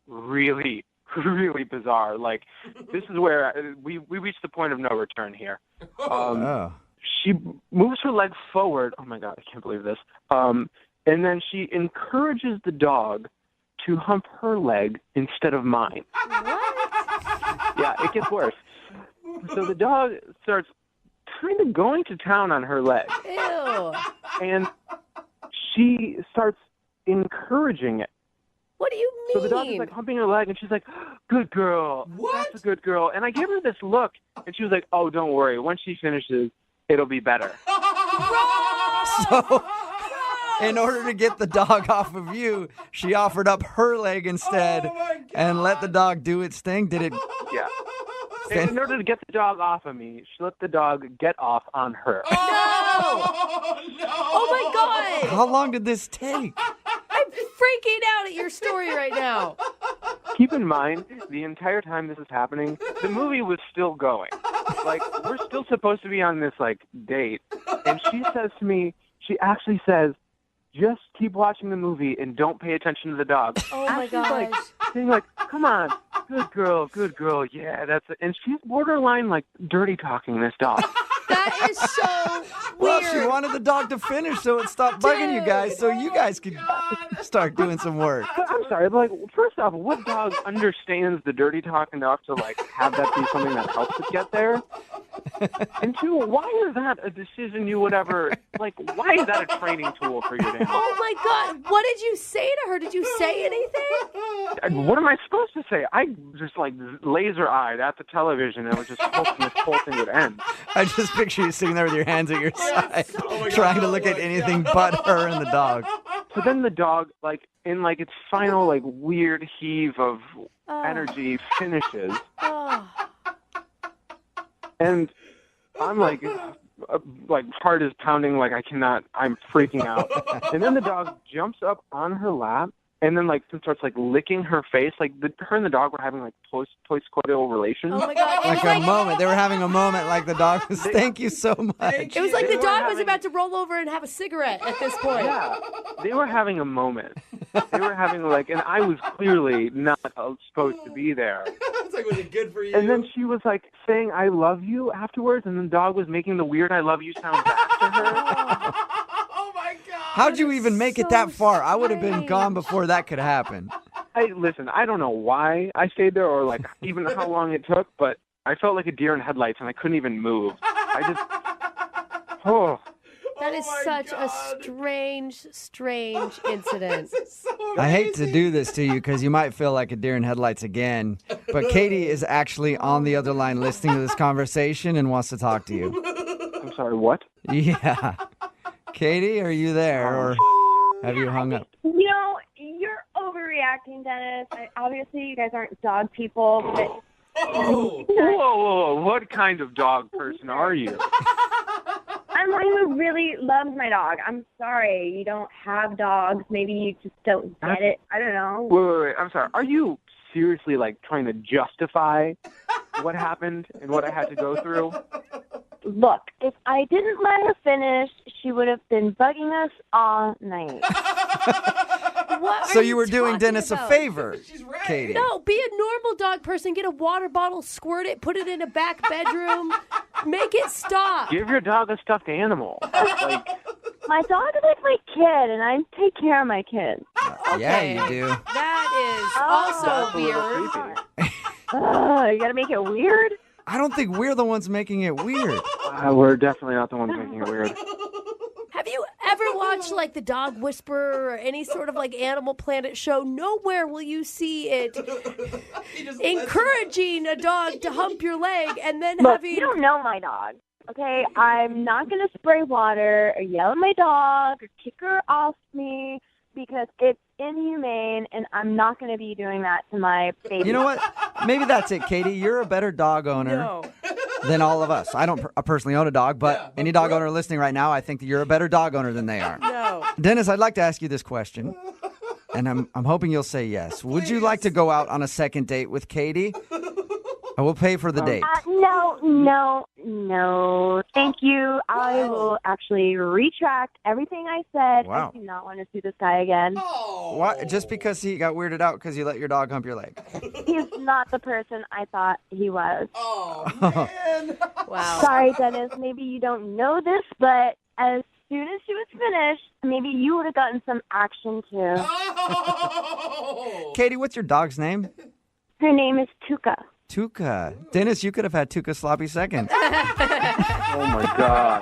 Q: really, really bizarre. Like, this is where we reached the point of no return here. She moves her leg forward. Oh, my God, I can't believe this. And then she encourages the dog to hump her leg instead of mine.
C: What?
Q: Yeah, it gets worse. So the dog starts kind of going to town on her leg.
C: Ew.
Q: And she starts encouraging it.
C: What do you mean?
Q: So the dog is like humping her leg, and she's like, good girl.
D: What?
Q: That's a good girl. And I gave her this look, and she was like, oh, don't worry. Once she finishes, it'll be better.
B: So in order to get the dog off of you, she offered up her leg instead and let the dog do its thing. Did it?
Q: Yeah. In order to get the dog off of me, she let the dog get off on her.
C: No! Oh, my God!
B: How long did this take?
C: I'm freaking out at your story right now.
Q: Keep in mind, the entire time this is happening, the movie was still going. Like, we're still supposed to be on this, like, date. And she says to me, she actually says, just keep watching the movie and don't pay attention to the dog.
C: Oh, my
Q: She's
C: gosh.
Q: like, saying like, come on, good girl, yeah, that's it. And she's borderline, like, dirty talking this dog.
C: That is so
B: Well,
C: weird.
B: she wanted the dog to finish so it stopped bugging you guys so you guys could start doing some work.
Q: But I'm sorry, but, like, first off, what dog understands the dirty talk enough to, like, have that be something that helps it get there? And two, why is that a decision you would ever, like, why is that a training tool for your animal?
C: Oh, my God. What did you say to her? Did you say anything?
Q: What am I supposed to say? I just, like, laser-eyed at the television and was just hoping this whole thing would end.
B: I just picture you sitting there with your hands at your side, trying to look at anything but her and the dog.
Q: So then the dog, like, in, like, its final, like, weird heave of energy finishes. And I'm like heart is pounding, like I cannot, I'm freaking out. And then the dog jumps up on her lap and then like starts like licking her face. Like her and the dog were having like post-coital relations.
C: Oh my God.
B: Like a moment. They were having a moment like the dog was, thank you so much.
C: It was like the dog was about to roll over and have a cigarette at this point.
Q: Yeah, they were having a moment. They were having like, and I was clearly not supposed to be there.
D: It's like, was it good for you?
Q: And then she was like saying, I love you afterwards, and then the dog was making the weird I love you sound back to her.
D: Oh my God.
B: How'd you even make it that far? I would have been gone before that could happen.
Q: Listen, I don't know why I stayed there or like even how long it took, but I felt like a deer in headlights and I couldn't even move.
C: That is such a strange incident.
B: I hate to do this to you because you might feel like a deer in headlights again, but Katie is actually on the other line listening to this conversation and wants to talk to you.
Q: I'm sorry, what?
B: Yeah. Katie, are you there or have you hung up?
J: You know, you're overreacting, Dennis. Obviously, you guys aren't dog people, but...
Q: Whoa. What kind of dog person are you?
J: I'm one who really loves my dog. I'm sorry you don't have dogs. Maybe you just don't get it. I don't know.
Q: Wait. I'm sorry. Are you seriously, like, trying to justify what happened and what I had to go through?
J: Look, if I didn't let her finish, she would have been bugging us all night.
B: So you were doing Dennis a favor, Katie.
C: No, be a normal dog person. Get a water bottle, squirt it, put it in a back bedroom. Make it stop.
Q: Give your dog a stuffed animal.
J: My dog is like my kid, and I take care of my kids.
B: Yeah, you do.
C: That is also weird.
J: You gotta make it weird?
B: I don't think we're the ones making it weird.
Q: We're definitely not the ones making it weird.
C: Have you ever watched like the Dog Whisperer or any sort of like Animal Planet show? Nowhere will you see it encouraging a dog to hump your leg and then
J: Look,
C: having...
J: you don't know my dog, okay? I'm not going to spray water or yell at my dog or kick her off me because it's inhumane, and I'm not going to be doing that to my baby.
B: You know what? Maybe that's it, Katie. You're a better dog owner than all of us. I don't personally own a dog, but any dog owner listening right now, I think that you're a better dog owner than they are.
C: No.
B: Dennis, I'd like to ask you this question, and I'm hoping you'll say yes. Would you like to go out on a second date with Katie? I will pay for the date.
J: No. Thank you. I will actually retract everything I said.
B: Wow.
J: I do not want to see this guy again.
B: Why? Just because he got weirded out because you let your dog hump your leg?
J: He's not the person I thought he was.
C: Wow.
J: Sorry, Dennis. Maybe you don't know this, but as soon as she was finished, maybe you would have gotten some action too.
B: Katie, what's your dog's name?
J: Her name is Tuka.
B: Tuka. Dennis, you could have had Tuka sloppy second.
Q: Oh, my God.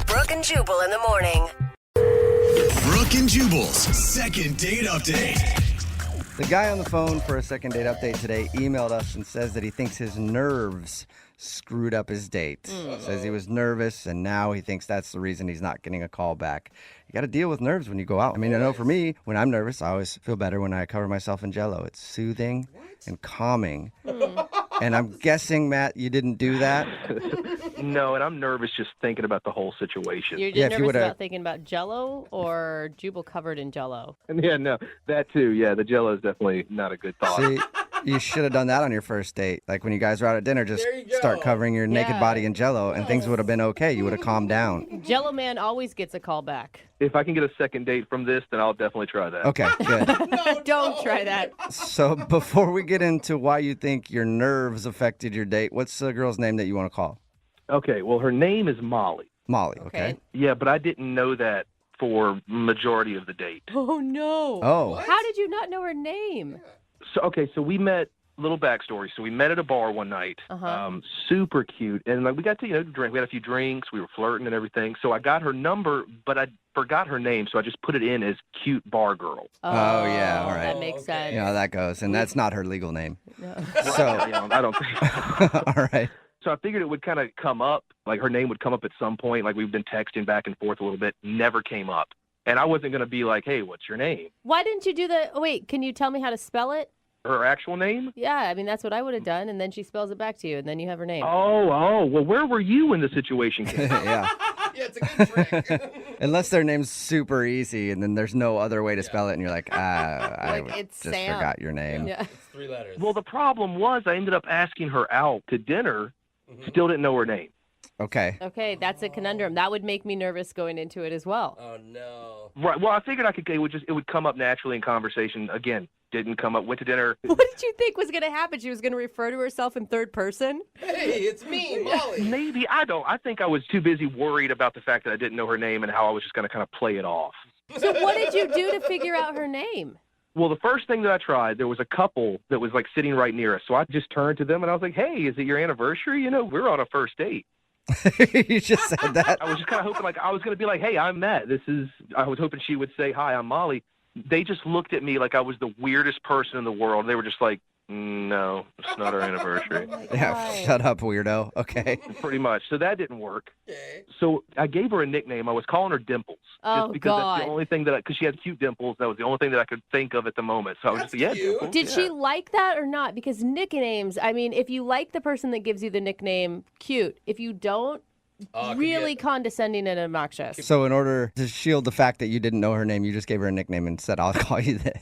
H: Brooke and Jubal in the morning.
A: Brooke and Jubal's second date update.
B: The guy on the phone for a second date update today emailed us and says that he thinks his nerves screwed up his date. Says he was nervous, and now he thinks that's the reason he's not getting a call back. You got to deal with nerves when you go out. I mean, I know for me, when I'm nervous, I always feel better when I cover myself in Jell-O. It's soothing and calming. And I'm guessing, Matt, you didn't do that?
R: No, and I'm nervous just thinking about the whole situation.
C: You're nervous about thinking about Jell-O or Jubal covered in Jell-O?
R: Yeah, no, that too. Yeah, the Jell-O is definitely not a good thought.
B: See, you should have done that on your first date. Like when you guys were out at dinner, just start covering your naked body in Jell-O, and things would have been okay. You would have calmed down.
C: Jell-O man always gets a call back.
R: If I can get a second date from this, then I'll definitely try that.
B: Okay, good.
C: Don't try that.
B: So before we get into why you think your nerves affected your date, what's the girl's name that you want to call?
R: Okay, well, her name is Molly.
B: Molly, okay.
R: Yeah, but I didn't know that for majority of the date.
C: Oh, no.
B: Oh.
C: How did you not know her name?
R: So we met, little backstory. So we met at a bar one night, super cute. And like we got to, drink. We had a few drinks. We were flirting and everything. So I got her number, but I forgot her name. So I just put it in as cute bar girl.
B: Oh, yeah, all right.
C: That makes sense.
B: You know how that goes. And that's not her legal name.
C: No.
B: So,
R: I don't think.
B: All right.
R: So I figured it would kind of come up, like her name would come up at some point. Like we've been texting back and forth a little bit. Never came up. And I wasn't going to be like, hey, what's your name?
C: Why didn't you do the... Oh, wait, can you tell me how to spell it?
R: Her actual name?
C: Yeah, I mean, that's what I would have done, and then she spells it back to you, and then you have her name.
R: Oh, well, where were you when the situation came?
B: Yeah.
D: Yeah, it's a good trick.
B: Unless their name's super easy, and then there's no other way to spell it, and you're like, I
C: it's
B: just
C: Sam.
B: forgot your name.
C: Yeah.
D: It's 3 letters.
R: Well, the problem was I ended up asking her out to dinner, still didn't know her name.
B: Okay.
C: Okay, that's a conundrum. That would make me nervous going into it as well.
D: Oh, no.
R: Right. Well, I figured it would come up naturally in conversation. Again, didn't come up. Went to dinner.
C: What did you think was going to happen? She was going to refer to herself in third person?
D: Hey, it's me, Molly.
R: Maybe. I don't. I think I was too busy worried about the fact that I didn't know her name and how I was just going to kind of play it off.
C: So what did you do to figure out her name?
R: Well, the first thing that I tried, there was a couple that was like sitting right near us. So I just turned to them and I was like, hey, is it your anniversary? You know, we're on a first date.
B: You just said that?
R: I was just kind of hoping, like, I was going to be like, hey, I'm Matt. I was hoping she would say, hi, I'm Molly. They just looked at me like I was the weirdest person in the world. They were just like, no, it's not our anniversary.
B: Yeah, shut up, weirdo. Okay.
R: Pretty much. So that didn't work. So I gave her a nickname. I was calling her Dimples.
C: Oh,
R: just because
C: God.
R: that's the only thing because she had cute dimples. That was the only thing that I could think of at the moment. So I was just, yeah, Dimples.
C: Did
R: yeah.
C: she like that or not? Because nicknames, I mean, if you like the person that gives you the nickname, cute. If you don't, really condescending and obnoxious.
B: So in order to shield the fact that you didn't know her name, you just gave her a nickname and said, I'll call you this.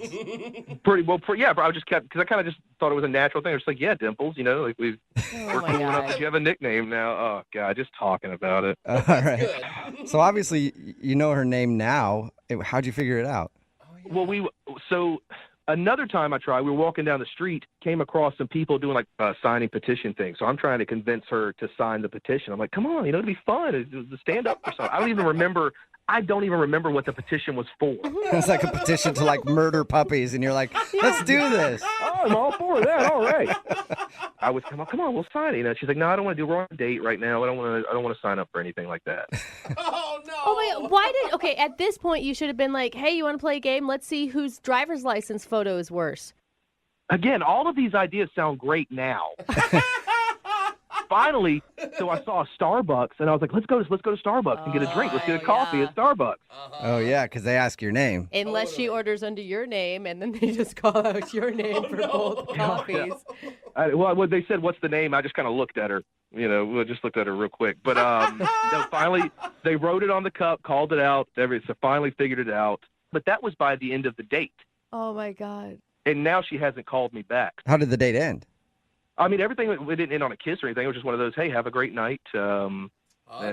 R: Yeah, but I just kept, because I kind of just thought it was a natural thing. I was just like, yeah, Dimples, you know, like we're cool enough that you have a nickname now. Oh, God, just talking about it.
B: All right. So obviously, you know her name now. How'd you figure it out?
R: Well, so another time I tried, we were walking down the street, came across some people doing like signing petition things. So I'm trying to convince her to sign the petition. I'm like, come on, you know, it'd be fun to stand up for something. I don't even remember what the petition was for.
B: It's like a petition to like murder puppies, and you're like, let's do this.
R: Oh, I'm all for that. All right. I was, come on, we'll sign it. You know, she's like, no, I don't want to do. We're on a date right now. I don't want to sign up for anything like that.
C: Oh my God. At this point you should have been like, hey, you want to play a game? Let's see whose driver's license photo is worse.
R: Again, all of these ideas sound great now. Finally, so I saw a Starbucks, and I was like, let's go to Starbucks and get a drink. Let's get a coffee at Starbucks.
B: Oh, yeah, because they ask your name.
C: Unless she orders under your name, and then they just call out your name for both coffees.
R: When they said, what's the name, I just kind of looked at her. You know, we just looked at her real quick. But no, finally, they wrote it on the cup, called it out. So finally figured it out. But that was by the end of the date.
C: Oh, my God.
R: And now she hasn't called me back.
B: How did the date end?
R: I mean, everything, it didn't end on a kiss or anything. It was just one of those, hey, have a great night. And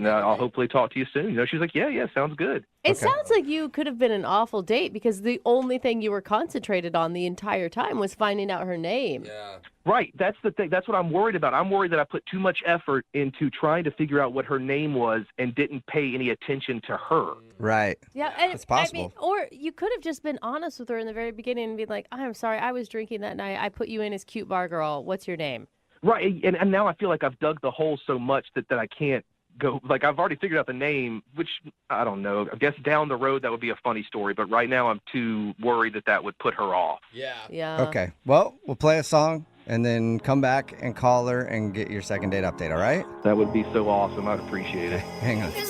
R: I'll hopefully talk to you soon. You know, she's like, yeah, sounds good.
C: It sounds like you could have been an awful date because the only thing you were concentrated on the entire time was finding out her name.
D: Yeah.
R: Right. That's the thing. That's what I'm worried about. I'm worried that I put too much effort into trying to figure out what her name was and didn't pay any attention to her.
B: Right.
C: Yeah, and
B: it's possible.
C: I mean, or you could have just been honest with her in the very beginning and be like, I'm sorry, I was drinking that night. I put you in as cute bar girl. What's your name?
R: Right. And now I feel like I've dug the hole so much that I can't go. Like, I've already figured out the name, which I don't know. I guess down the road that would be a funny story. But right now I'm too worried that would put her off.
C: Yeah.
B: Okay. Well, we'll play a song and then come back and call her and get your second date update, all right?
R: That would be so awesome. I'd appreciate it.
B: Hang on.
A: Moving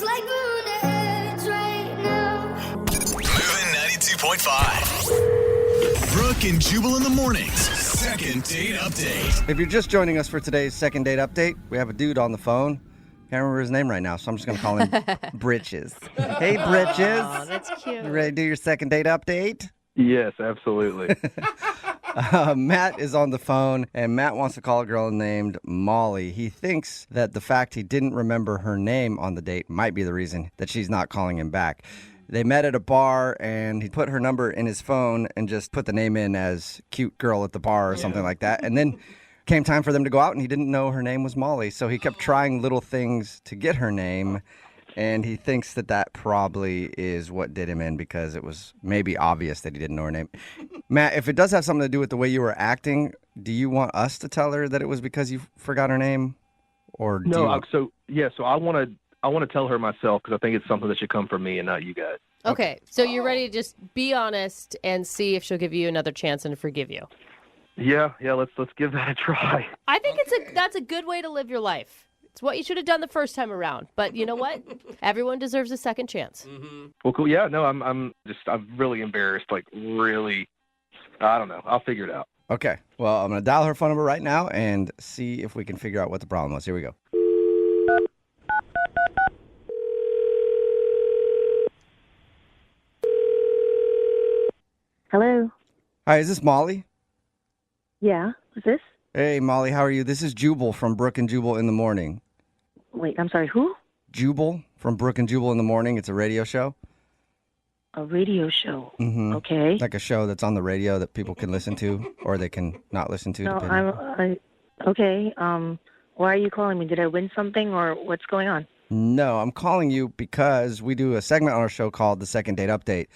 A: 92.5. Brooke and Jubal in the mornings. Second date update.
B: If you're just joining us for today's second date update, we have a dude on the phone. Can't remember his name right now, so I'm just going to call him Britches. Hey, Britches.
C: Oh, that's cute.
B: You ready to do your second date update?
R: Yes, absolutely.
B: Matt is on the phone, and Matt wants to call a girl named Molly. He thinks that the fact he didn't remember her name on the date might be the reason that she's not calling him back. They met at a bar, and he put her number in his phone and just put the name in as cute girl at the bar or something like that. And then came time for them to go out, and he didn't know her name was Molly. So he kept trying little things to get her name, and he thinks that probably is what did him in because it was maybe obvious that he didn't know her name. Matt, if it does have something to do with the way you were acting, do you want us to tell her that it was because you forgot her name? Or do
R: No,
B: you...
R: so I want to tell her myself because I think it's something that should come from me and not you guys.
C: Okay, so you're ready to just be honest and see if she'll give you another chance and forgive you.
R: Yeah, let's give that a try.
C: I think that's a good way to live your life. It's what you should have done the first time around. But you know what? Everyone deserves a second chance.
D: Mm-hmm.
R: Well, cool. Yeah, no, I'm really embarrassed. Like, really, I don't know. I'll figure it out.
B: Okay. Well, I'm going to dial her phone number right now and see if we can figure out what the problem was. Here we go.
E: Hello.
B: Hi, is this Molly?
E: Yeah. Who's this?
B: Hey, Molly, how are you? This is Jubal from Brooke and Jubal in the Morning.
E: Wait, I'm sorry, who?
B: Jubal from Brooke and Jubal in the Morning. It's a radio show.
E: A radio show.
B: Mm-hmm.
E: Okay.
B: Like a show that's on the radio that people can listen to or they can not listen to.
E: No,
B: depending.
E: okay. Why are you calling me? Did I win something or what's going on?
B: No, I'm calling you because we do a segment on our show called The Second Date Update.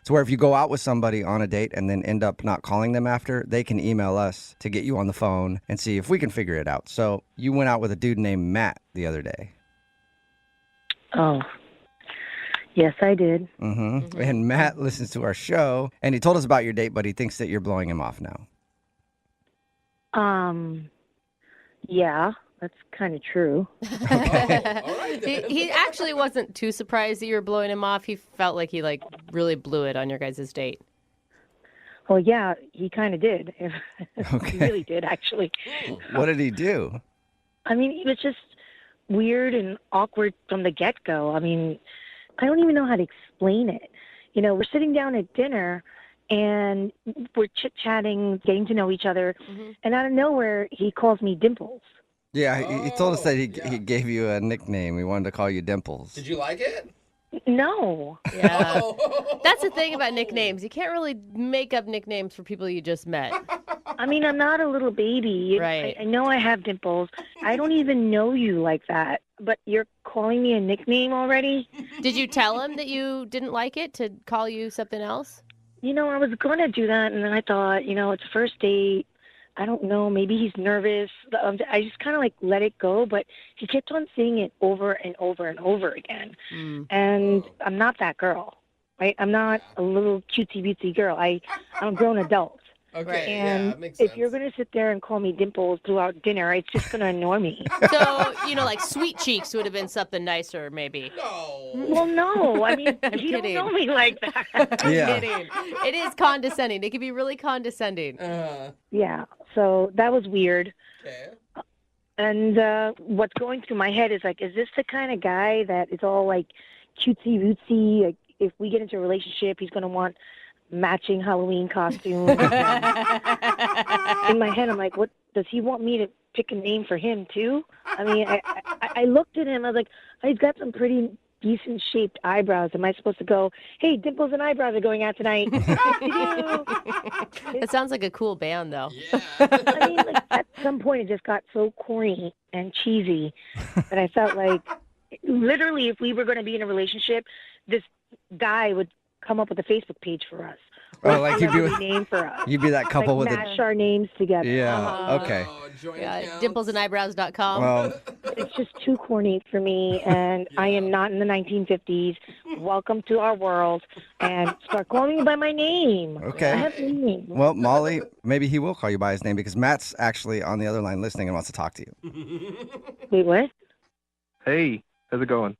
B: It's where if you go out with somebody on a date and then end up not calling them after, they can email us to get you on the phone and see if we can figure it out. So you went out with a dude named Matt the other day.
S: Oh, yes, I did.
B: Mm-hmm. And Matt listens to our show, and he told us about your date, but he thinks that you're blowing him off now.
S: Yeah, that's kind of true.
C: He actually wasn't too surprised that you were blowing him off. He felt like he really blew it on your guys' date.
S: Well, yeah, he kind of did.
B: Okay.
S: He really did, actually.
B: What did he do?
S: I mean, it was just weird and awkward from the get-go. I mean, I don't even know how to explain it. You know, we're sitting down at dinner, and we're chit-chatting, getting to know each other, and out of nowhere, he calls me Dimples.
B: Yeah, he told us that he gave you a nickname. He wanted to call you Dimples.
D: Did you like it?
S: No.
C: Yeah. That's the thing about nicknames. You can't really make up nicknames for people you just met.
S: I mean, I'm not a little baby.
C: Right.
S: I know I have dimples. I don't even know you like that. But you're calling me a nickname already?
C: Did you tell him that you didn't like it to call you something else?
S: You know, I was going to do that, and then I thought, you know, it's a first date. I don't know. Maybe he's nervous. I just kind of let it go, but he kept on saying it over and over and over again. And I'm not that girl, right? I'm not a little cutesy-bootsy girl. I'm a grown adult.
D: Okay,
S: And
D: yeah, makes sense.
S: if you're going to sit there and call me Dimples throughout dinner, it's just going to annoy me.
C: So, Sweet Cheeks would have been something nicer, maybe.
D: No.
S: Well, no. I mean,
C: I'm
S: you
C: kidding.
S: don't know me like that.
C: I'm kidding. It is condescending. It can be really condescending.
S: Yeah, so that was weird.
D: Okay.
S: And what's going through my head is is this the kind of guy that is all cutesy-rootsy? Like, if we get into a relationship, he's going to want matching Halloween costumes. In my head, I'm like, what does he want me to pick a name for him too? I mean, I looked at him. I was like, oh, he's got some pretty decent shaped eyebrows. Am I supposed to go, hey, Dimples and Eyebrows are going out tonight?
C: It sounds like a cool band, though.
S: I mean, at some point, it just got so corny and cheesy that I felt like, literally, if we were going to be in a relationship, this guy would come up with a Facebook page for us.
B: Oh, like you'd be
S: name for us.
B: You'd be that couple with
S: match our names together.
B: Yeah. Okay.
C: Yeah, dimplesandeyebrows.com.
B: Well,
S: it's just too corny for me, and I am not in the 1950s. Welcome to our world, and start calling me by my name.
B: Okay.
S: I have a name.
B: Well, Molly, maybe he will call you by his name because Matt's actually on the other line listening and wants to talk to you.
S: Wait, what?
R: Hey, how's it going?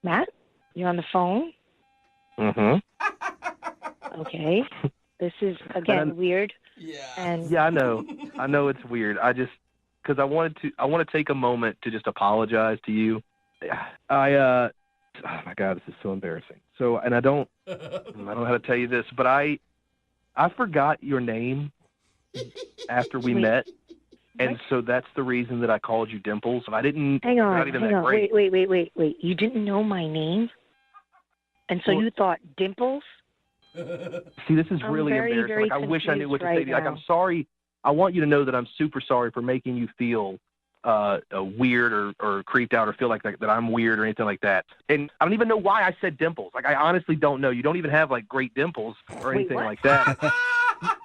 S: Matt, you're on the phone?
R: Mm-hmm.
S: Okay. This is, again, weird.
D: Yeah.
S: And
R: Yeah, I know. I know it's weird. Because I want to take a moment to just apologize to you. Oh my God, this is so embarrassing. So, and I don't know how to tell you this, but I forgot your name after we met. And so that's the reason that I called you Dimples. I didn't.
S: hang
R: not
S: on,
R: even
S: hang
R: that
S: on.
R: great.
S: Wait. You didn't know my name? And so
R: Well-
S: you thought Dimples?
R: See, this is
S: I'm
R: really
S: very,
R: embarrassing.
S: very
R: I wish I knew what to say
S: confused
R: to you.
S: right
R: I'm
S: now.
R: sorry. I want you to know that I'm super sorry for making you feel weird or creeped out or feel like that I'm weird or anything like that. And I don't even know why I said dimples. I honestly don't know. You don't even have great dimples or
S: Wait,
R: anything
S: what?
R: like that.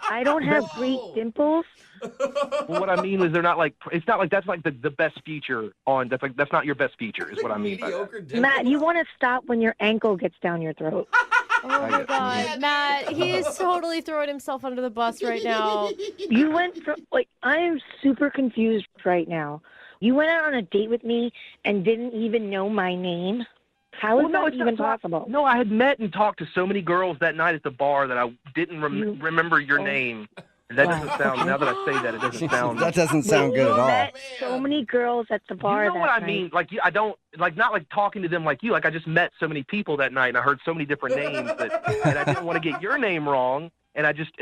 S: I don't have great dimples?
R: Well, what I mean is they're not it's not that's the best feature on that's not your best feature is what I mean by that.
S: Matt, you want to stop when your ankle gets down your throat.
C: Oh my God, Matt, he is totally throwing himself under the bus right now.
S: You went from, I am super confused right now. You went out on a date with me and didn't even know my name? How is that even possible?
R: No, I had met and talked to so many girls that night at the bar that I didn't remember your name. And that doesn't sound, now that I say that, it doesn't sound.
B: That doesn't sound good at all.
S: Met so many girls at the bar
R: You know
S: that
R: what I
S: night.
R: mean? I don't, not talking to them like you. I just met so many people that night and I heard so many different names and I didn't want to get your name wrong. And I just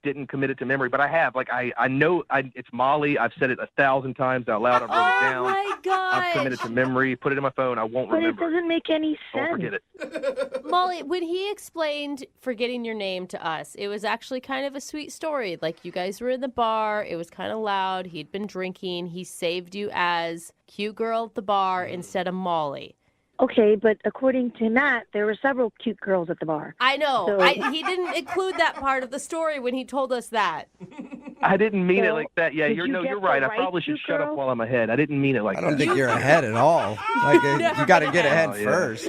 R: didn't commit it to memory, but I have. I know it's Molly. I've said it 1,000 times out loud. I've wrote it down.
C: Oh my gosh.
R: I've committed to memory. Put it in my phone. I won't
S: But
R: remember.
S: it doesn't make any sense.
R: Don't forget it.
C: Molly, when he explained forgetting your name to us, it was actually kind of a sweet story. You guys were in the bar. It was kind of loud. He'd been drinking. He saved you as cute girl at the bar instead of Molly.
S: Okay, but according to Matt, there were several cute girls at the bar.
C: I know.
S: So-
C: He didn't include that part of the story when he told us that.
R: I didn't mean it
S: So,
R: like that. Yeah,
S: did
R: you're
S: you
R: no,
S: get
R: you're
S: the
R: right. I
S: right
R: probably should
S: cute
R: shut up
S: girl?
R: while I'm ahead. I didn't mean it like
B: I
R: that.
B: don't think you're ahead at all. Like you got to get ahead
R: Oh, yeah.
B: first.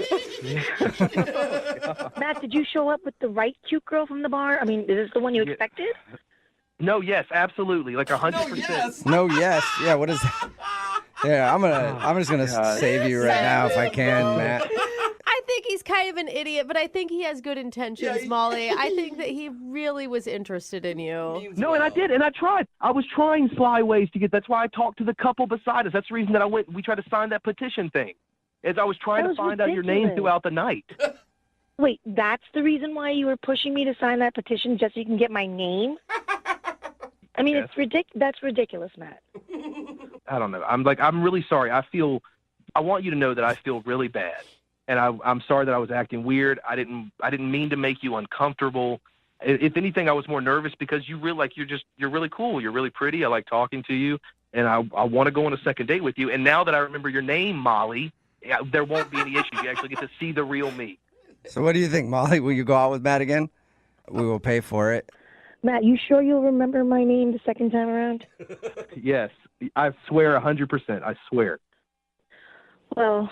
S: Matt, did you show up with the right cute girl from the bar? I mean, is this the one you expected?
R: No, yes, absolutely, like 100%.
B: No, yes. Yeah, what is that? Yeah, I'm just gonna save you right now if I can, Matt.
C: I think he's kind of an idiot, but I think he has good intentions, Molly. I think that he really was interested in you.
R: No, and I did, and I tried. I was trying sly ways to get. That's why I talked to the couple beside us. That's the reason that we tried to sign that petition thing, as I was trying
S: That
R: to
S: was
R: find out your name
S: ridiculous.
R: throughout the night.
S: Wait, that's the reason why you were pushing me to sign that petition just so you can get my name? I mean, that's ridiculous, Matt.
R: I don't know. I'm really sorry. I want you to know that I feel really bad, and I'm sorry that I was acting weird. I didn't mean to make you uncomfortable. If anything, I was more nervous because you're really cool. You're really pretty. I like talking to you, and I want to go on a second date with you. And now that I remember your name, Molly, there won't be any issues. You actually get to see the real me.
B: So what do you think, Molly? Will you go out with Matt again? We will pay for it.
S: Matt, you sure you'll remember my name the second time around?
R: Yes, I swear 100%. I swear.
S: Well,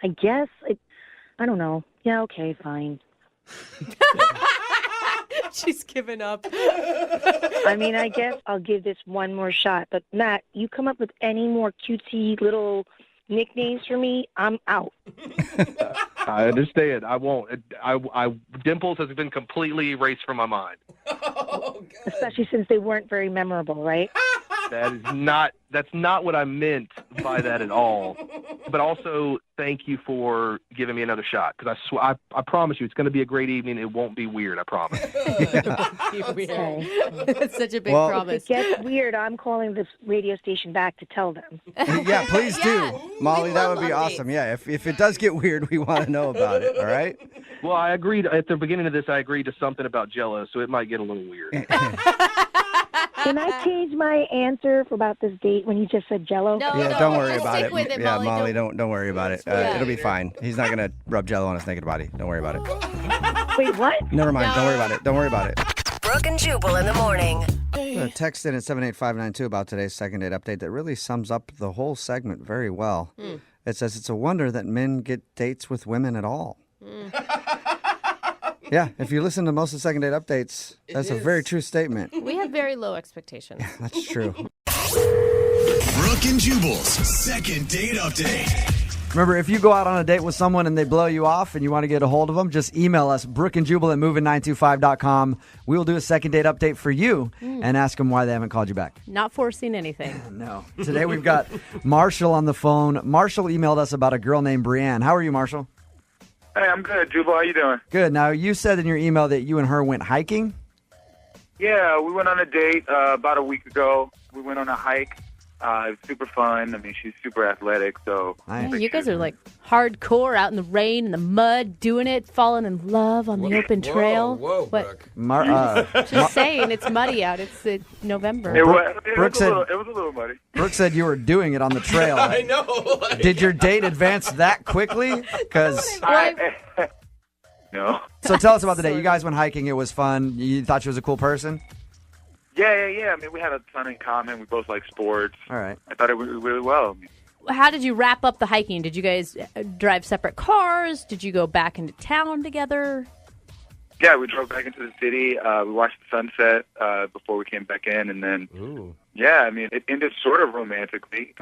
S: I guess I don't know. Yeah, okay, fine.
C: She's given up.
S: I mean, I guess I'll give this one more shot. But Matt, you come up with any more cutesy little nicknames for me, I'm out.
R: I understand. I won't. Dimples has been completely erased from my mind.
S: Especially since they weren't very memorable, right?
R: That's not what I meant by that at all. But also, thank you for giving me another shot, because I promise you, it's going to be a great evening. It won't be weird. I promise.
C: It's such a big
B: Well-
C: promise.
S: If it gets weird, I'm calling this radio station back to tell them.
B: Yeah, please do, Molly. That would be awesome. Yeah, if it does get weird, we want to know about it. All right.
R: Well, I agreed at the beginning of this. I agreed to something about Jell-O, so it might get a little weird.
S: Can I change my answer for about this date when you just said Jell-O?
B: Yeah, don't worry about
C: stick
B: it.
C: with it,
B: Yeah,
C: Molly.
B: Molly, don't worry about it.
C: Yeah.
B: It'll be fine. He's not gonna rub Jello on his naked body. Don't worry about it.
S: Wait, what?
B: Never mind. Don't worry about it. Don't worry about it.
H: Brooke and Jubal in the morning.
B: A text in at 78592 about today's second date update that really sums up the whole segment very well. It says it's a wonder that men get dates with women at all. Yeah, if you listen to most of the second date updates, that's a very true statement.
C: We have very low expectations.
B: That's true.
A: Brooke and Jubal's second date update.
B: Remember, if you go out on a date with someone and they blow you off and you want to get a hold of them, just email us, brookeandjubal@moving925.com. We will do a second date update for you and ask them why they haven't called you back.
C: Not forcing anything.
B: No. Today we've got Marshall on the phone. Marshall emailed us about a girl named Brianne. How are you, Marshall?
T: Hey, I'm good. Jubal, how you doing?
B: Good. Now, you said in your email that you and her went hiking?
T: Yeah, we went on a date about a week ago. We went on a hike. It was super fun. I mean, she's super athletic, so...
C: Yeah, you guys are like hardcore out in the rain and the mud, doing it, falling in love on the open trail.
D: Whoa,
C: What?
D: Brooke.
C: Just saying, it's muddy out. It's November.
T: It was
B: Brooke
T: a little muddy.
B: Brooke said you were doing it on the trail.
D: I know.
B: Did your date advance that quickly? Because...
T: No.
B: So tell us about the date. You guys went hiking. It was fun. You thought she was a cool person?
T: Yeah. I mean, we had a ton in common. We both like sports.
B: All right.
T: I thought it went really well.
C: How did you wrap up the hiking? Did you guys drive separate cars? Did you go back into town together?
T: Yeah, we drove back into the city. We watched the sunset before we came back in, and then...
D: Ooh.
T: Yeah, I mean, it ended sort of romantically.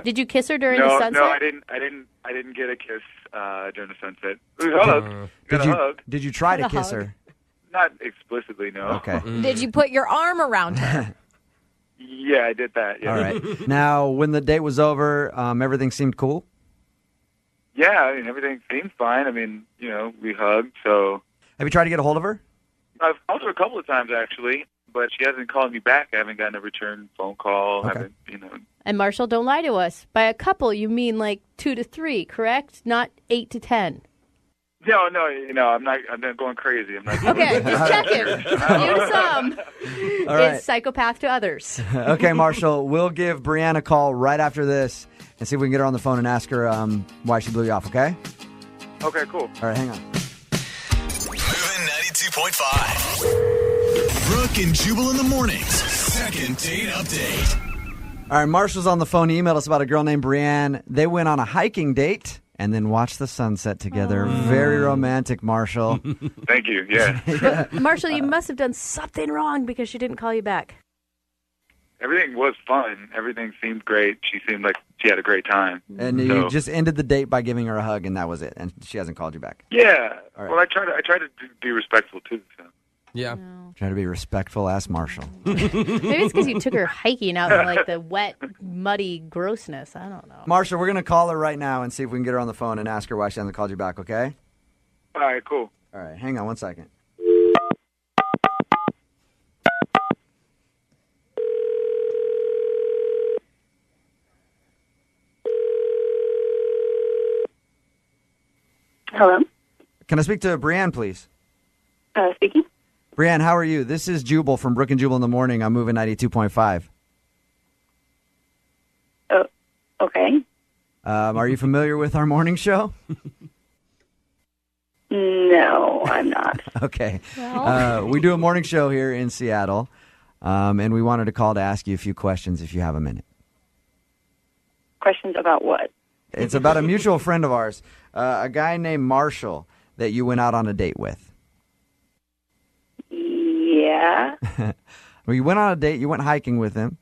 C: Did you kiss her during
T: no,
C: the sunset?
T: No, I didn't get a kiss during the sunset. We hugged. Got a hug.
B: Did you try to
C: Got a
B: kiss
C: hug.
B: her?
T: Not explicitly, no.
B: Okay.
F: Did you put your arm around her?
T: Yeah, I did that. Yeah.
B: All right. Now, when the date was over, everything seemed cool?
T: Yeah, I mean, everything seemed fine. I mean, you know, we hugged, so...
B: Have you tried to get a hold of her?
T: I've called her a couple of times, actually, but she hasn't called me back. I haven't gotten a return phone call.
B: Okay.
T: Haven't, you know...
C: And Marshall, don't lie to us. By a couple, you mean like 2 to 3, correct? Not 8 to 10.
T: No, you know, I'm not going crazy. I'm not.
C: Okay, just checking. You some
B: All right.
C: is psychopath to others.
B: Okay, Marshall, we'll give Brianna a call right after this, and see if we can get her on the phone and ask her why she blew you off, okay?
T: Okay, cool.
B: All right, hang on.
A: Moving 92.5. Brooke and Jubal in the mornings. Second date update.
B: All right, Marshall's on the phone. He emailed us about a girl named Brienne. They went on a hiking date and then watched the sunset together. Very romantic, Marshall.
T: Thank you. Yeah.
C: Marshall, you must have done something wrong because she didn't call you back.
T: Everything was fun. Everything seemed great. She seemed like she had a great time.
B: And you just ended the date by giving her a hug, and that was it. And she hasn't called you back.
T: Yeah.
B: All right.
T: Well, I try to be respectful too. So.
D: Yeah.
B: Try to be respectful. Ask Marshall.
C: Maybe it's because you took her hiking out in like the wet, muddy grossness. I don't know.
B: Marshall, we're going to call her right now and see if we can get her on the phone and ask her why she hasn't called you back, okay?
T: All right, cool.
B: All right, hang on one second.
P: Hello?
B: Can I speak to Brienne, please?
P: Speaking.
B: Brienne, how are you? This is Jubal from Brooke and Jubal in the morning. I'm moving 92.5.
P: Okay.
B: Are you familiar with our morning show?
P: No, I'm not.
B: Okay. We do a morning show here in Seattle, and we wanted to call to ask you a few questions if you have a minute.
P: Questions about what?
B: It's about a mutual friend of ours, a guy named Marshall that you went out on a date with.
P: Yeah.
B: Well, you went on a date, you went hiking with him,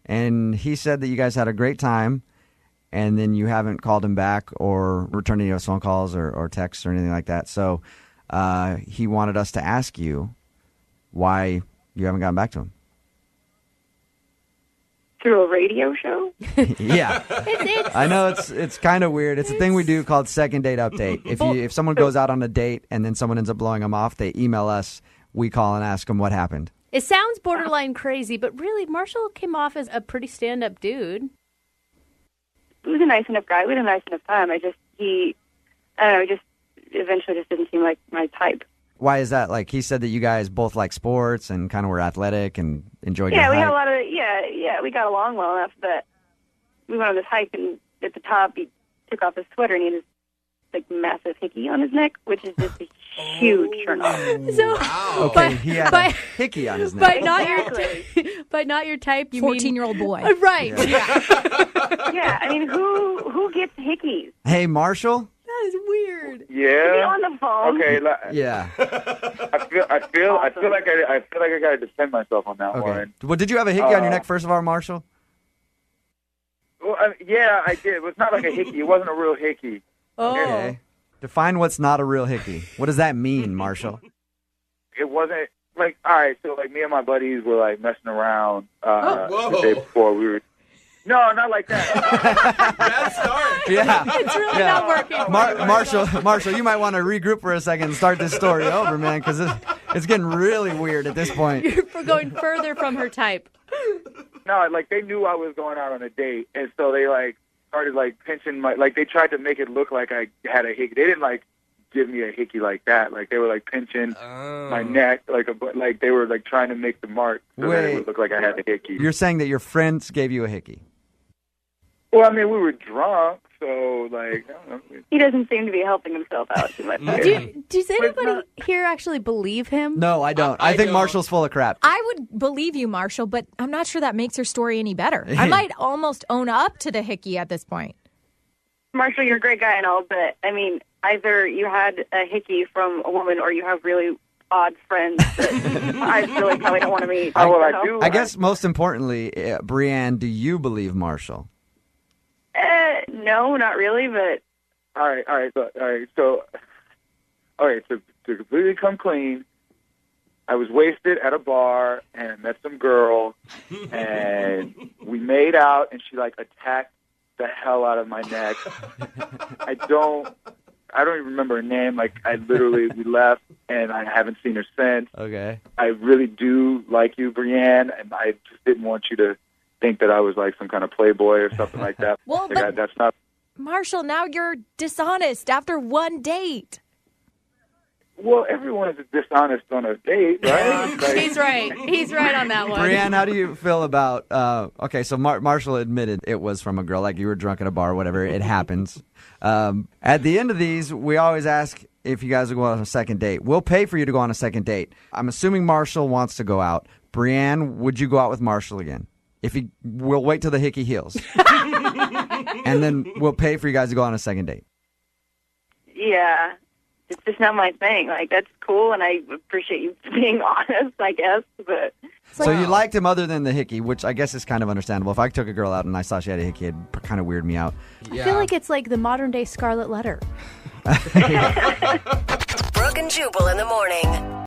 B: and he said that you guys had a great time, and then you haven't called him back or returned any of his phone calls or texts or anything like that. So he wanted us to ask you why you haven't gotten back to him.
P: Through a radio show?
B: Yeah. I know it's kind of weird. It's a thing we do called second date update. If someone goes out on a date and then someone ends up blowing them off, they email us. We call and ask them what happened.
C: It sounds borderline crazy, but really, Marshall came off as a pretty stand-up dude.
P: He was a nice enough guy. We had a nice enough time. He eventually just didn't seem like my type.
B: Why is that? Like, he said that you guys both like sports and kind of were athletic and enjoyed your
P: Yeah, we
B: hike.
P: had a lot of, we got along well enough, but we went on this hike, and at the top, he took off his sweater, and he had this, like, massive hickey on his neck, which is just a huge turn off.
C: So,
B: Okay, he had a hickey on his neck.
C: But not your type. You
F: 14-year-old boy.
C: Right.
P: Yeah, I mean, who gets hickeys?
B: Hey, Marshall?
C: That is weird.
T: Yeah.
P: Is he on the phone?
T: Okay.
B: Yeah.
T: I feel like I gotta defend myself on that one.
B: Well, did you have a hickey on your neck, first of all, Marshall?
T: Well, yeah, I did. It was not like a hickey. It wasn't a real hickey.
B: Okay. Define what's not a real hickey. What does that mean, Marshall?
T: It wasn't like, all right, so like me and my buddies were like messing around the day before. We were no, not like that.
D: Bad start.
B: Yeah.
C: It's really not working.
B: Marshall, you might want to regroup for a second and start this story over, man, because it's getting really weird at this point.
C: You're going further from her type.
T: No, like they knew I was going out on a date, and so they like started like pinching my, like they tried to make it look like I had a hickey. They didn't like give me a hickey like that. Like they were like pinching my neck, like they were like trying to make the mark so that it would look like I had a hickey.
B: You're saying that your friends gave you a hickey?
T: Well, I mean, we were drunk, so like I don't know.
P: He doesn't seem to be helping himself out too much.
C: Does anybody here actually believe him?
B: No, I don't. I think
C: don't.
B: Marshall's full of crap.
F: I would believe you, Marshall, but I'm not sure that makes your story any better. I might almost own up to the hickey at this point.
P: Marshall, you're a great guy and all, but I mean, either you had a hickey from a woman or you have really odd friends that I really probably don't want to meet.
B: I guess most importantly, Brienne, do you believe Marshall?
P: No, not really, but
T: All right. So to completely come clean, I was wasted at a bar and I met some girl, and we made out, and she like attacked the hell out of my neck. I don't even remember her name. Like we left, and I haven't seen her since.
B: Okay.
T: I really do like you, Brienne, and I just didn't want you to think that I was like some kind of playboy or something like that.
F: Well,
T: like, that's not.
F: Marshall, now you're dishonest after one date.
T: well, everyone is dishonest on a date, right? Like,
C: He's right. He's right on that one.
B: Brianne, how do you feel about, okay, so Marshall admitted it was from a girl, like you were drunk at a bar, whatever, it happens. At the end of these, we always ask if you guys will go on a second date. We'll pay for you to go on a second date. I'm assuming Marshall wants to go out. Brianne, would you go out with Marshall again? We'll wait till the hickey heals. And then we'll pay for you guys to go on a second date.
P: Yeah. It's just not my thing. Like, that's cool, and I appreciate you being honest, I guess, but...
B: So you liked him other than the hickey, which I guess is kind of understandable. If I took a girl out and I saw she had a hickey, it'd kind of weird me out.
C: I feel like it's like the modern day Scarlet Letter.
H: Brooke and Jubal in the morning.